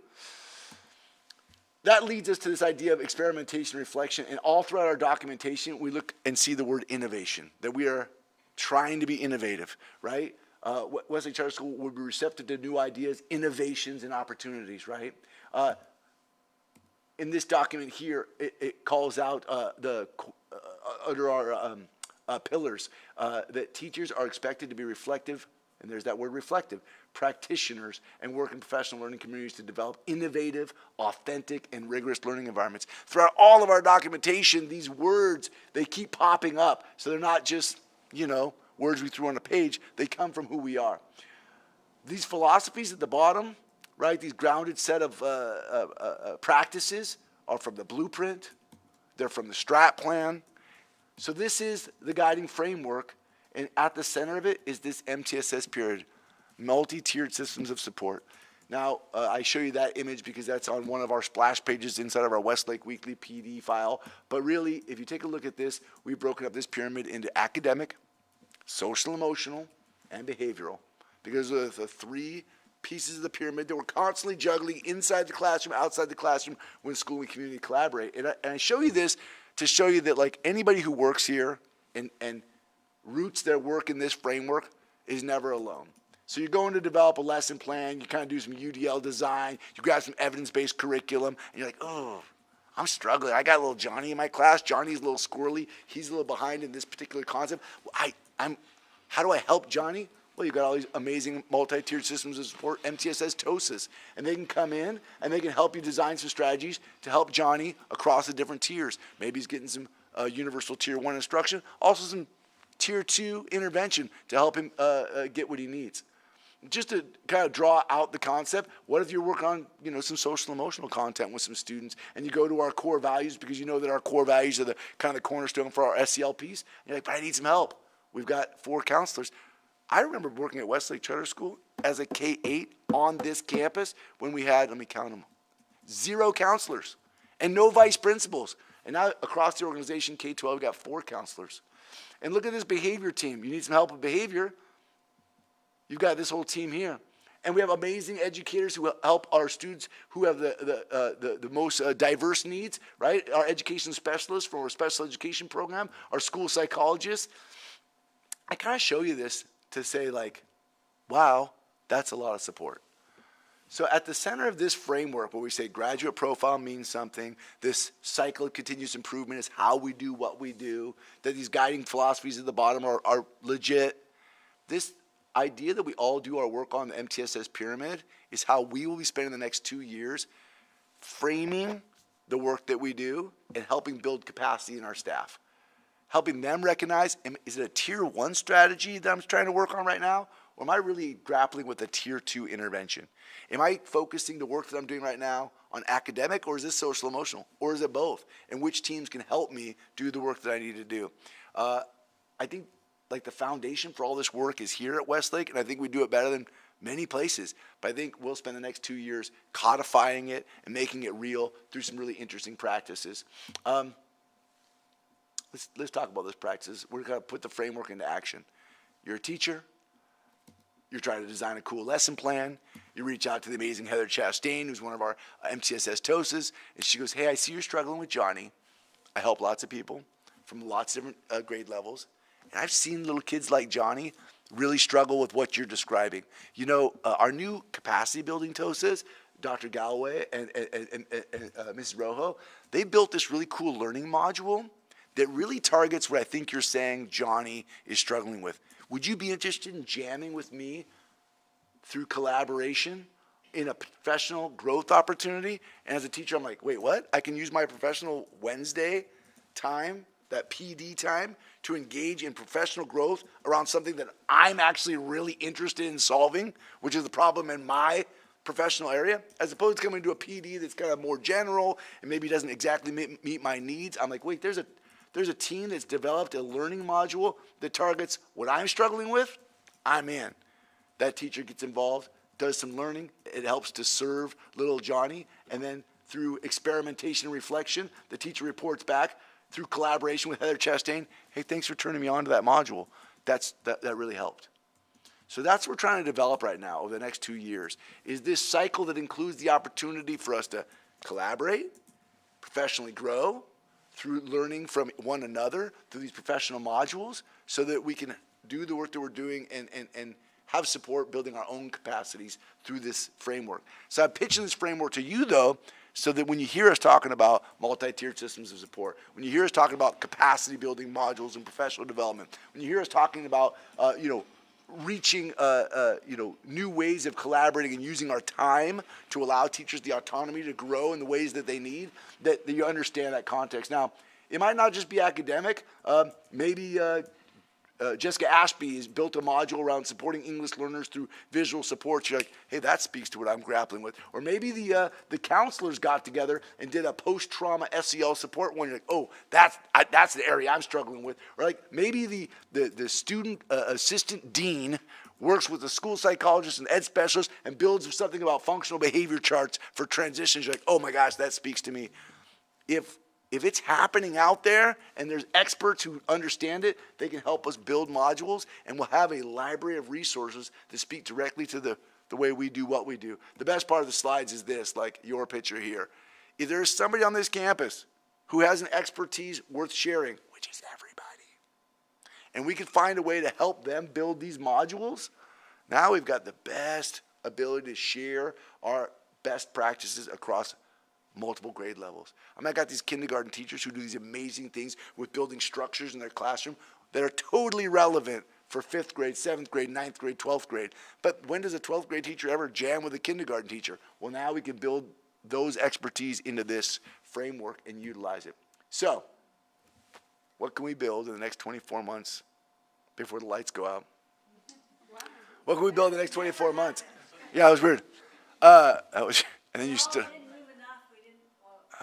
That leads us to this idea of experimentation, reflection, and all throughout our documentation, we look and see the word innovation, that we are trying to be innovative, right? Wesley Charter School would be receptive to new ideas, innovations, and opportunities, right? In this document here, it calls out under our pillars that teachers are expected to be reflective, and there's that word reflective, practitioners and work in professional learning communities to develop innovative, authentic, and rigorous learning environments. Throughout all of our documentation, these words, they keep popping up. So they're not just, words we threw on a page. They come from who we are. These philosophies at the bottom, right, these grounded set of practices are from the blueprint. They're from the strat plan. So this is the guiding framework, and at the center of it is this MTSS period, multi-tiered systems of support. Now, I show you that image because that's on one of our splash pages inside of our Westlake Weekly PD file. But really, if you take a look at this, we've broken up this pyramid into academic, social, emotional, and behavioral. Because of the 3 pieces of the pyramid that we're constantly juggling inside the classroom, outside the classroom, when school and community collaborate. And I show you this to show you that anybody who works here and roots their work in this framework is never alone. So you're going to develop a lesson plan, you kind of do some UDL design, you grab some evidence-based curriculum, and you're like, oh, I'm struggling. I got a little Johnny in my class. Johnny's a little squirrely. He's a little behind in this particular concept. How do I help Johnny? Well, you've got all these amazing multi-tiered systems of support, MTSS, TOSAs, and they can come in and they can help you design some strategies to help Johnny across the different tiers. Maybe he's getting some universal tier 1 instruction, also some tier 2 intervention to help him get what he needs. Just to kind of draw out the concept, what if you're working on, some social emotional content with some students, and you go to our core values because you know that our core values are the kind of the cornerstone for our SCLPs, and you're like, but I need some help. We've got 4 counselors. I remember working at Westlake Charter School as a K-8 on this campus when we had, let me count them, 0 counselors and no vice principals. And now across the organization, K-12, we've got 4 counselors. And look at this behavior team. You need some help with behavior. You've got this whole team here. And we have amazing educators who help our students who have the most diverse needs, right? Our education specialists from our special education program, our school psychologists. I kind of show you this to say wow, that's a lot of support. So at the center of this framework where we say graduate profile means something, this cycle of continuous improvement is how we do what we do, that these guiding philosophies at the bottom are legit. This idea that we all do our work on the MTSS pyramid is how we will be spending the next 2 years framing the work that we do and helping build capacity in our staff. Helping them recognize, is it a tier 1 strategy that I'm trying to work on right now? Or am I really grappling with a tier 2 intervention? Am I focusing the work that I'm doing right now on academic, or is this social emotional? Or is it both? And which teams can help me do the work that I need to do? I think like the foundation for all this work is here at Westlake, and I think we do it better than many places. But I think we'll spend the next 2 years codifying it and making it real through some really interesting practices. Let's talk about those practices. We're going to put the framework into action. You're a teacher. You're trying to design a cool lesson plan. You reach out to the amazing Heather Chastain, who's one of our MTSS TOSAs, and she goes, hey, I see you're struggling with Johnny. I help lots of people from lots of different grade levels. And I've seen little kids like Johnny really struggle with what you're describing. You know, our new capacity building TOSAs, Dr. Galloway and Mrs. Rojo, they built this really cool learning module that really targets what I think you're saying Johnny is struggling with. Would you be interested in jamming with me through collaboration in a professional growth opportunity? And as a teacher, I'm like, wait, what? I can use my professional Wednesday time, that PD time, to engage in professional growth around something that I'm actually really interested in solving, which is the problem in my professional area, as opposed to coming to a PD that's kind of more general and maybe doesn't exactly meet my needs. I'm like, wait, there's a team that's developed a learning module that targets what I'm struggling with. I'm in. That teacher gets involved, does some learning. It helps to serve little Johnny. And then through experimentation and reflection, the teacher reports back through collaboration with Heather Chastain, hey, thanks for turning me on to that module. That really helped. So that's what we're trying to develop right now over the next 2 years, is this cycle that includes the opportunity for us to collaborate, professionally grow, through learning from one another through these professional modules, so that we can do the work that we're doing and have support building our own capacities through this framework. So I'm pitching this framework to you, though, so that when you hear us talking about multi-tiered systems of support, when you hear us talking about capacity building modules and professional development, when you hear us talking about reaching new ways of collaborating and using our time to allow teachers the autonomy to grow in the ways that they need, that you understand that context. Now, it might not just be academic. Maybe Jessica Ashby has built a module around supporting English learners through visual support. You're like, hey, that speaks to what I'm grappling with. Or maybe the counselors got together and did a post-trauma SEL support one. You're like, oh, that's the area I'm struggling with. Or like maybe the student assistant dean works with a school psychologist and ed specialist and builds something about functional behavior charts for transitions. You're like, oh my gosh, that speaks to me. If it's happening out there and there's experts who understand it, they can help us build modules, and we'll have a library of resources that speak directly to the way we do what we do. The best part of the slides is this, like your picture here. If there's somebody on this campus who has an expertise worth sharing, which is everybody, and we can find a way to help them build these modules, now we've got the best ability to share our best practices across multiple grade levels. I mean, I got these kindergarten teachers who do these amazing things with building structures in their classroom that are totally relevant for 5th grade, 7th grade, 9th grade, 12th grade. But when does a 12th grade teacher ever jam with a kindergarten teacher? Well, now we can build those expertise into this framework and utilize it. So, what can we build in the next 24 months before the lights go out? What can we build in the next 24 months? Yeah, that was weird. And then you stood.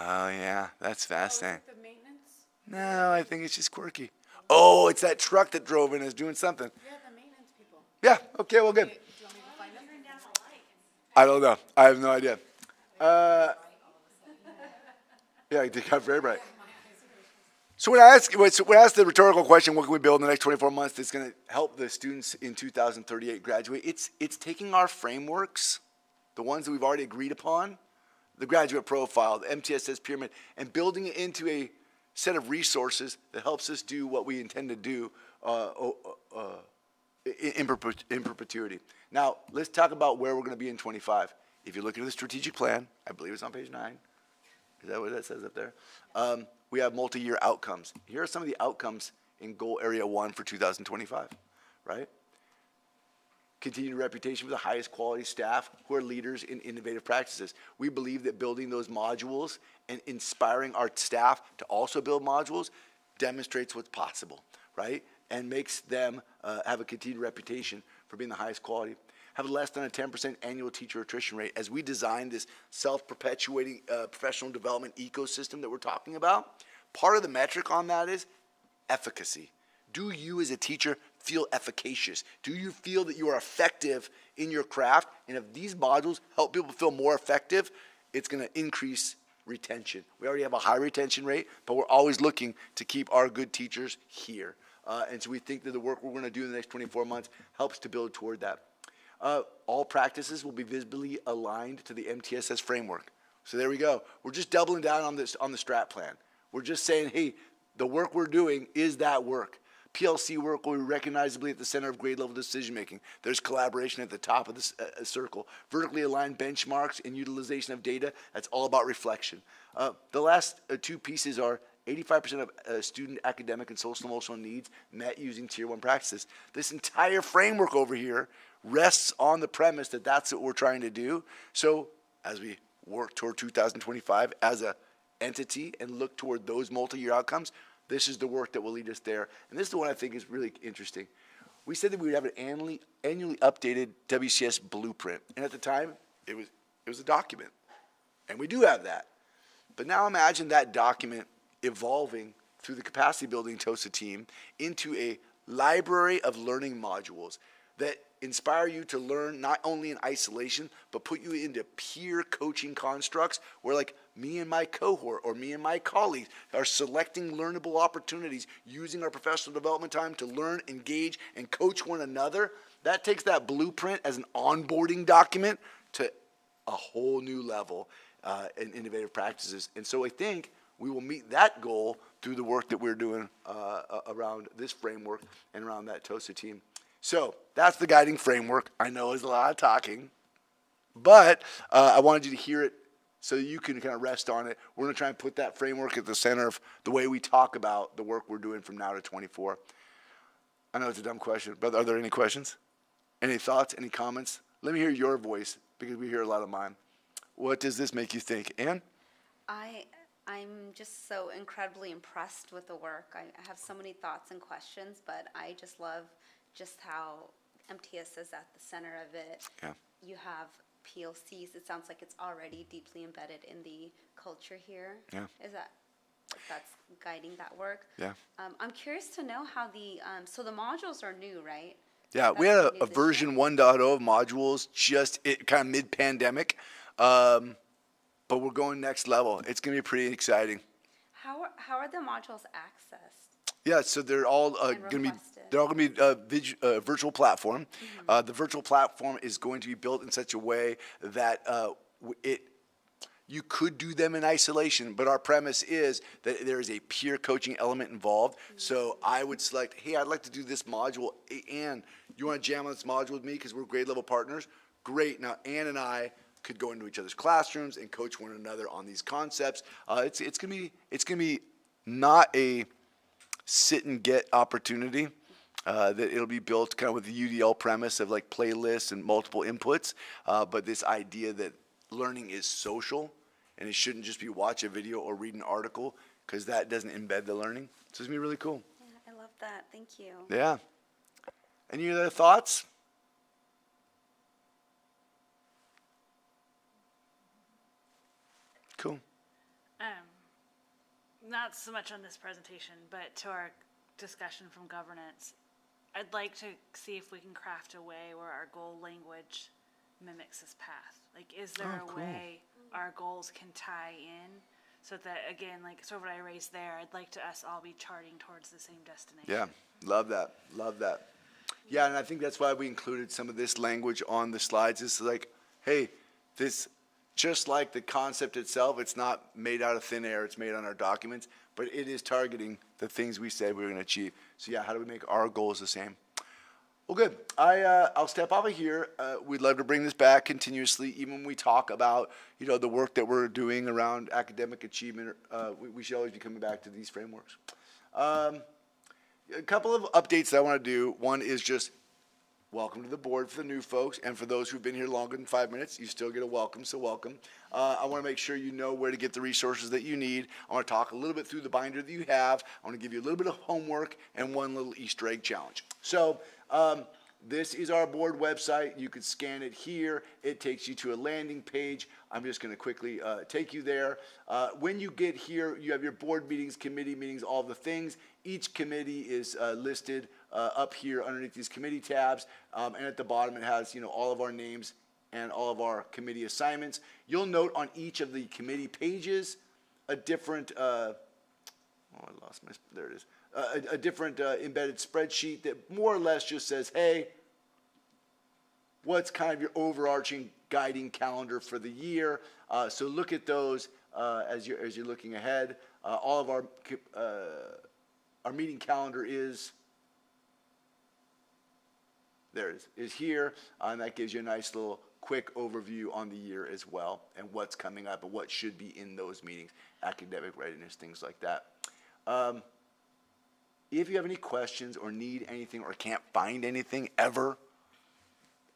Oh, yeah, that's fascinating.
The maintenance?
No, I think it's just quirky. Oh, it's that truck that drove in is doing something.
Yeah, the maintenance people.
Yeah, okay, well, good.
Do you want me to find them?
I don't know. I have no idea. Yeah, they got very bright. So when I ask the rhetorical question, what can we build in the next 24 months that's going to help the students in 2038 graduate, it's taking our frameworks, the ones that we've already agreed upon, the graduate profile, the MTSS pyramid, and building it into a set of resources that helps us do what we intend to do in perpetuity. Now, let's talk about where we're going to be in 25. If you look at the strategic plan, I believe it's on page 9. Is that what that says up there? We have multi-year outcomes. Here are some of the outcomes in goal area 1 for 2025, right? Continued reputation for the highest quality staff who are leaders in innovative practices. We believe that building those modules and inspiring our staff to also build modules demonstrates what's possible, right? And makes them have a continued reputation for being the highest quality, have less than a 10% annual teacher attrition rate. As we design this self-perpetuating professional development ecosystem that we're talking about, part of the metric on that is efficacy. Do you as a teacher feel efficacious? Do you feel that you are effective in your craft? And if these modules help people feel more effective, it's going to increase retention. We already have a high retention rate, but we're always looking to keep our good teachers here. And so we think that the work we're going to do in the next 24 months helps to build toward that. All practices will be visibly aligned to the MTSS framework. So there we go. We're just doubling down on this, on the strat plan. We're just saying, hey, the work we're doing is that work. PLC work will be recognizably at the center of grade level decision making. There's collaboration at the top of this circle. Vertically aligned benchmarks and utilization of data, that's all about reflection. The last two pieces are 85% of student academic and social emotional needs met using Tier 1 practices. This entire framework over here rests on the premise that that's what we're trying to do. So as we work toward 2025 as an entity and look toward those multi-year outcomes, this is the work that will lead us there. And this is the one I think is really interesting. We said that we would have an annually updated WCS blueprint. And at the time, it was a document. And we do have that. But now imagine that document evolving through the capacity building TOSA team into a library of learning modules that inspire you to learn not only in isolation, but put you into peer coaching constructs where, like, me and my cohort or me and my colleagues are selecting learnable opportunities using our professional development time to learn, engage, and coach one another. That takes that blueprint as an onboarding document to a whole new level in innovative practices. And so I think we will meet that goal through the work that we're doing around this framework and around that TOSA team. So that's the guiding framework. I know it's a lot of talking, but I wanted you to hear it so that you can kind of rest on it. We're going to try and put that framework at the center of the way we talk about the work we're doing from now to 24. I know it's a dumb question, but are there any questions? Any thoughts, any comments? Let me hear your voice because we hear a lot of mine. What does this make you think? Ann?
I'm just so incredibly impressed with the work. I have so many thoughts and questions, but I just love just how MTS is at the center of it.
Yeah.
You have PLCs. It sounds like it's already deeply embedded in the culture here.
Yeah.
Is that's guiding that work?
Yeah.
I'm curious to know how so the modules are new, right?
Yeah, we had a version 1.0 of modules just kind of mid-pandemic, but we're going next level. It's going to be pretty exciting.
How are the modules accessed?
Yeah, so they're all going to be virtual platform. Mm-hmm. The virtual platform is going to be built in such a way that you could do them in isolation, but our premise is that there is a peer coaching element involved. Mm-hmm. So I would select, hey, I'd like to do this module. Hey, Ann, you want to jam on this module with me because we're grade level partners? Great. Now, Ann and I could go into each other's classrooms and coach one another on these concepts. It's gonna be not a sit and get opportunity. That it'll be built kind of with the UDL premise of like playlists and multiple inputs, but this idea that learning is social and it shouldn't just be watch a video or read an article because that doesn't embed the learning. So it's gonna be really cool.
Yeah, I love that. Thank you.
Yeah. Any other thoughts? Cool.
Not so much on this presentation, but to our discussion from governance, I'd like to see if we can craft a way where our goal language mimics this path. Like, is there a way our goals can tie in so that, again, like sort of what I raised there, I'd like to us all be charting towards the same destination.
Yeah, love that, love that. Yeah, and I think that's why we included some of this language on the slides. It's like, hey, this, just like the concept itself, it's not made out of thin air, it's made on our documents, but it is targeting the things we said we were going to achieve. So yeah, how do we make our goals the same? Well, good. I'll step off of here. We'd love to bring this back continuously, even when we talk about, you know, the work that we're doing around academic achievement. We should always be coming back to these frameworks. A couple of updates that I want to do. One is just welcome to the board for the new folks, and for those who've been here longer than 5 minutes, you still get a welcome, so welcome. I want to make sure you know where to get the resources that you need. I want to talk a little bit through the binder that you have. I want to give you a little bit of homework and one little Easter egg challenge. So this is our board website. You can scan it here. It takes you to a landing page. I'm just going to quickly take you there. When you get here, you have your board meetings, committee meetings, all the things. Each committee is listed up here underneath these committee tabs. And at the bottom, it has, all of our names and all of our committee assignments. You'll note on each of the committee pages a different, there it is. A different embedded spreadsheet that more or less just says, hey, what's kind of your overarching guiding calendar for the year? So look at those as you're looking ahead. All of our meeting calendar is here, and that gives you a nice little quick overview on the year as well, and what's coming up and what should be in those meetings, academic readiness, things like that. If you have any questions or need anything or can't find anything ever,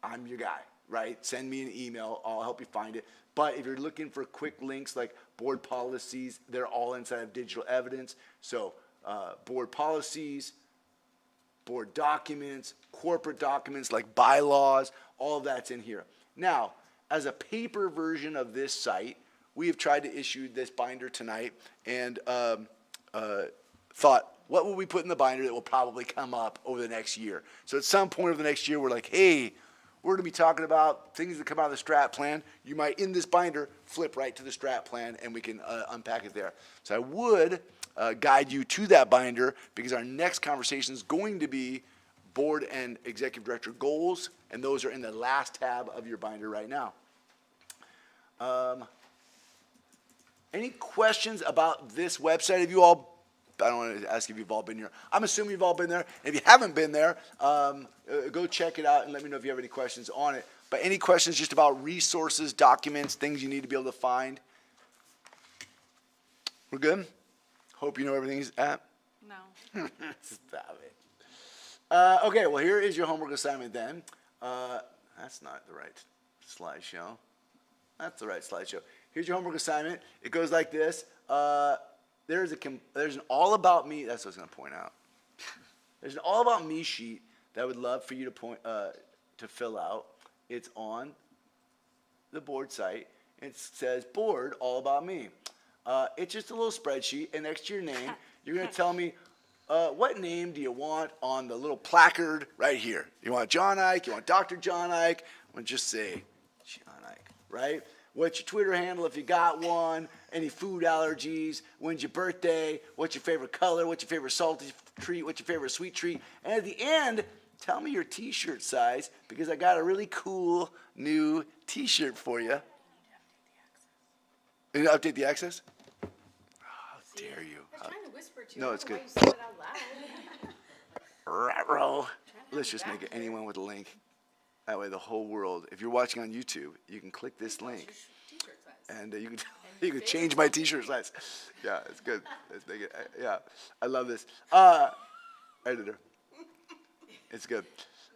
I'm your guy, right? Send me an email. I'll help you find it. But if you're looking for quick links like board policies, they're all inside of digital evidence. So board policies, board documents, corporate documents like bylaws, all of that's in here. Now, as a paper version of this site, we have tried to issue this binder tonight and thought, what will we put in the binder that will probably come up over the next year? So at some point over the next year, we're like, hey, we're going to be talking about things that come out of the strat plan. You might, in this binder, flip right to the strat plan, and we can unpack it there. So I would guide you to that binder because our next conversation is going to be board and executive director goals, and those are in the last tab of your binder right now. Any questions about this website? Have you all, I don't want to ask if you've all been here. I'm assuming you've all been there. If you haven't been there, go check it out and let me know if you have any questions on it. But any questions just about resources, documents, things you need to be able to find? We're good? Hope you know everything's at?
No.
Stop it. Okay, well, here is your homework assignment then. That's not the right slideshow. That's the right slideshow. Here's your homework assignment. It goes like this. There's an all about me. That's what I was going to point out. There's an all about me sheet that I would love for you to fill out. It's on the board site. It says board all about me. It's just a little spreadsheet, and next to your name, you're going to tell me what name do you want on the little placard right here. You want John Ike? You want Dr. John Ike? I'm going to just say John Ike, right? What's your Twitter handle if you got one? Any food allergies? When's your birthday? What's your favorite color? What's your favorite salty treat? What's your favorite sweet treat? And at the end, tell me your t-shirt size because I got a really cool new t-shirt for you. You need to update the access? Oh, how dare you.
I was trying to whisper to you.
No, it's good.
I don't know why you said it out loud.
Ruh-roh. Let's just make it anyone with a link. That way the whole world, if you're watching on YouTube, you can click this link. And you can change my t-shirt size. Yeah, it's good. Let's make it, yeah, I love this. Editor. It's good.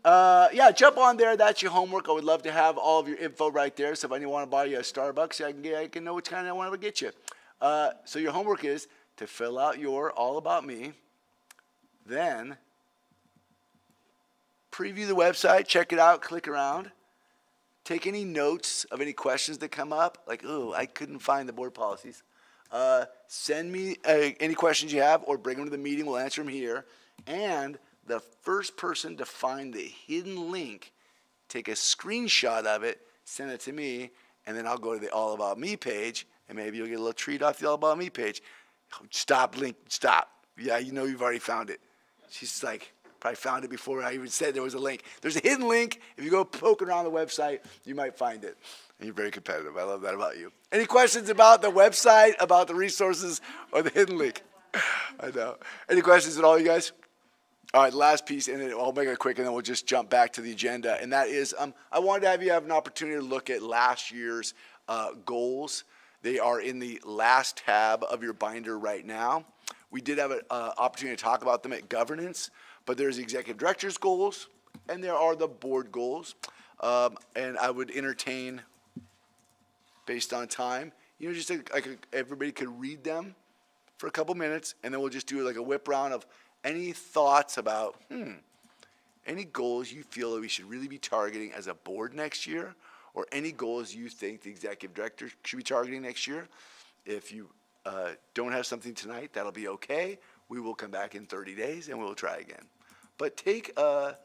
Yeah, jump on there. That's your homework. I would love to have all of your info right there. So if anyone want to buy you a Starbucks, I can know which kind I want to get you. So your homework is to fill out your all about me. Then preview the website, check it out, click around. Take any notes of any questions that come up, like, oh, I couldn't find the board policies. Send me any questions you have or bring them to the meeting. We'll answer them here. And the first person to find the hidden link, take a screenshot of it, send it to me, and then I'll go to the All About Me page, and maybe you'll get a little treat off the All About Me page. Stop, link, stop. Yeah, you know you've already found it. She's like, probably found it before I even said there was a link. There's a hidden link. If you go poking around the website, you might find it. And you're very competitive. I love that about you. Any questions about the website, about the resources, or the hidden link? I know. Any questions at all, you guys? All right, last piece, and then I'll make it quick, and then we'll just jump back to the agenda. And that is, I wanted to have you have an opportunity to look at last year's goals. They are in the last tab of your binder right now. We did have an opportunity to talk about them at governance, but there's the executive director's goals, and there are the board goals. And I would entertain, based on time, just everybody could read them for a couple minutes, and then we'll just do like a whip round of any thoughts about, any goals you feel that we should really be targeting as a board next year, or any goals you think the executive director should be targeting next year. If you don't have something tonight, that'll be okay. We will come back in 30 days and we'll try again. But take the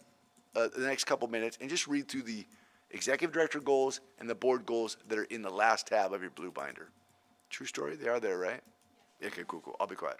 next couple minutes and just read through the executive director goals and the board goals that are in the last tab of your blue binder. True story? They are there, right? Yeah, okay, cool, cool. I'll be quiet.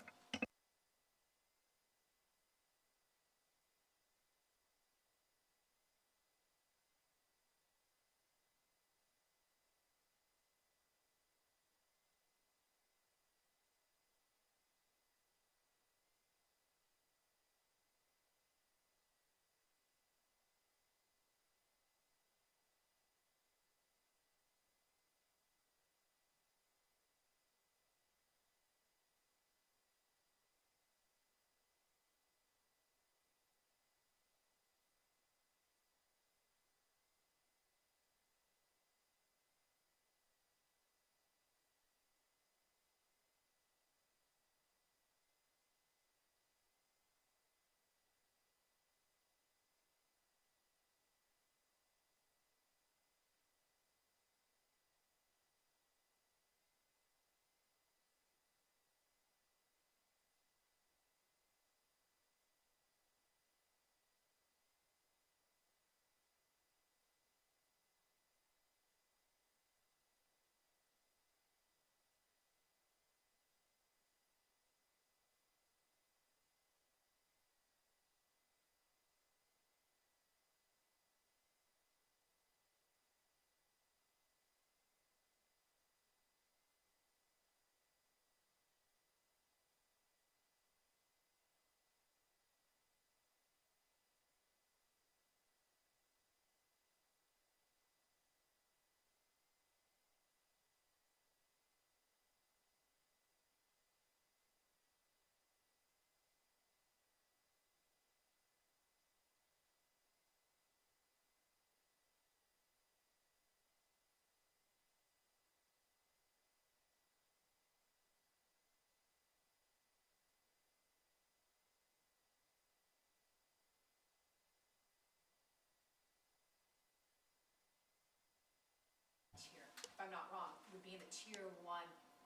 If I'm not wrong, would be in the tier 1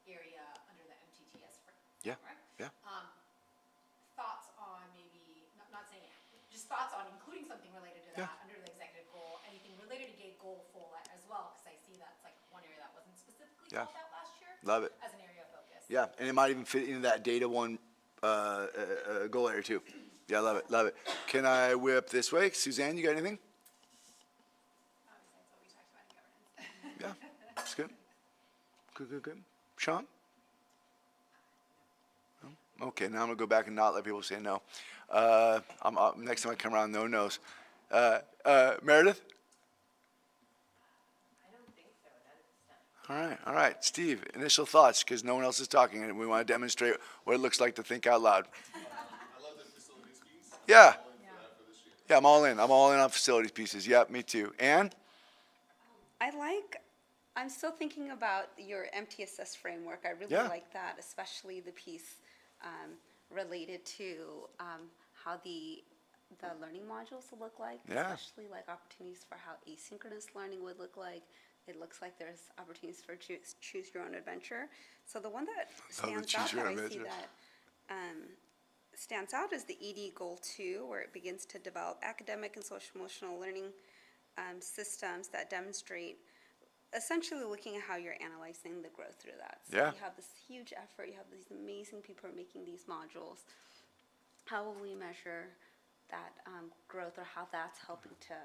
area under the MTTS
Yeah,
framework.
yeah.
Thoughts on maybe, not saying it, just thoughts on including something related to that under the executive goal, anything related to gate goal full as well, because I see that's like one area that wasn't specifically called out last year.
Love it.
As an area of focus.
Yeah, and it might even fit into that data one goal area too. Yeah, love it, love it. Can I whip this way? Suzanne, you got anything?
Besides what we talked about in governance.
Yeah, that's good. Good, good, good. Sean? No? Okay, now I'm gonna go back and not let people say no. Next time I come around, no nos. Meredith? All right. Steve, initial thoughts, because no one else is talking, and we want to demonstrate what it looks like to think out loud.
I love the facilities piece.
Yeah.
I'm all in for that for this year.
Yeah, I'm all in. I'm all in on facilities pieces. Yep, me too. Ann?
I'm still thinking about your MTSS framework. I really
Yeah.
like that, especially the piece related to how the learning modules will look like,
Yeah.
especially like opportunities for how asynchronous learning would look like. It looks like there's opportunities for choose your own adventure. So the one that stands out that I see that stands out is the ED Goal 2, where it begins to develop academic and social emotional learning systems that demonstrate, essentially looking at how you're analyzing the growth through that. So
Yeah.
you have this huge effort, you have these amazing people making these modules. How will we measure that growth, or how that's helping to,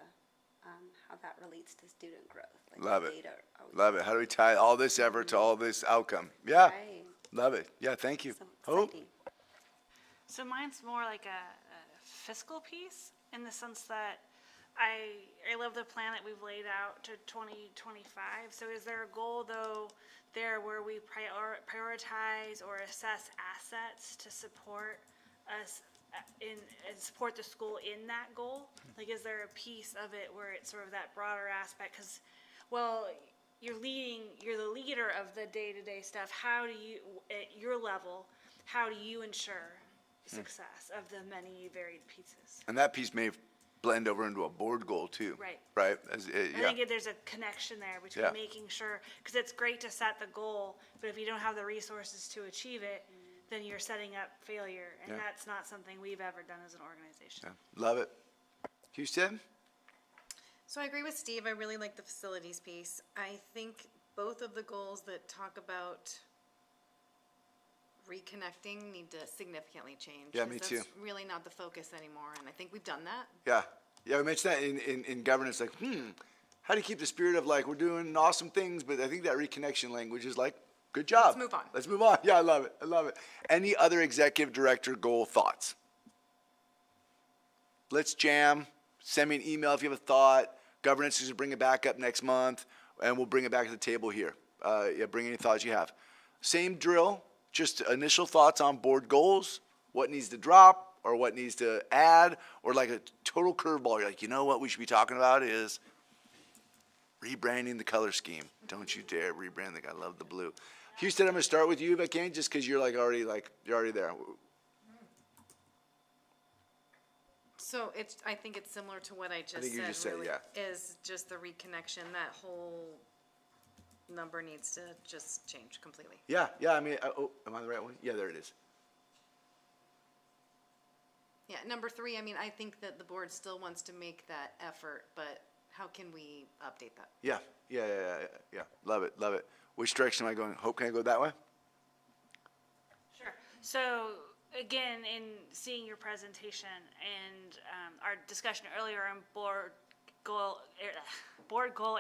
how that relates to student growth? Like
Love
the
it.
data, are we-
Love it. How do we tie all this effort to all this outcome? Yeah.
Right.
Love it. Yeah, thank you.
So
Hope?
exciting.
So mine's more like a fiscal piece, in the sense that I love the plan that we've laid out to 2025. So is there a goal, though, there where we prioritize or assess assets to support us and support the school in that goal? Like, is there a piece of it where it's sort of that broader aspect? Because, well, you're the leader of the day-to-day stuff. How do you, at your level, how do you ensure success of the many varied pieces?
And that piece may blend over into a board goal too.
Right.
Right?
I
Yeah.
think there's a connection there between
Yeah.
making sure, because it's great to set the goal, but if you don't have the resources to achieve it, then you're setting up failure, and
Yeah.
that's not something we've ever done as an organization.
Yeah. Love it. Houston?
So I agree with Steve. I really like the facilities piece. I think both of the goals that talk about reconnecting need to significantly change.
Yeah,
'cause
me
that's
too.
really not the focus anymore, and I think we've done that.
Yeah. Yeah, we mentioned that in governance, like, how do you keep the spirit of like, we're doing awesome things, but I think that reconnection language is like, good job.
Let's move on.
Let's move on. Yeah, I love it. I love it. Any other executive director goal thoughts? Let's jam. Send me an email if you have a thought. Governance is to bring it back up next month, and we'll bring it back to the table here. Yeah, bring any thoughts you have. Same drill, just initial thoughts on board goals, what needs to drop or what needs to add, or like a total curveball. You're like, you know what we should be talking about is rebranding the color scheme. Don't you dare rebrand the, I love the blue. Houston, I'm gonna start with you if I can, just because you're already there.
So I think it's similar to what I just said.
think you just said,
really,
yeah.
is just the reconnection. That whole number needs to just change completely.
Yeah, I mean, am I the right one? Yeah, there it is.
Yeah, number 3, I mean, I think that the board still wants to make that effort, but how can we update that?
Yeah. Love it. Which direction am I going? Hope, can I go that way?
Sure. So again, in seeing your presentation and our discussion earlier on board goal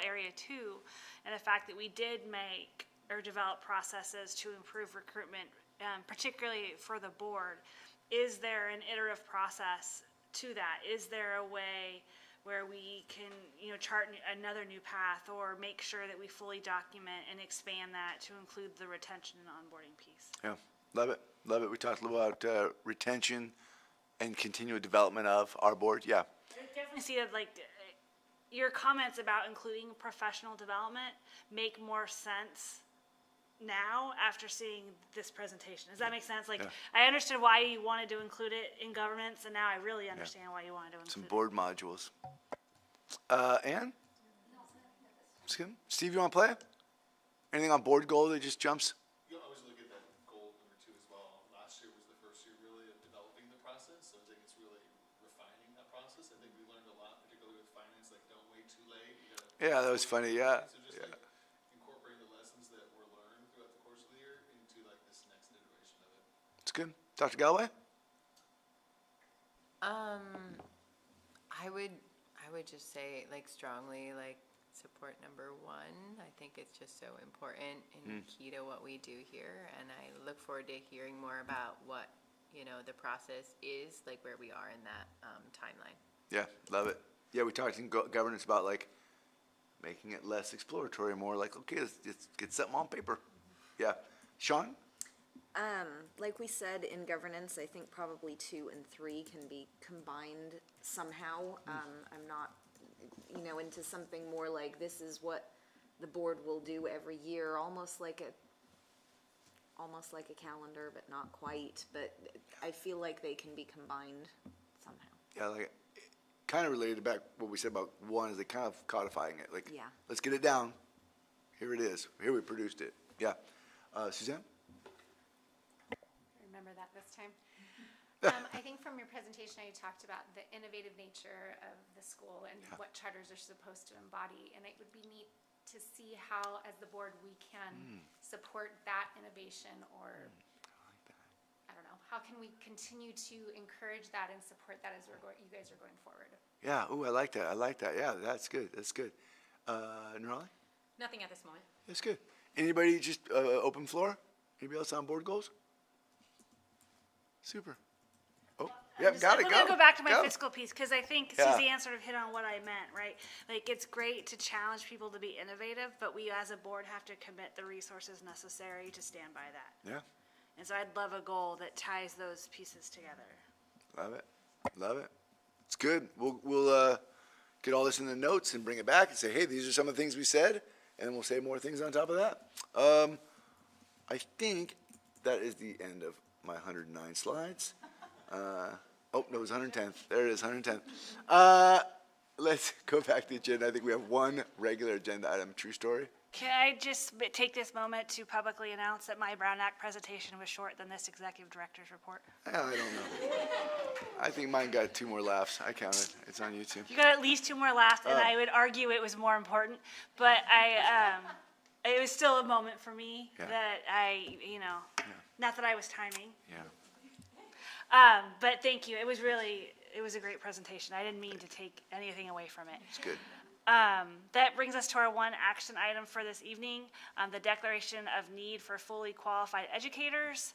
area 2, and the fact that we did make or develop processes to improve recruitment, particularly for the board, is there an iterative process to that? Is there a way where we can, chart another new path or make sure that we fully document and expand that to include the retention and onboarding piece?
Yeah, love it. We talked a little about retention and continual development of our board. Yeah.
I definitely see that, like, your comments about including professional development make more sense now after seeing this presentation. Does that make sense? Like,
Yeah.
I understood why you wanted to include it in governance, and now I really understand why you wanted to include
Some
it.
board modules. Ann? Steve, you want to play? Anything on board goal that just jumps?
I always look at that goal number 2 as well. Last year was the first year really of developing the process, so I think it's really refining that process. I think we learned a lot, particularly with finance, like don't wait too late.
Yeah, that was funny. Yeah.
So just like incorporating the lessons that were learned throughout the course of the year into like this next iteration of it.
It's good. Dr. Galloway?
I would just say, like, strongly, like, support number 1. I think it's just so important and key to what we do here, and I look forward to hearing more about what, the process is, like, where we are in that timeline.
Yeah, love it. Yeah, we talked in governance about, like, making it less exploratory, more like, okay, let's get something on paper. Yeah. Sean?
Like we said, in governance, I think probably 2 and 3 can be combined somehow. I'm not, into something more like this is what the board will do every year, almost like a calendar, but not quite. But I feel like they can be combined somehow.
Yeah, like, kind of related back what we said about 1 is they kind of codifying it. Like,
Yeah.
let's get it down. Here it is. Here we produced it. Yeah. Suzanne?
Remember that this time. I think from your presentation, you talked about the innovative nature of the school and what charters are supposed to embody, and it would be neat to see how, as the board, we can support that innovation, or I don't know, how can we continue to encourage that and support that as you guys are going forward?
Yeah. Ooh, I like that. Yeah, that's good. Nirali?
Nothing at this moment.
That's good. Anybody just open floor? Anybody else on board goals? Super. Oh, yeah, got it.
I'm going to go back to my
Go.
fiscal piece, because I think
Yeah.
Suzanne sort of hit on what I meant, right? Like, it's great to challenge people to be innovative, but we as a board have to commit the resources necessary to stand by that.
Yeah,
And so I'd love a goal that ties those pieces together.
love it. It's good. We'll get all this in the notes and bring it back and say, hey, these are some of the things we said, and then we'll say more things on top of that. I think that is the end of my 109 slides. Oh, no, it was 110th. There it is, 110th. Let's go back to the agenda. I think we have one regular agenda item, true story.
Can I just take this moment to publicly announce that my Brown Act presentation was shorter than this executive director's report?
I don't know. I think mine got 2 more laughs. I counted. It's on YouTube.
You got at least 2 more laughs, and I would argue it was more important, but it was still a moment for me that not that I was timing.
Yeah.
But thank you. It was a great presentation. I didn't mean to take anything away from it.
It's good.
That brings us to our one action item for this evening, the declaration of need for fully qualified educators.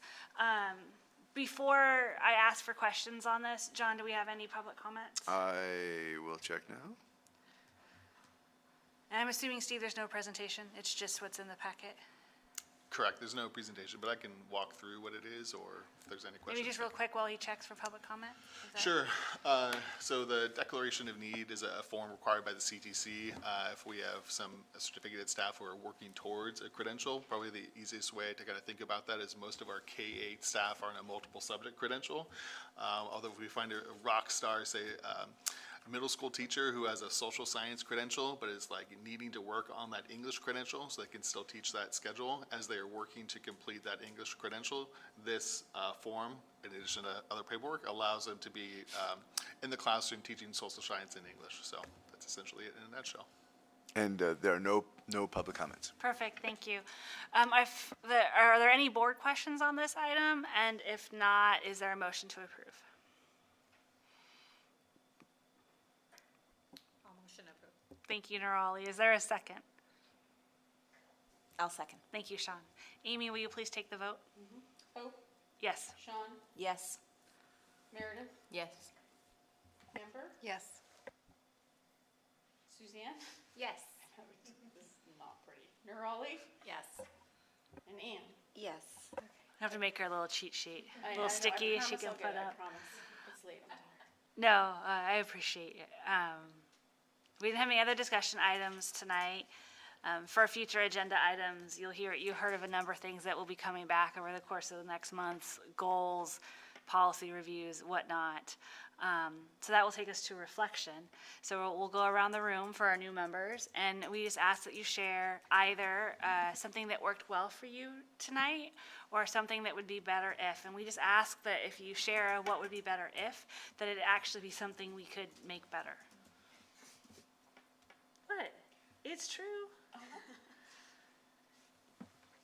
Before I ask for questions on this, John, do we have any public comments?
I will check now.
And I'm assuming, Steve, there's no presentation. It's just what's in the packet.
Correct, there's no presentation, but I can walk through what it is, or if there's any questions.
Maybe just real quick while he checks for public comment?
Sure. So the declaration of need is a form required by the CTC. If we have some certificated staff who are working towards a credential, probably the easiest way to kind of think about that is most of our K-8 staff are in a multiple subject credential. Although if we find a rock star, say, a middle school teacher who has a social science credential but is like needing to work on that English credential so they can still teach that schedule as they are working to complete that English credential, this form, in addition to other paperwork, allows them to be in the classroom teaching social science in English. So that's essentially it in a nutshell.
And there are no public comments.
Perfect, thank you. Are there any board questions on this item? And if not, is there a motion to approve? Thank you, Nerali. Is there a second?
I'll second.
Thank you, Sean. Amy, will you please take the vote?
Hope,
Yes.
Sean,
Yes.
Meredith,
Yes.
Amber,
Yes.
Suzanne.
Yes.
This is not pretty. Nerali
Yes.
and Ann.
Yes.
I have to make her a little cheat sheet, a
I
little
know,
sticky
I
she
promise
can
I'll
put
get it,
up.
I promise. It's late. I'm tired.
No, I appreciate it. We didn't have any other discussion items tonight. For future agenda items, you heard of a number of things that will be coming back over the course of the next months, goals, policy reviews, whatnot. So that will take us to reflection. So we'll go around the room for our new members, and we just ask that you share either something that worked well for you tonight or something that would be better if. And we just ask that if you share what would be better if, that it actually be something we could make better. What? It's true.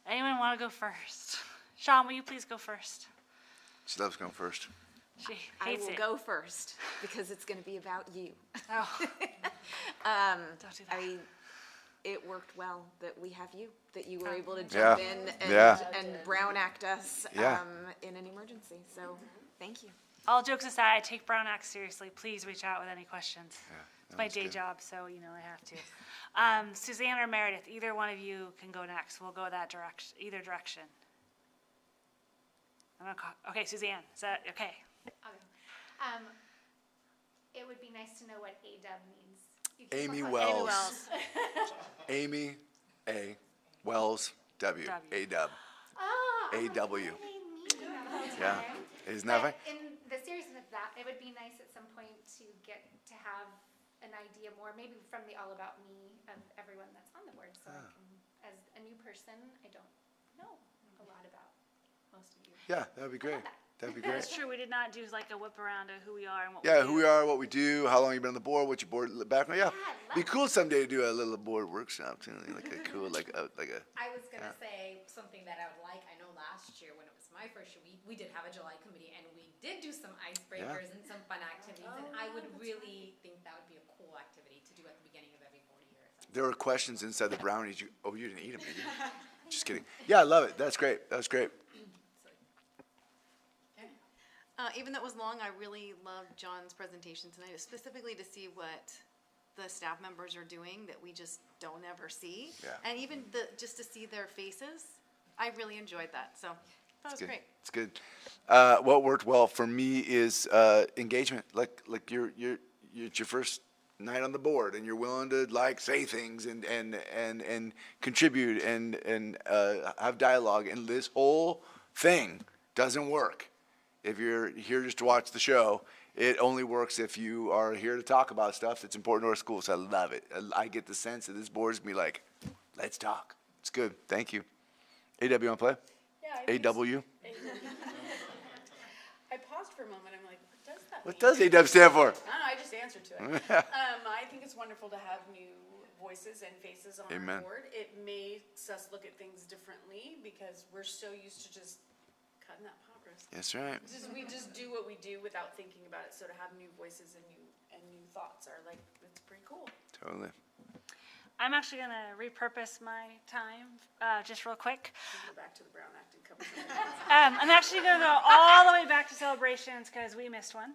Anyone want to go first? Sean, will you please go first?
She loves going first.
She
I
hates
will
it.
go first because it's going to be about you.
Oh. Don't do that.
It worked well that we have you, that you were able to
Yeah.
jump in and Brown Act us in an emergency. So thank you.
All jokes aside, I take Brown Act seriously. Please reach out with any questions. It's my day
good.
job, so I have to. Suzanne or Meredith, either one of you can go next. We'll go that direction, either direction. Okay, Suzanne, is that okay?
Okay. It would be nice to know what ADUB means. You can
Amy
look up-
Wells. Amy A. Wells W. A-dub.
Ah,
A-W.
that's what they mean the whole
Yeah.
time.
Isn't that
But
right?
in the seriousness of that, it would be nice at some point to get to have an idea more, maybe from the All About Me of everyone that's on the board, so I can, as a new person, I don't know a lot about most of you.
Yeah, that would be great. That'd be great.
That's true. We did not do like a whip around of who we are and what
Yeah,
we do.
who we are, what we do, how long you've been on the board, what's your board background. Yeah,
Yeah,
be cool someday to do a little board workshop too, like a cool, like a.
I was gonna say something that I would like. I know last year when it was my first year, we did have a July committee and we did do some icebreakers and some fun activities. And I would really think that would be a cool activity to do at the beginning of every board year.
There were questions inside the brownies. You didn't eat them, did you? Just kidding. Yeah, I love it. That's great. That was great.
Even though it was long, I really loved John's presentation tonight, specifically to see what the staff members are doing that we just don't ever see.
Yeah.
And even just to see their faces, I really enjoyed that. So that was
Good.
great.
It's good. What worked well for me is engagement. Like it's your first night on the board, and you're willing to say things and contribute and have dialogue. And this whole thing doesn't work if you're here just to watch the show it only works if you are here to talk about stuff that's important to our schools. I love it. I get the sense that this board's gonna be like, let's talk. It's good. Thank you. AW, you want to play?
Yeah.
AW?
I paused for a moment. I'm like, what does that
What
mean?
does AW stand for?
I don't know. I just answered to it. I think it's wonderful to have new voices and faces on
Amen.
our board. It makes us look at things differently because we're so used to just cutting that pot roast.
That's right.
We just do what we do without thinking about it. So to have new voices and new thoughts are like, it's pretty cool.
Totally.
I'm actually going to repurpose my time just real quick.
We'll go back to the Brown Act and cover
I'm actually going to go all the way back to celebrations because we missed one.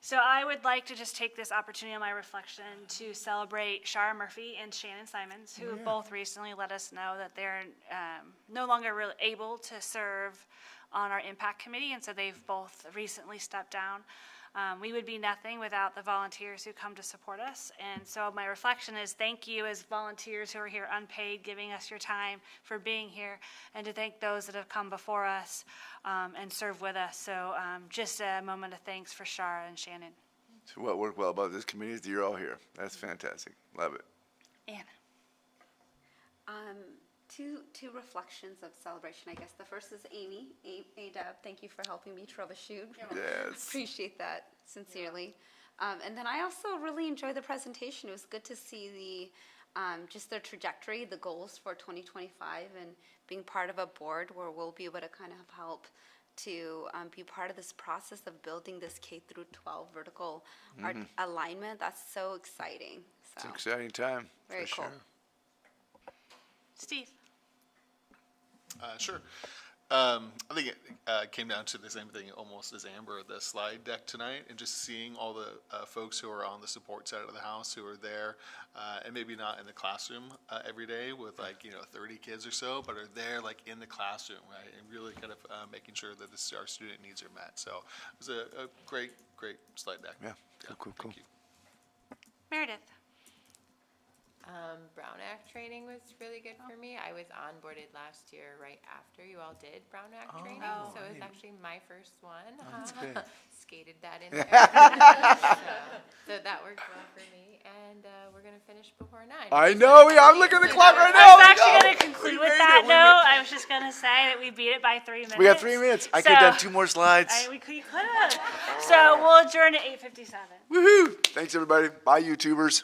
So I would like to just take this opportunity on my reflection to celebrate Shara Murphy and Shannon Simons, who both recently let us know that they're no longer really able to serve on our impact committee, and so they've both recently stepped down. We would be nothing without the volunteers who come to support us. And so my reflection is thank you as volunteers who are here unpaid, giving us your time for being here, and to thank those that have come before us and served with us. So just a moment of thanks for Shara and Shannon.
So what worked well about this committee is that you're all here. That's fantastic. Love it.
Anna.
Two reflections of celebration, I guess. The first is Amy. A-Dub, thank you for helping me troubleshoot.
Yes.
Appreciate that sincerely. And then I also really enjoyed the presentation. It was good to see just their trajectory, the goals for 2025, and being part of a board where we'll be able to kind of help to be part of this process of building this K through 12 vertical alignment. That's so exciting.
It's
So
an exciting time.
very
for
cool.
Sure.
Steve.
Sure. I think it came down to the same thing almost as Amber, the slide deck tonight, and just seeing all the folks who are on the support side of the house who are there, and maybe not in the classroom every day with 30 kids or so, but are there like in the classroom, right, and really kind of making sure that our student needs are met. So it was a great slide deck.
Yeah. Cool.
Thank you.
Meredith.
Brown Act training was really good for me. I was onboarded last year right after you all did Brown Act training, so it was actually my first one.
That's great.
Skated that in there. so that worked well for me, and we're going to finish before 9.
I know. I'm looking at the clock right now.
I was actually going to conclude with that note. I was just going to say that we beat it by 3 minutes.
We got 3 minutes. I could have done 2 more slides.
We could have. So we'll adjourn at 8:57.
Woohoo! Thanks, everybody. Bye, YouTubers.